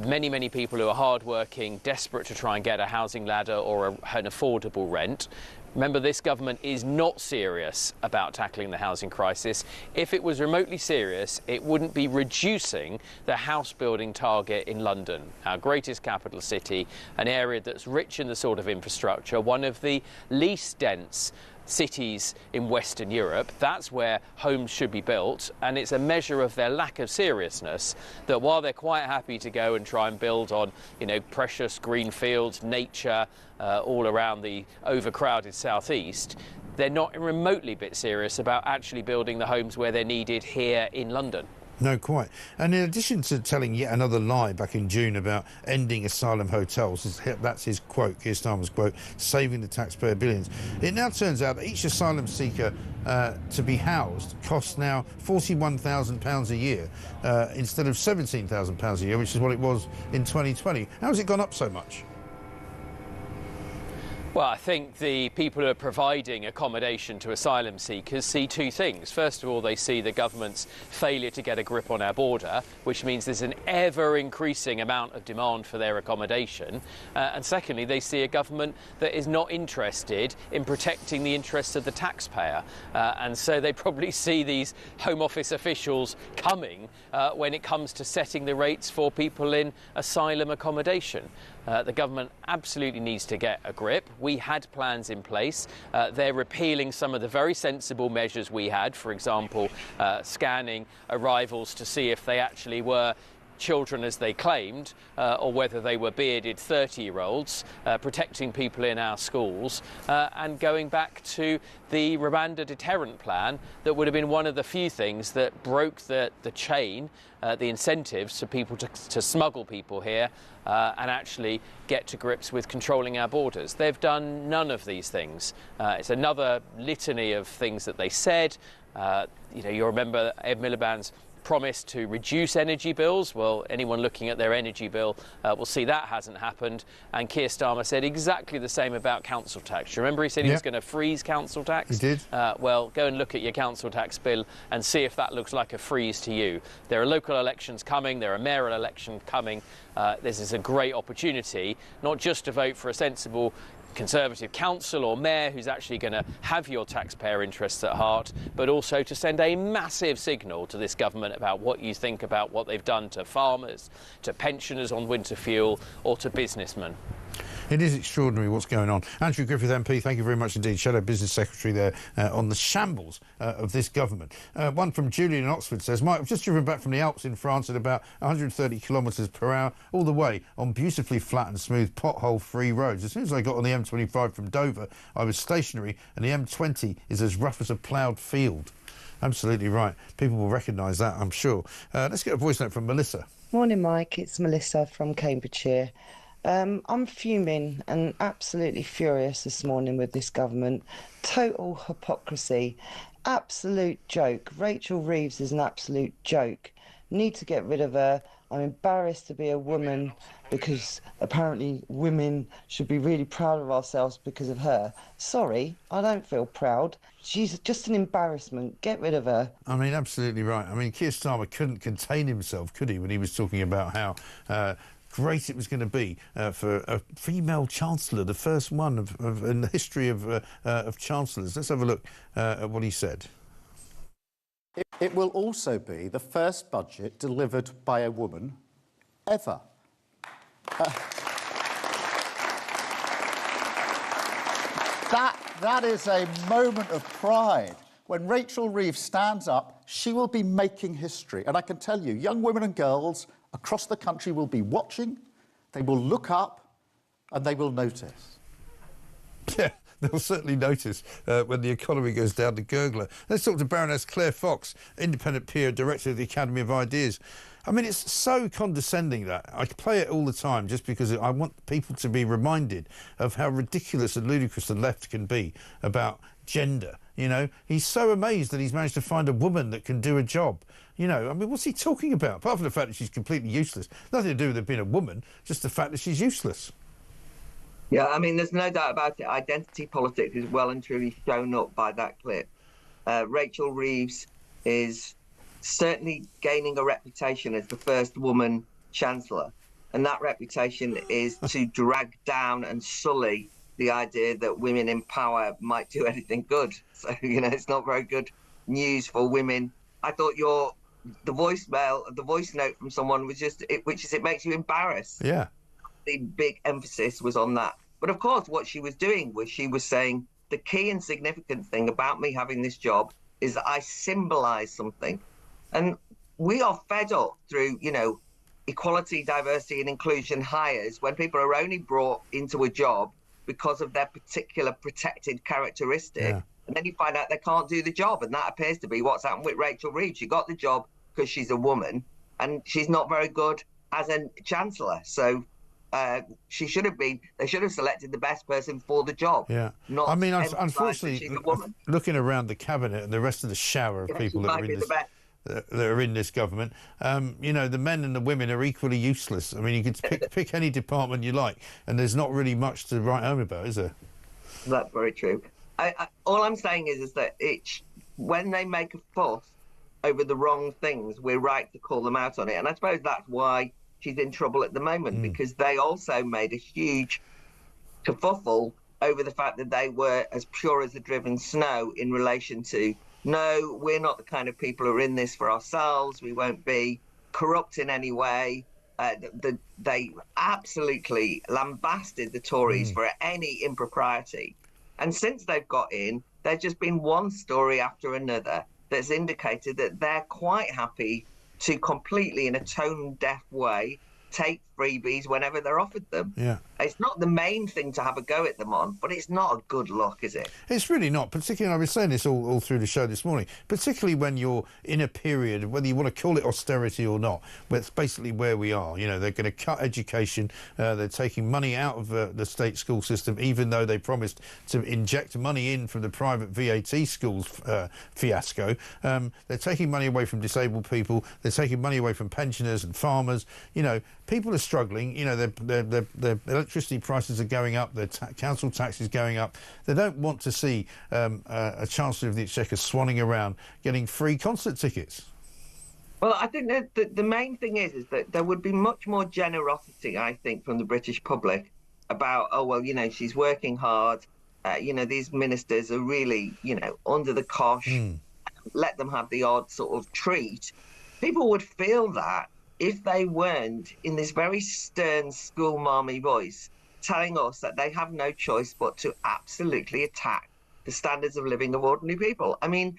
many people who are hard-working, desperate to try and get a housing ladder or an affordable rent. Remember, this government is not serious about tackling the housing crisis. If it was remotely serious, it wouldn't be reducing the house building target in London, our greatest capital city, an area that's rich in the sort of infrastructure, one of the least dense cities in Western Europe. That's where homes should be built, and it's a measure of their lack of seriousness that while they're quite happy to go and try and build on, you know, precious green fields, nature, all around the overcrowded southeast, they're not remotely bit serious about actually building the homes where they're needed here in London. No, quite. And in addition to telling yet another lie back in June about ending asylum hotels, that's his quote, Keir Starmer's quote, saving the taxpayer billions, it now turns out that each asylum seeker to be housed costs now £41,000 a year instead of £17,000 a year, which is what it was in 2020. How has it gone up so much? Well, I think the people who are providing accommodation to asylum seekers see two things. First of all, they see the government's failure to get a grip on our border, which means there's an ever-increasing amount of demand for their accommodation. And secondly, they see a government that is not interested in protecting the interests of the taxpayer. And so they probably see these Home Office officials coming when it comes to setting the rates for people in asylum accommodation. The government absolutely needs to get a grip. We had plans in place. They're repealing some of the very sensible measures we had, for example, scanning arrivals to see if they actually were children as they claimed, or whether they were bearded 30-year-olds, protecting people in our schools, and going back to the Rwanda deterrent plan that would have been one of the few things that broke the chain, the incentives for people to smuggle people here and actually get to grips with controlling our borders. They've done none of these things. It's another litany of things that they said. You know, you remember Ed Miliband's promise to reduce energy bills. Well, anyone looking at their energy bill will see that hasn't happened. And Keir Starmer said exactly the same about council tax. Remember he said he was going to freeze council tax? He did. Well, go and look at your council tax bill and see if that looks like a freeze to you. There are local elections coming, there are mayoral elections coming. This is a great opportunity, not just to vote for a sensible Conservative council or mayor who's actually going to have your taxpayer interests at heart, but also to send a massive signal to this government about what you think about what they've done to farmers, to pensioners on winter fuel, or to businessmen. It is extraordinary what's going on. Andrew Griffith MP, thank you very much indeed. Shadow Business Secretary there on the shambles of this government. One from Julian in Oxford says, Mike, I've just driven back from the Alps in France at about 130 kilometres per hour, all the way on beautifully flat and smooth pothole-free roads. As soon as I got on the M25 from Dover, I was stationary, and the M20 is as rough as a ploughed field. Absolutely right. People will recognise that, I'm sure. Let's get a voice note from Melissa. Morning, Mike. It's Melissa from Cambridgeshire. I'm fuming and absolutely furious this morning with this government. Total hypocrisy. Absolute joke. Rachel Reeves is an absolute joke. Need to get rid of her. I'm embarrassed to be a woman because apparently women should be really proud of ourselves because of her. Sorry, I don't feel proud. She's just an embarrassment. Get rid of her. I mean, absolutely right. I mean, Keir Starmer couldn't contain himself, could he, when he was talking about how great it was going to be for a female chancellor, the first one in the history of chancellors. Let's have a look at what he said. It will also be the first budget delivered by a woman ever. That is a moment of pride. When Rachel Reeves stands up, she will be making history. And I can tell you, young women and girls across the country will be watching, they will look up, and they will notice. Yeah, they'll certainly notice when the economy goes down to gurgler. Let's talk to Baroness Claire Fox, independent peer, director of the Academy of Ideas. I mean, it's so condescending that I play it all the time just because I want people to be reminded of how ridiculous and ludicrous the left can be about gender. You know, he's so amazed that he's managed to find a woman that can do a job. You know, I mean, what's he talking about? Apart from the fact that she's completely useless. Nothing to do with her being a woman, just the fact that she's useless. Yeah, I mean, there's no doubt about it. Identity politics is well and truly shown up by that clip. Rachel Reeves is certainly gaining a reputation as the first woman chancellor. And that reputation is to drag down and sully the idea that women in power might do anything good. So, you know, it's not very good news for women. I thought the voice note from someone was just, it makes you embarrassed. Yeah. The big emphasis was on that. But of course, what she was doing was she was saying the key and significant thing about me having this job is that I symbolise something. And we are fed up through, you know, equality, diversity and inclusion hires when people are only brought into a job because of their particular protected characteristic. Yeah. And then you find out they can't do the job. And that appears to be what's happened with Rachel Reeves. She got the job because she's a woman and she's not very good as a chancellor. So they should have selected the best person for the job. Yeah. Not I mean, emphasise that unfortunately, she's a woman. looking around the cabinet and the rest of the shower of Yeah, people she that might are be in the this, best. that are in this government, you know, the men and the women are equally useless. I mean, you could pick any department you like, and there's not really much to write home about, is there? That's very true. All I'm saying is that when they make a fuss over the wrong things, we're right to call them out on it. And I suppose that's why she's in trouble at the moment, because they also made a huge kerfuffle over the fact that they were as pure as the driven snow in relation to, no, we're not the kind of people who are in this for ourselves. We won't be corrupt in any way. They absolutely lambasted the Tories for any impropriety. And since they've got in, there's just been one story after another that's indicated that they're quite happy to completely, in a tone-deaf way, take freebies whenever they're offered them. Yeah. It's not the main thing to have a go at them on, but it's not a good look, is it? It's really not, particularly, I was saying this all through the show this morning, particularly when you're in a period, whether you want to call it austerity or not, but it's basically where we are. You know, they're going to cut education, they're taking money out of the state school system, even though they promised to inject money in from the private VAT schools fiasco. They're taking money away from disabled people, they're taking money away from pensioners and farmers. You know, people are struggling. You know, their electricity prices are going up, their council tax is going up. They don't want to see a Chancellor of the Exchequer swanning around getting free concert tickets. Well, I think that the main thing is that there would be much more generosity, I think, from the British public about, oh, well, you know, she's working hard. You know, these ministers are really, you know, under the cosh. Let them have the odd sort of treat. People would feel that if they weren't in this very stern schoolmarmy voice telling us that they have no choice but to absolutely attack the standards of living of ordinary people. I mean,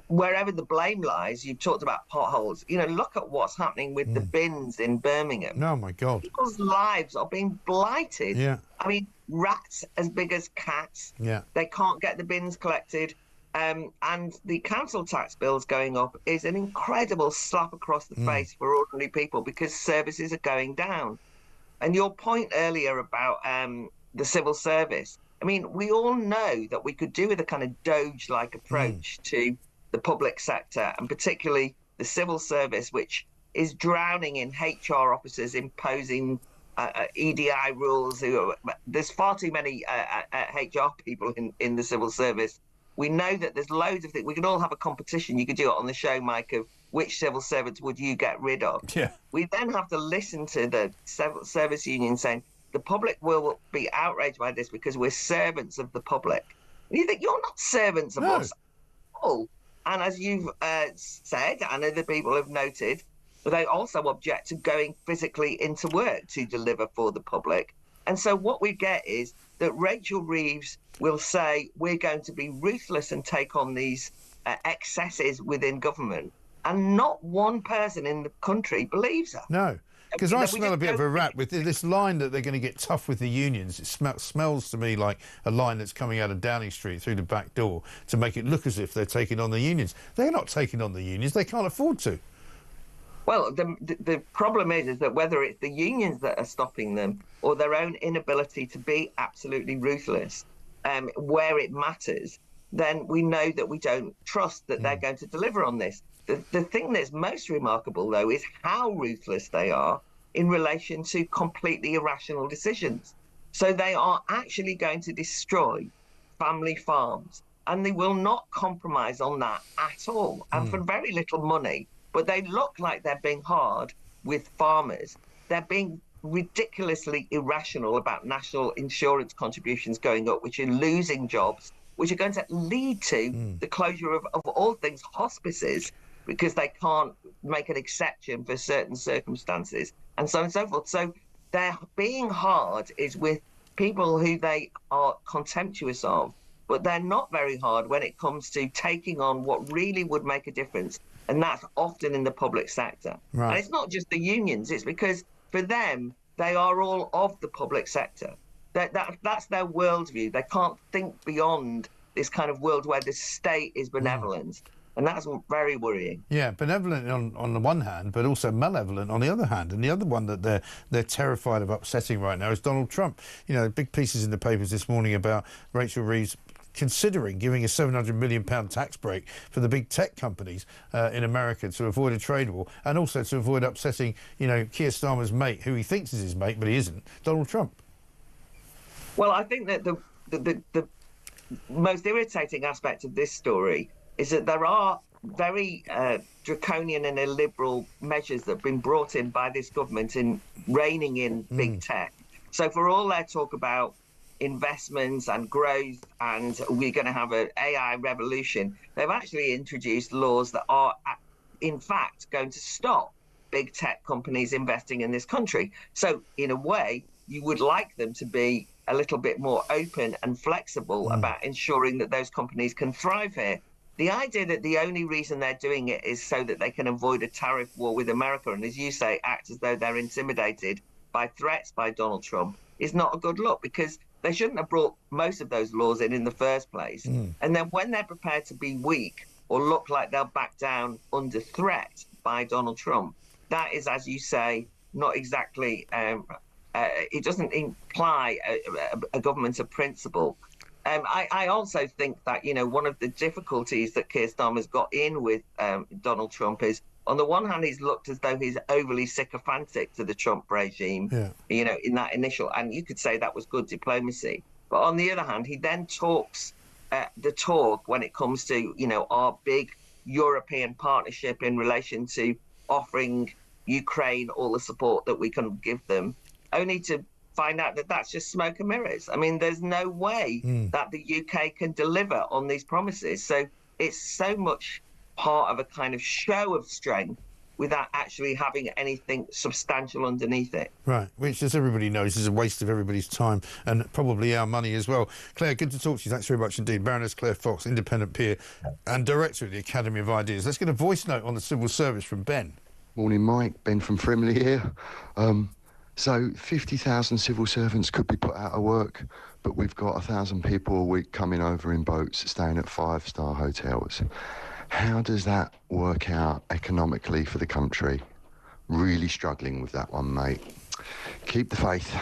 wherever the blame lies, you've talked about potholes. You know, look at what's happening with the bins in Birmingham. Oh, my God. People's lives are being blighted. Yeah. I mean, rats as big as cats. Yeah. They can't get the bins collected. And the council tax bills going up is an incredible slap across the face for ordinary people because services are going down. And your point earlier about the civil service, I mean, we all know that we could do with a kind of Doge-like approach to the public sector, and particularly the civil service, which is drowning in HR officers imposing EDI rules. There's far too many HR people in the civil service. We know that there's loads of things. We could all have a competition. You could do it on the show, Mike, of which civil servants would you get rid of. Yeah. We then have to listen to the civil service union saying the public will be outraged by this because we're servants of the public. And you think, you're not servants of us. Oh. And as you've said, and other people have noted, they also object to going physically into work to deliver for the public. And so what we get is that Rachel Reeves will say we're going to be ruthless and take on these excesses within government. And not one person in the country believes her. No, because I smell a bit of a rat with this line that they're going to get tough with the unions. It smells to me like a line that's coming out of Downing Street through the back door to make it look as if they're taking on the unions. They're not taking on the unions. They can't afford to. Well, the problem is that whether it's the unions that are stopping them or their own inability to be absolutely ruthless where it matters, then we know that we don't trust that they're going to deliver on this. The thing that's most remarkable, though, is how ruthless they are in relation to completely irrational decisions. So they are actually going to destroy family farms, and they will not compromise on that at all, and for very little money. But they look like they're being hard with farmers. They're being ridiculously irrational about national insurance contributions going up, which are losing jobs, which are going to lead to the closure of all things hospices, because they can't make an exception for certain circumstances, and so on and so forth. So they're being hard is with people who they are contemptuous of, but they're not very hard when it comes to taking on what really would make a difference. And that's often in the public sector. Right. And it's not just the unions, it's because for them, they are all of the public sector. That's their worldview. They can't think beyond this kind of world where the state is benevolent. And that's very worrying. Yeah, benevolent on the one hand, but also malevolent on the other hand. And the other one that they're terrified of upsetting right now is Donald Trump. You know, big pieces in the papers this morning about Rachel Reeves considering giving a £700 million tax break for the big tech companies in America to avoid a trade war, and also to avoid upsetting, you know, Keir Starmer's mate, who he thinks is his mate, but he isn't, Donald Trump. Well, I think that the most irritating aspect of this story is that there are very draconian and illiberal measures that have been brought in by this government in reining in big tech. So for all their talk about investments and growth and we're going to have an AI revolution, they've actually introduced laws that are in fact going to stop big tech companies investing in this country. So in a way, you would like them to be a little bit more open and flexible about ensuring that those companies can thrive here. The idea that the only reason they're doing it is so that they can avoid a tariff war with America and, as you say, act as though they're intimidated by threats by Donald Trump is not a good look, because they shouldn't have brought most of those laws in the first place. And then when they're prepared to be weak or look like they'll back down under threat by Donald Trump, that is, as you say, not exactly, it doesn't imply a government of principle. I also think that, you know, one of the difficulties that Keir Starmer's got in with Donald Trump is, on the one hand, he's looked as though he's overly sycophantic to the Trump regime, you know, in that initial, and you could say that was good diplomacy. But on the other hand, he then talks the talk when it comes to, you know, our big European partnership in relation to offering Ukraine all the support that we can give them, only to find out that that's just smoke and mirrors. I mean, there's no way that the UK can deliver on these promises. So it's so much part of a kind of show of strength without actually having anything substantial underneath it. Right, which, as everybody knows, is a waste of everybody's time and probably our money as well. Claire, good to talk to you. Thanks very much indeed. Baroness Claire Fox, independent peer and director of the Academy of Ideas. Let's get a voice note on the civil service from Ben. Morning, Mike. Ben from Frimley here. So 50,000 civil servants could be put out of work, but we've got 1,000 people a week coming over in boats, staying at 5-star hotels. How does that work out economically for the country? Really struggling with that one, mate. Keep the faith.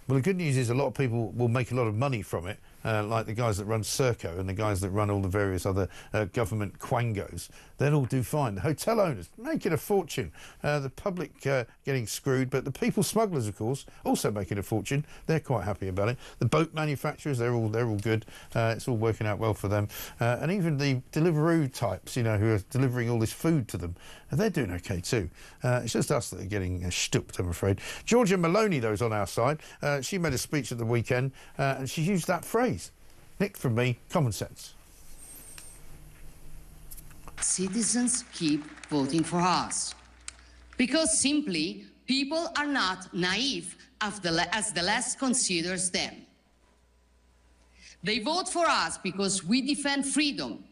Well, the good news is a lot of people will make a lot of money from it, like the guys that run Serco and the guys that run all the various other government quangos. They'll all do fine. The hotel owners making a fortune. The public getting screwed, but the people smugglers, of course, also making a fortune. They're quite happy about it. The boat manufacturers, they're all good. It's all working out well for them. And even the Deliveroo types, you know, who are delivering all this food to them, they're doing okay too. It's just us that are getting stooped, I'm afraid. Georgia Maloney, though, is on our side. She made a speech at the weekend, and she used that phrase. Nick, from me, common sense. Citizens keep voting for us because simply people are not naive as the left considers them. They vote for us because we defend freedom,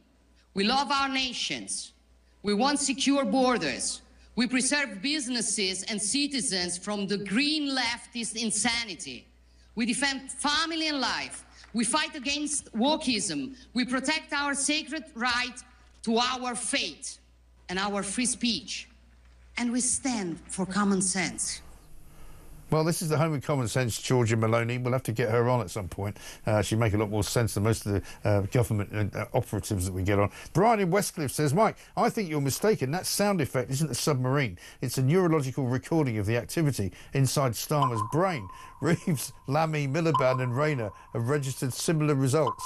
we love our nations, we want secure borders, we preserve businesses and citizens from the green leftist insanity, we defend family and life, we fight against wokeism, we protect our sacred right to our faith and our free speech, and we stand for common sense. Well, this is the home of common sense, Georgia Maloney. We'll have to get her on at some point. She'd make a lot more sense than most of the government operatives that we get on. Brian in Westcliff says, Mike, I think you're mistaken. That sound effect isn't a submarine. It's a neurological recording of the activity inside Starmer's brain. Reeves, Lammy, Miliband and Rayner have registered similar results.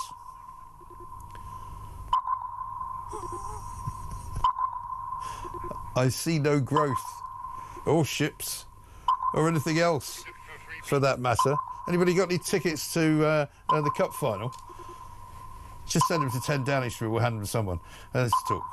I see no growth, or ships, or anything else, for that matter. Anybody got any tickets to the Cup final? Just send them to 10 Downing Street, we'll hand them to someone. Let's talk.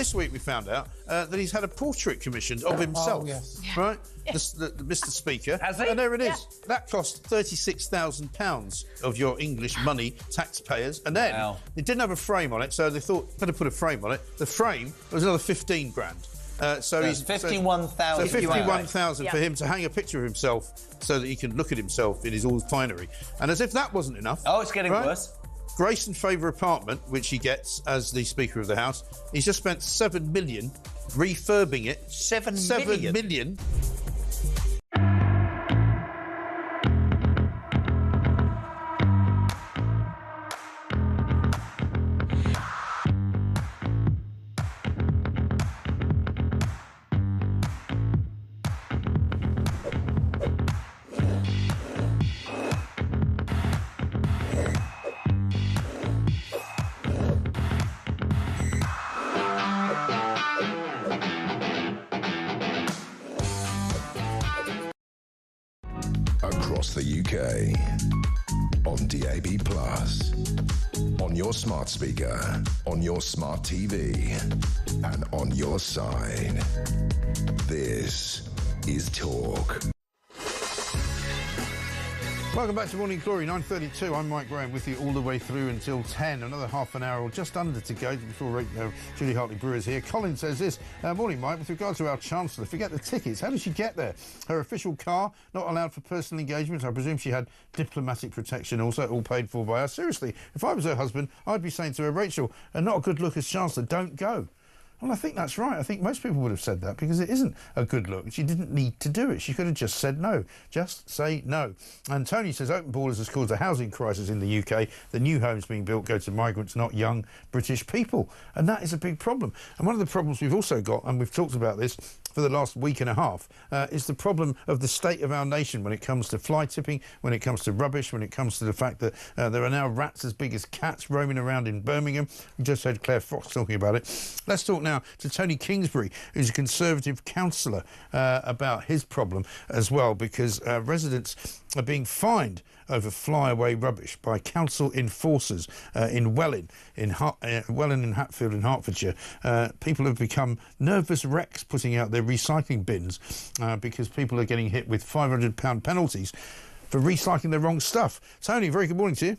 this week we found out that he's had a portrait commissioned of himself. Oh, yes. Right? Mr. Speaker. Has he? And there it is. Yeah. That cost £36,000 of your English money, taxpayers. And then it didn't have a frame on it, so they thought, better put a frame on it. The frame was another 15 grand. So he's 51,000. So 51,000 for Yeah. him to hang a picture of himself so that he can look at himself in his all finery. And as if that wasn't enough. Oh, it's getting worse. Grace and Favour apartment, which he gets as the Speaker of the House, he's just spent £7 million refurbing it. $7 million. Across the UK, on DAB+, on your smart speaker, on your smart TV, and on your side. This is Talk. Welcome back to Morning Glory, 9:32. I'm Mike Graham with you all the way through until 10. Another half an hour or just under to go before Julie Hartley-Brewer's here. Colin says this. Morning, Mike. With regard to our Chancellor, forget the tickets. How did she get there? Her official car, not allowed for personal engagements. I presume she had diplomatic protection also, all paid for by us. Seriously, if I was her husband, I'd be saying to her, Rachel, not a good look as Chancellor, don't go. Well, I think that's right. I think most people would have said that because it isn't a good look. She didn't need to do it. She could have just said no. Just say no. And Tony says open borders has caused a housing crisis in the UK. The new homes being built go to migrants, not young British people. And that is a big problem. And one of the problems we've also got, and we've talked about this for the last week and a half, is the problem of the state of our nation when it comes to fly tipping, when it comes to rubbish, when it comes to the fact that there are now rats as big as cats roaming around in Birmingham. We just heard Claire Fox talking about it. Let's talk now to Tony Kingsbury, who's a Conservative councillor, about his problem as well, because residents are being fined over flyaway rubbish by council enforcers in Welling in Hatfield in Hertfordshire. People have become nervous wrecks putting out their recycling bins because people are getting hit with £500 penalties for recycling the wrong stuff. Tony, very good morning to you.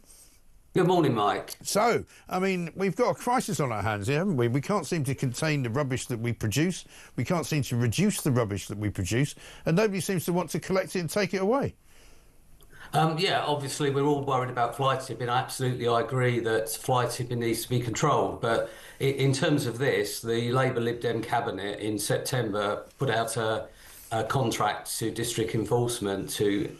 Good morning, Mike. So, I mean, we've got a crisis on our hands here, haven't we? We can't seem to contain the rubbish that we produce. We can't seem to reduce the rubbish that we produce. And nobody seems to want to collect it and take it away. Yeah, obviously we're all worried about fly tipping. Absolutely, I agree that fly tipping needs to be controlled. But in terms of this, the Labour Lib Dem cabinet in September put out a contract to district enforcement to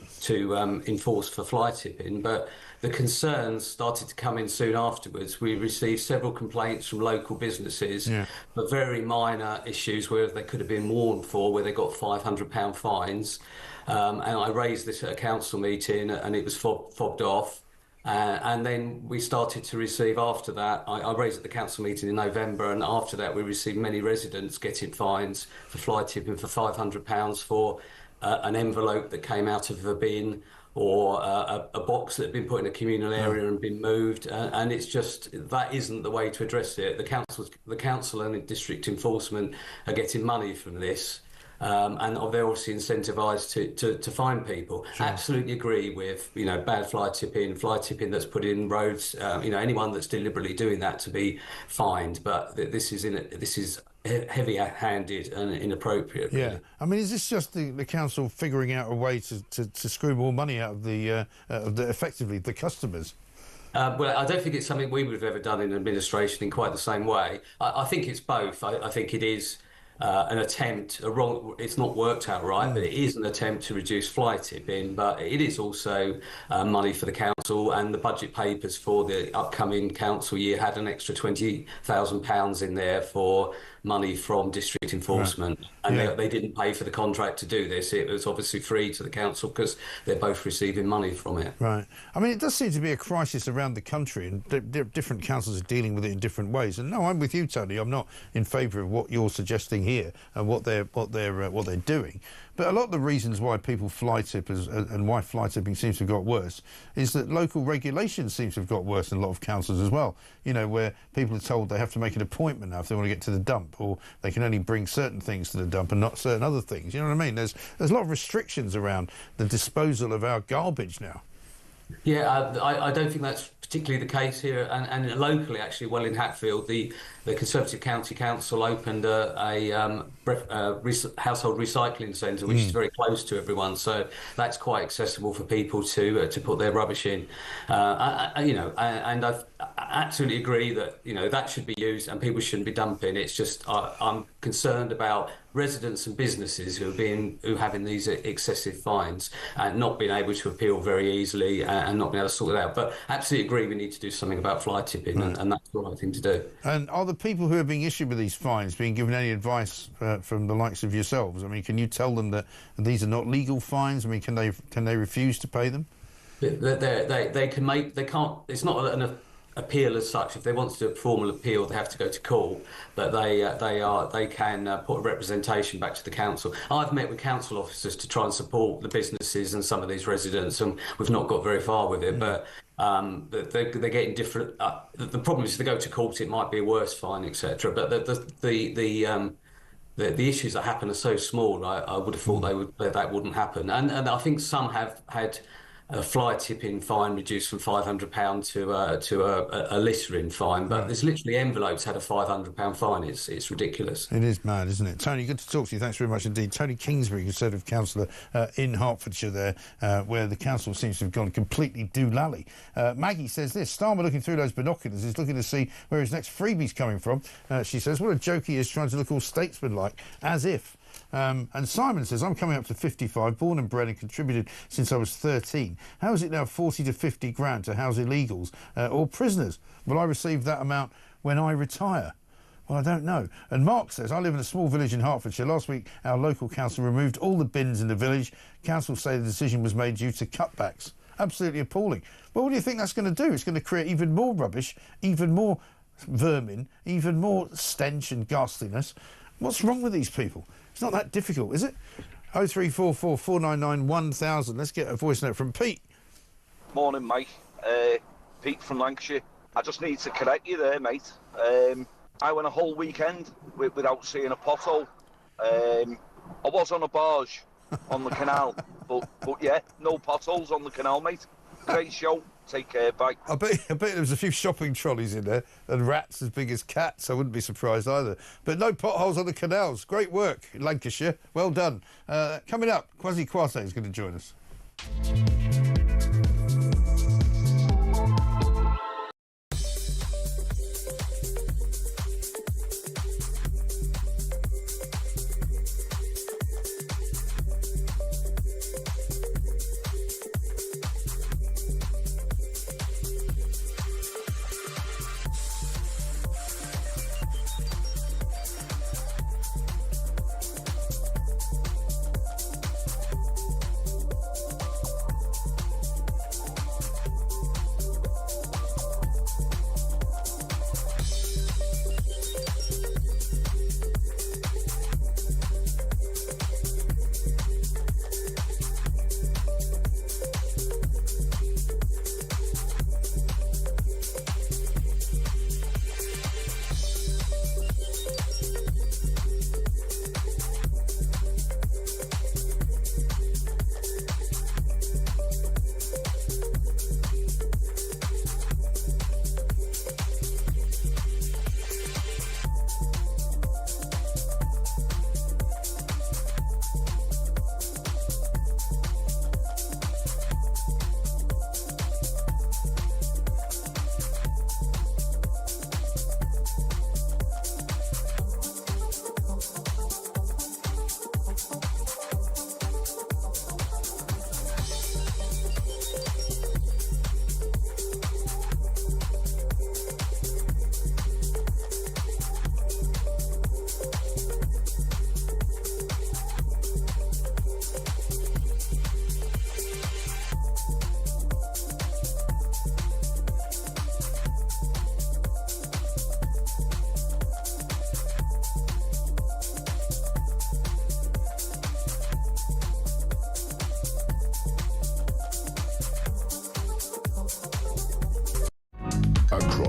enforce for fly tipping. But the concerns started to come in soon afterwards. We received several complaints from local businesses, but very minor issues where they could have been warned for, where they got £500 fines. And I raised this at a council meeting and it was fobbed off. And then we started to receive after that, I raised at the council meeting in November, and after that we received many residents getting fines for fly tipping for £500 for an envelope that came out of a bin, or a box that had been put in a communal area and been moved, and it's just, that isn't the way to address it. The council and district enforcement are getting money from this, and they're obviously incentivised to find people. Sure. Absolutely agree with bad fly tipping that's put in roads. Anyone that's deliberately doing that to be fined. But this is heavy-handed and inappropriate. Yeah, really. I mean, is this just the council figuring out a way to screw more money out of the effectively the customers? Well, I don't think it's something we would have ever done in administration in quite the same way. I think it's both. I think it is an attempt, it's not worked out right, but it is an attempt to reduce fly tipping, but it is also money for the council, and the budget papers for the upcoming council year had an extra £20,000 in there for money from district enforcement. Right. And they didn't pay for the contract to do this. It was obviously free to the council because they're both receiving money from it. Right. I mean, it does seem to be a crisis around the country, and different councils are dealing with it in different ways. And no, I'm with you, Tony. I'm not in favour of what you're suggesting here. here and what they're doing. But a lot of the reasons why people fly tip and why fly tipping seems to have got worse is that local regulations seem to have got worse in a lot of councils as well. You know, where people are told they have to make an appointment now if they want to get to the dump, or they can only bring certain things to the dump and not certain other things. You know what I mean? There's a lot of restrictions around the disposal of our garbage now. Yeah, I don't think that's particularly the case here, and locally, actually, well, in Hatfield, the Conservative County Council opened a household recycling centre, which is very close to everyone, so that's quite accessible for people to put their rubbish in. You know, and I absolutely agree that, you know, that should be used and people shouldn't be dumping. It's just I'm concerned about residents and businesses who are having these excessive fines and not being able to appeal very easily and not being able to sort it out. But absolutely agree we need to do something about fly tipping, and that's the right thing to do. And are the people who are being issued with these fines being given any advice from the likes of yourselves? I mean, can you tell them that these are not legal fines? I mean, can they refuse to pay them? They can make. They can't. It's not an appeal as such. If they want to do a formal appeal, they have to go to court, but they can put a representation back to the council. I've met with council officers to try and support the businesses and some of these residents, and we've not got very far with it, but they're getting different. The problem is if they go to court, it might be a worse fine, etc. But the issues that happen are so small. I would have thought that wouldn't happen, and I think some have had a fly tipping fine reduced from £500 to a littering fine, but there's literally envelopes had a £500 fine. It's ridiculous. It is mad, isn't it? Tony, good to talk to you. Thanks very much indeed. Tony Kingsbury, Conservative councillor in Hertfordshire there, where the council seems to have gone completely doolally. Maggie says this: Starmer, looking through those binoculars, is looking to see where his next freebie's coming from. She says, what a joke he is, trying to look all statesman-like, as if. And Simon says, I'm coming up to 55, born and bred and contributed since I was 13. How is it now 40 to 50 grand to house illegals or prisoners? Will I receive that amount when I retire? Well, I don't know. And Mark says, I live in a small village in Hertfordshire. Last week, our local council removed all the bins in the village. Council say the decision was made due to cutbacks. Absolutely appalling. Well, what do you think that's going to do? It's going to create even more rubbish, even more vermin, even more stench and ghastliness. What's wrong with these people? It's not that difficult, is it? 0344 499 1000. Let's get a voice note from Pete. Morning, Mike. Pete from Lancashire. I just need to correct you there, mate. I went a whole weekend without seeing a pothole. I was on a barge on the canal, but yeah, no potholes on the canal, mate. Great show. Take care, bye. I bet there was a few shopping trolleys in there and rats as big as cats. I wouldn't be surprised either. But no potholes on the canals. Great work, Lancashire. Well done. Coming up, Kwasi Kwarteng is going to join us.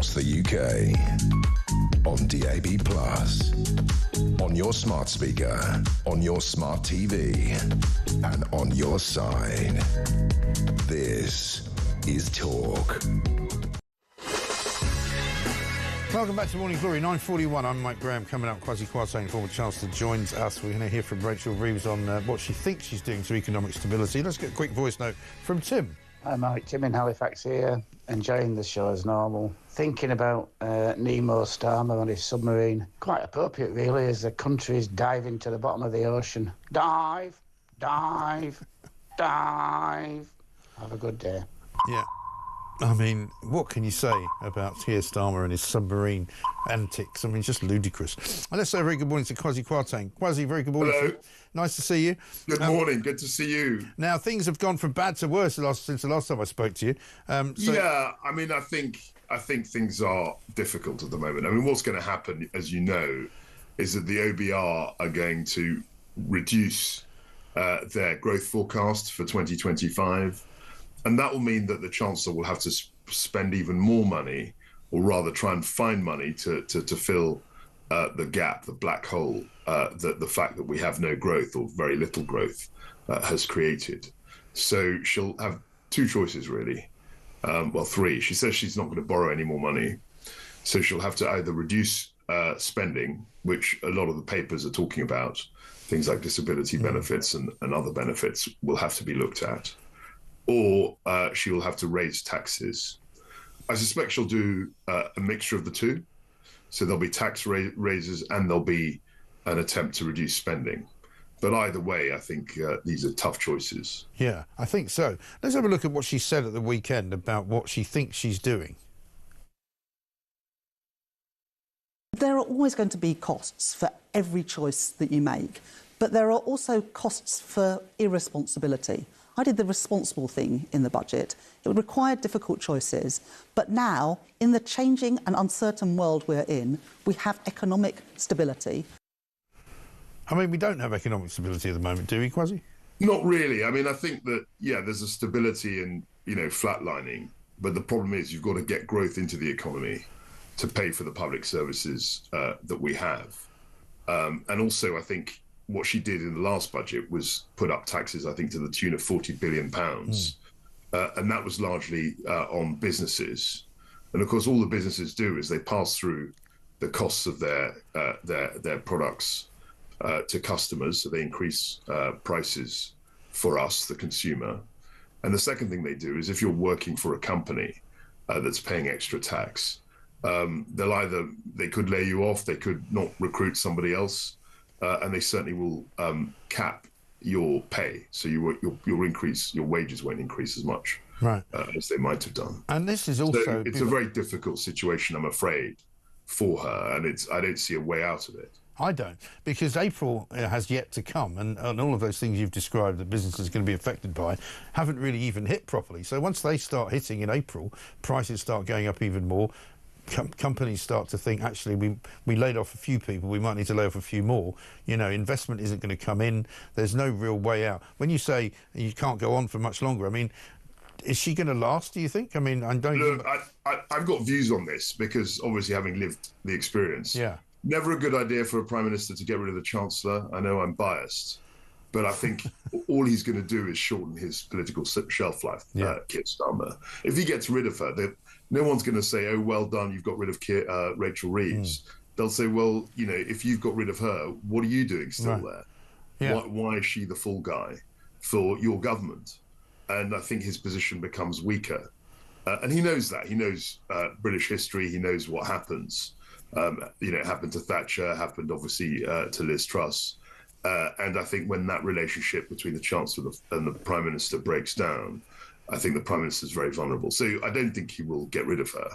across the UK. On DAB+, on your smart speaker, on your smart TV, and on your side. This is Talk. Welcome back to Morning Glory, 9:41. I'm Mike Graham. Coming up, Kwasi Kwarteng, former Chancellor, joins us. We're going to hear from Rachel Reeves on what she thinks she's doing to economic stability. Let's get a quick voice note from Tim. Hi Mike, Tim in Halifax here, enjoying the show as normal. Thinking about Nemo Starmer on his submarine. Quite appropriate really, as the country is diving to the bottom of the ocean. Dive, dive, dive. Have a good day. Yeah. I mean, what can you say about Keir Starmer and his submarine antics? I mean, it's just ludicrous. And let's say a very good morning to Kwasi Kwarteng. Kwasi, very good morning. Hello. Nice to see you. Good morning. Good to see you. Now, things have gone from bad to worse since the last time I spoke to you. Yeah, I mean, I think things are difficult at the moment. I mean, what's going to happen, as you know, is that the OBR are going to reduce their growth forecast for 2025. And that will mean that the Chancellor will have to spend even more money, or rather try and find money to fill the gap, the black hole that the fact that we have no growth or very little growth has created. So she'll have two choices, really. Well, three. She says she's not going to borrow any more money. So she'll have to either reduce spending, which a lot of the papers are talking about, things like disability benefits and other benefits will have to be looked at. Or she will have to raise taxes. I suspect she'll do a mixture of the two. So there'll be tax raises and there'll be an attempt to reduce spending. But either way, I think these are tough choices. Yeah, I think so. Let's have a look at what she said at the weekend about what she thinks she's doing. There are always going to be costs for every choice that you make, but there are also costs for irresponsibility. I did the responsible thing in the budget. It required difficult choices. But now, in the changing and uncertain world we're in, we have economic stability. I mean, we don't have economic stability at the moment, do we, Kwasi? Not really. I mean, I think that, yeah, there's a stability in, flatlining. But the problem is you've got to get growth into the economy to pay for the public services that we have. And also, I think, what she did in the last budget was put up taxes, I think, to the tune of £40 billion. And that was largely on businesses. And of course, all the businesses do is they pass through the costs of their products to customers. So they increase prices for us, the consumer. And the second thing they do is if you're working for a company that's paying extra tax, they could lay you off, they could not recruit somebody else. And they certainly will cap your pay, so your wages won't increase as much as they might have done. And this is also so it's a very difficult situation, I'm afraid, for her, and I don't see a way out of it. I don't, because April has yet to come, and all of those things you've described that businesses are going to be affected by haven't really even hit properly. So once they start hitting in April, prices start going up even more. Companies start to think, actually, we laid off a few people, we might need to lay off a few more. Investment isn't going to come in. There's no real way out. When you say you can't go on for much longer, I mean, is she going to last, do you think? I mean, I've got views on this because obviously having lived the experience. Yeah. Never a good idea for a Prime Minister to get rid of the Chancellor. I know I'm biased, but I think all he's going to do is shorten his political shelf life, Keir Starmer. If he gets rid of her, no one's going to say, oh, well done, you've got rid of Rachel Reeves. They'll say, well, if you've got rid of her, what are you doing still there? Yeah. Why is she the fall guy for your government? And I think his position becomes weaker. And he knows that. He knows British history. He knows what happens. It happened to Thatcher, happened obviously to Liz Truss. And I think when that relationship between the Chancellor and the Prime Minister breaks down, I think the Prime Minister is very vulnerable. So I don't think he will get rid of her.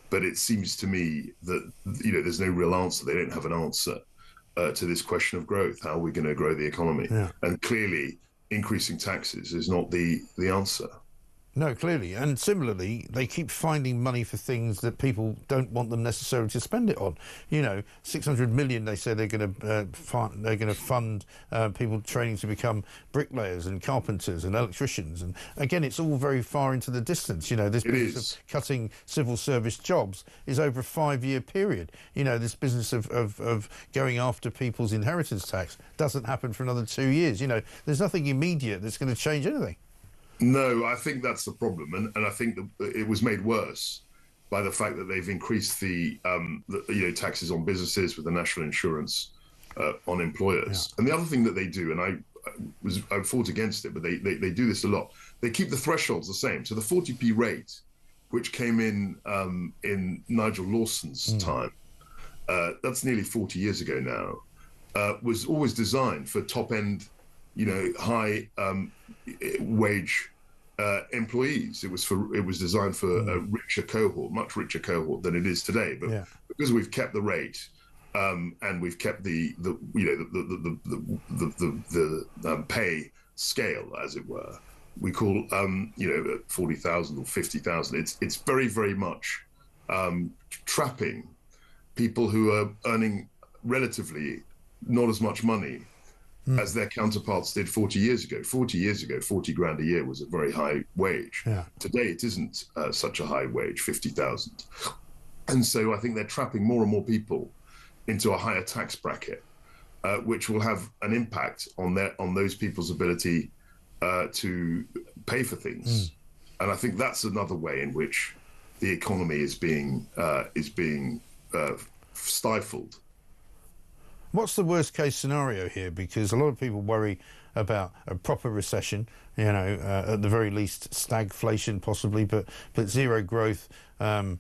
But it seems to me that, there's no real answer. They don't have an answer to this question of growth. How are we going to grow the economy? Yeah. And clearly, increasing taxes is not the answer. No, clearly. And similarly, they keep finding money for things that people don't want them necessarily to spend it on. You know, 600 million, they say they're going to fund people training to become bricklayers and carpenters and electricians. And again, it's all very far into the distance. You know, this business of cutting civil service jobs is over a 5-year period. You know, this business of going after people's inheritance tax doesn't happen for another 2 years. You know, there's nothing immediate that's going to change anything. No, I think that's the problem, and I think that it was made worse by the fact that they've increased the taxes on businesses with the national insurance on employers. Yeah. And the other thing that they do, and I fought against it, but they do this a lot. They keep the thresholds the same. So the 40p rate, which came in Nigel Lawson's time, that's nearly 40 years ago now, was always designed for top end, high wage employees. It was designed for a richer cohort, much richer cohort than it is today. But because we've kept the rate and we've kept the pay scale, as it were, we call 40,000 or 50,000. It's very, very much trapping people who are earning relatively not as much money as their counterparts did 40 years ago. 40 years ago, 40 grand a year was a very high wage. Yeah. Today, it isn't such a high wage, 50,000. And so I think they're trapping more and more people into a higher tax bracket, which will have an impact on those people's ability to pay for things. And I think that's another way in which the economy is being stifled. What's the worst case scenario here? Because a lot of people worry about a proper recession, at the very least stagflation possibly, but zero growth, and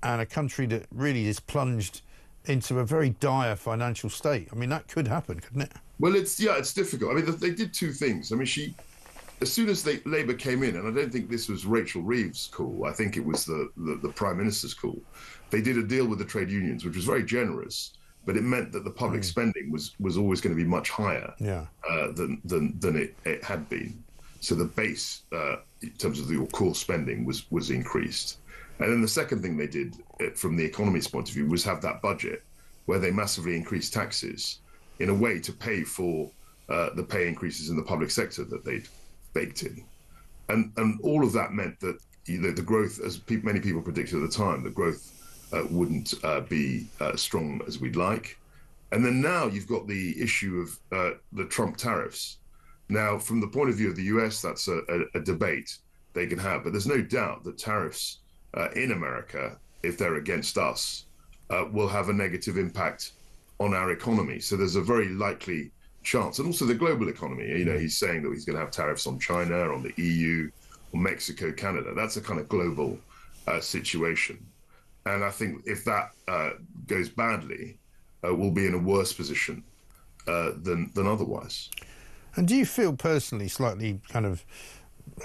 a country that really is plunged into a very dire financial state. I mean, that could happen, couldn't it? Well, it's difficult. I mean, they did two things. I mean, as soon as Labour came in, and I don't think this was Rachel Reeves' call, I think it was the Prime Minister's call, they did a deal with the trade unions, which was very generous. But it meant that the public spending was always going to be much higher than it had been. So the base, in terms of your core spending, was increased. And then the second thing they did, from the economy's point of view, was have that budget where they massively increased taxes in a way to pay for the pay increases in the public sector that they'd baked in. And all of that meant that the growth, as many people predicted at the time, the growth wouldn't be strong as we'd like. And then now you've got the issue of the Trump tariffs. Now, from the point of view of the US, that's a debate they can have, but there's no doubt that tariffs in America, if they're against us, will have a negative impact on our economy. So there's a very likely chance, and also the global economy. He's saying that he's going to have tariffs on China, on the EU, on Mexico, Canada. That's a kind of global situation. And I think if that goes badly, we'll be in a worse position than otherwise. And do you feel personally slightly kind of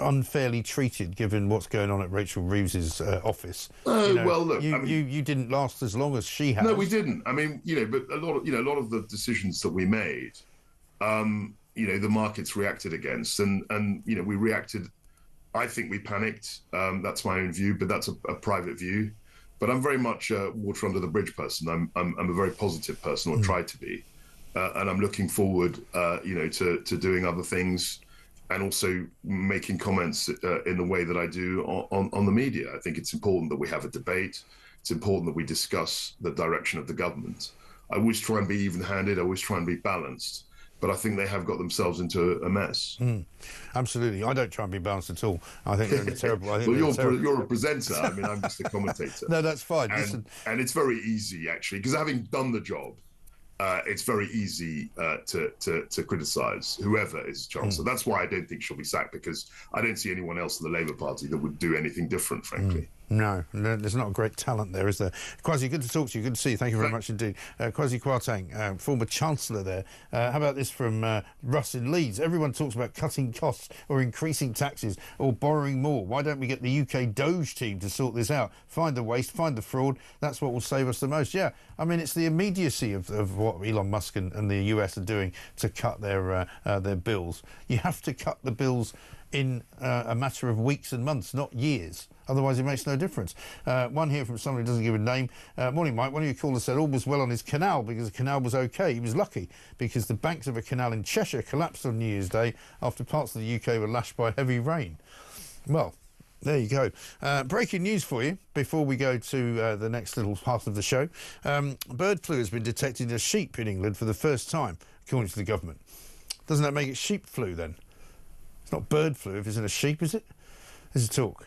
unfairly treated given what's going on at Rachel Reeves's office? Well, look, you didn't last as long as she has. No, we didn't. I mean, but a lot of the decisions that we made, the markets reacted against, and we reacted. I think we panicked. That's my own view, but that's a private view. But I'm very much a water under the bridge person. I'm a very positive person, or try to be, and I'm looking forward, to doing other things, and also making comments in the way that I do on the media. I think it's important that we have a debate. It's important that we discuss the direction of the government. I always try and be even-handed. I always try and be balanced. But I think they have got themselves into a mess. Absolutely. I don't try and be balanced at all. I think they're terrible. You're a presenter. I mean, I'm just a commentator. No, that's fine. And it's very easy, actually, because having done the job, it's very easy to criticise whoever is Chancellor. That's why I don't think she'll be sacked, because I don't see anyone else in the Labour Party that would do anything different, frankly. No, there's not a great talent there, is there? Kwasi, good to talk to you. Good to see you. Thank you very much indeed. Kwasi Kwarteng, former Chancellor there. How about this from Russ in Leeds? Everyone talks about cutting costs or increasing taxes or borrowing more. Why don't we get the UK Doge team to sort this out? Find the waste, find the fraud. That's what will save us the most. Yeah, I mean, it's the immediacy of what Elon Musk and the US are doing to cut their bills. You have to cut the bills in a matter of weeks and months, not years. Otherwise, it makes no difference. One here from somebody who doesn't give a name. Morning, Mike. One of your callers said all was well on his canal because the canal was OK. He was lucky because the banks of a canal in Cheshire collapsed on New Year's Day after parts of the UK were lashed by heavy rain. Well, there you go. Breaking news for you before we go to the next little part of the show. Bird flu has been detected in sheep in England for the first time, according to the government. Doesn't that make it sheep flu then? It's not bird flu if it's in a sheep, is it? This is Talk.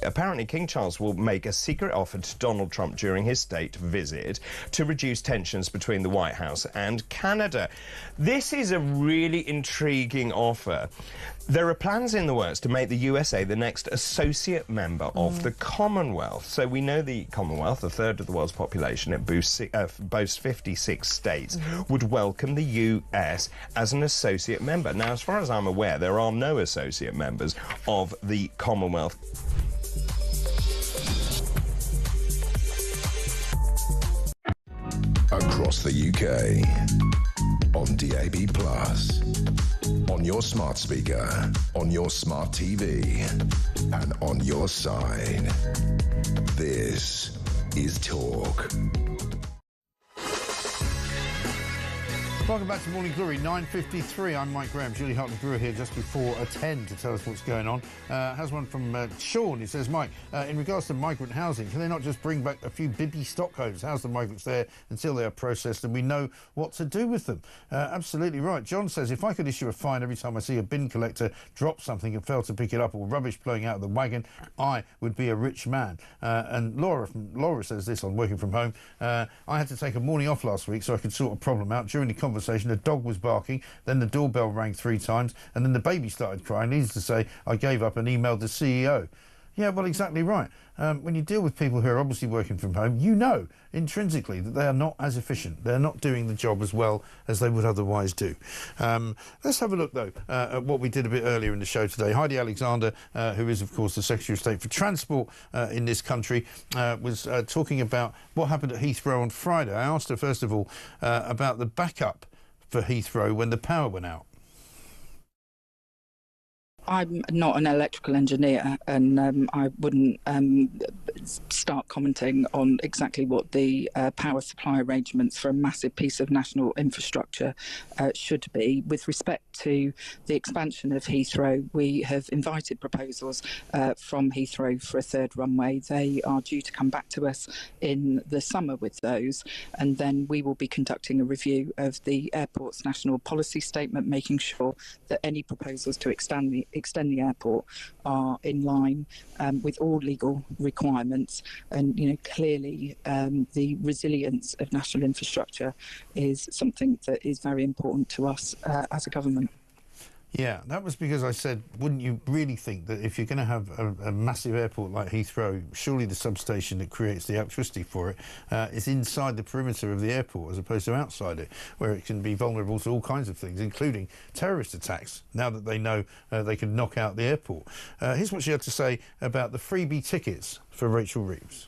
Apparently, King Charles will make a secret offer to Donald Trump during his state visit to reduce tensions between the White House and Canada. This is a really intriguing offer. There are plans in the works to make the USA the next associate member of the Commonwealth. So we know the Commonwealth, a third of the world's population, it boasts 56 states, would welcome the US as an associate member. Now, as far as I'm aware, there are no associate members of the Commonwealth. Across the UK, on DAB+, on your smart speaker, on your smart TV, and on your side. This is Talk. Welcome back to Morning Glory, 9:53. I'm Mike Graham. Julie Hartley-Brewer here just before 10 to tell us what's going on. Has one from Sean. He says, Mike, in regards to migrant housing, can they not just bring back a few bibby stock homes, house the migrants there until they are processed and we know what to do with them? Absolutely right. John says, if I could issue a fine every time I see a bin collector drop something and fail to pick it up or rubbish blowing out of the wagon, I would be a rich man. And Laura says this on Working From Home. I had to take a morning off last week so I could sort a problem out. During the conversation, a dog was barking, then the doorbell rang 3 times, and then the baby started crying. Needless to say, I gave up and emailed the CEO. Yeah, well, exactly right. When you deal with people who are obviously working from home, you know intrinsically that they are not as efficient. They're not doing the job as well as they would otherwise do. Let's have a look, though, at what we did a bit earlier in the show today. Heidi Alexander, who is, of course, the Secretary of State for Transport in this country, was talking about what happened at Heathrow on Friday. I asked her, first of all, about the backup for Heathrow when the power went out. I'm not an electrical engineer, and I wouldn't start commenting on exactly what the power supply arrangements for a massive piece of national infrastructure should be. With respect to the expansion of Heathrow, we have invited proposals from Heathrow for a third runway. They are due to come back to us in the summer with those, and then we will be conducting a review of the airport's national policy statement, making sure that any proposals to extend the airport are in line with all legal requirements. And, you know, clearly the resilience of national infrastructure is something that is very important to us as a government. Yeah, that was because I said, wouldn't you really think that if you're going to have a massive airport like Heathrow, surely the substation that creates the electricity for it is inside the perimeter of the airport as opposed to outside it, where it can be vulnerable to all kinds of things, including terrorist attacks, now that they know they can knock out the airport. Here's what she had to say about the freebie tickets for Rachel Reeves.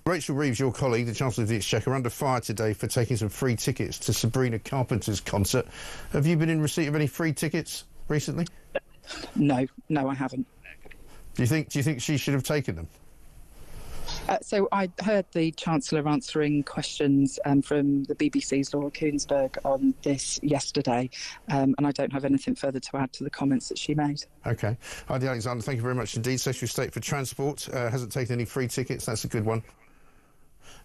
Rachel Reeves, your colleague, the Chancellor of the Exchequer, under fire today for taking some free tickets to Sabrina Carpenter's concert. Have you been in receipt of any free tickets recently? No, I haven't. Do you think she should have taken them? So I heard the Chancellor answering questions from the BBC's Laura Kuenssberg on this yesterday, and I don't have anything further to add to the comments that she made. OK. Heidi Alexander, thank you very much indeed. Secretary of State for Transport hasn't taken any free tickets. That's a good one.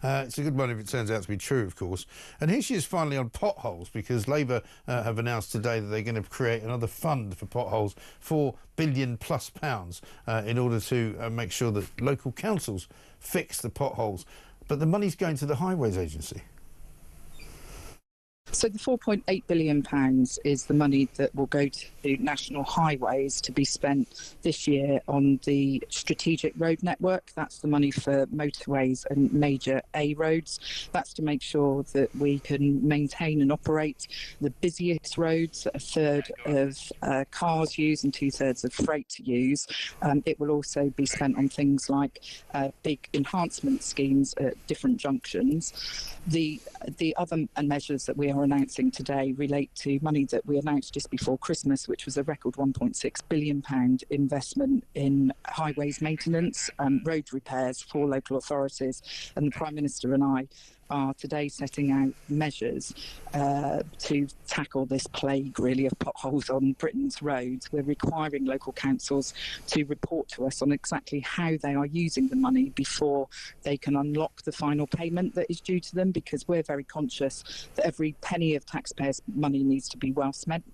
It's a good one if it turns out to be true, of course. And here she is finally on potholes, because Labour have announced today that they're going to create another fund for potholes, £4 billion+ in order to make sure that local councils fix the potholes. But the money's going to the Highways Agency. So the £4.8 billion is the money that will go to national highways to be spent this year on the strategic road network. That's the money for motorways and major A roads. That's to make sure that we can maintain and operate the busiest roads that a third of cars use and 2/3 of freight use. It will also be spent on things like big enhancement schemes at different junctions. The other measures that we are announcing today relate to money that we announced just before Christmas, which was a record £1.6 billion investment in highways maintenance and road repairs for local authorities. And the Prime Minister and I are today setting out measures to tackle this plague, really, of potholes on Britain's roads. We're requiring local councils to report to us on exactly how they are using the money before they can unlock the final payment that is due to them, because we're very conscious that every penny of taxpayers' money needs to be well spent.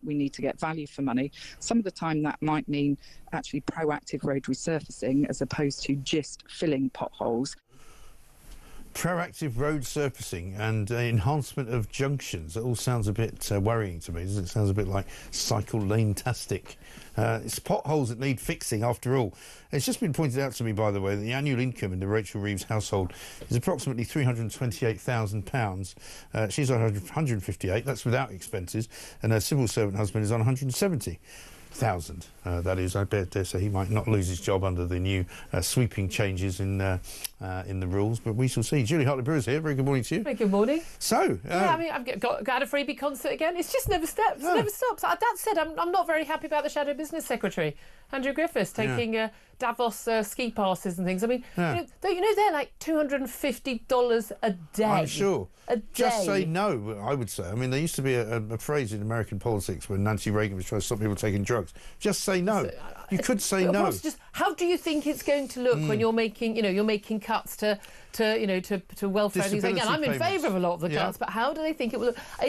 We need to get value for money. Some of the time that might mean actually proactive road resurfacing as opposed to just filling potholes. Proactive road surfacing and enhancement of junctions. It all sounds a bit worrying to me, doesn't it? Sounds a bit like cycle lane-tastic. It's potholes that need fixing, after all. It's just been pointed out to me, by the way, that the annual income in the Rachel Reeves household is approximately £328,000. She's on 158, that's without expenses, and her civil servant husband is on 170,000. That is, I dare say he might not lose his job under the new sweeping changes in the rules, but we shall see. Julie Hartley-Brewer's here. Very good morning to you. Very good morning. So, yeah, I mean, I've got a freebie concert again. It's just never stops. Never stops. That said, I'm not very happy about the Shadow Business Secretary, Andrew Griffiths, taking Davos ski passes and things. I mean, you know they're like $250 a day. I'm sure. A day. Just say no, I would say. I mean, there used to be a phrase in American politics when Nancy Reagan was trying to stop people taking drugs. Just say no. You could say no. Just, how do you think it's going to look when you're making cuts to welfare things? Again, I'm in favour of a lot of the cuts, but how do they think it will look?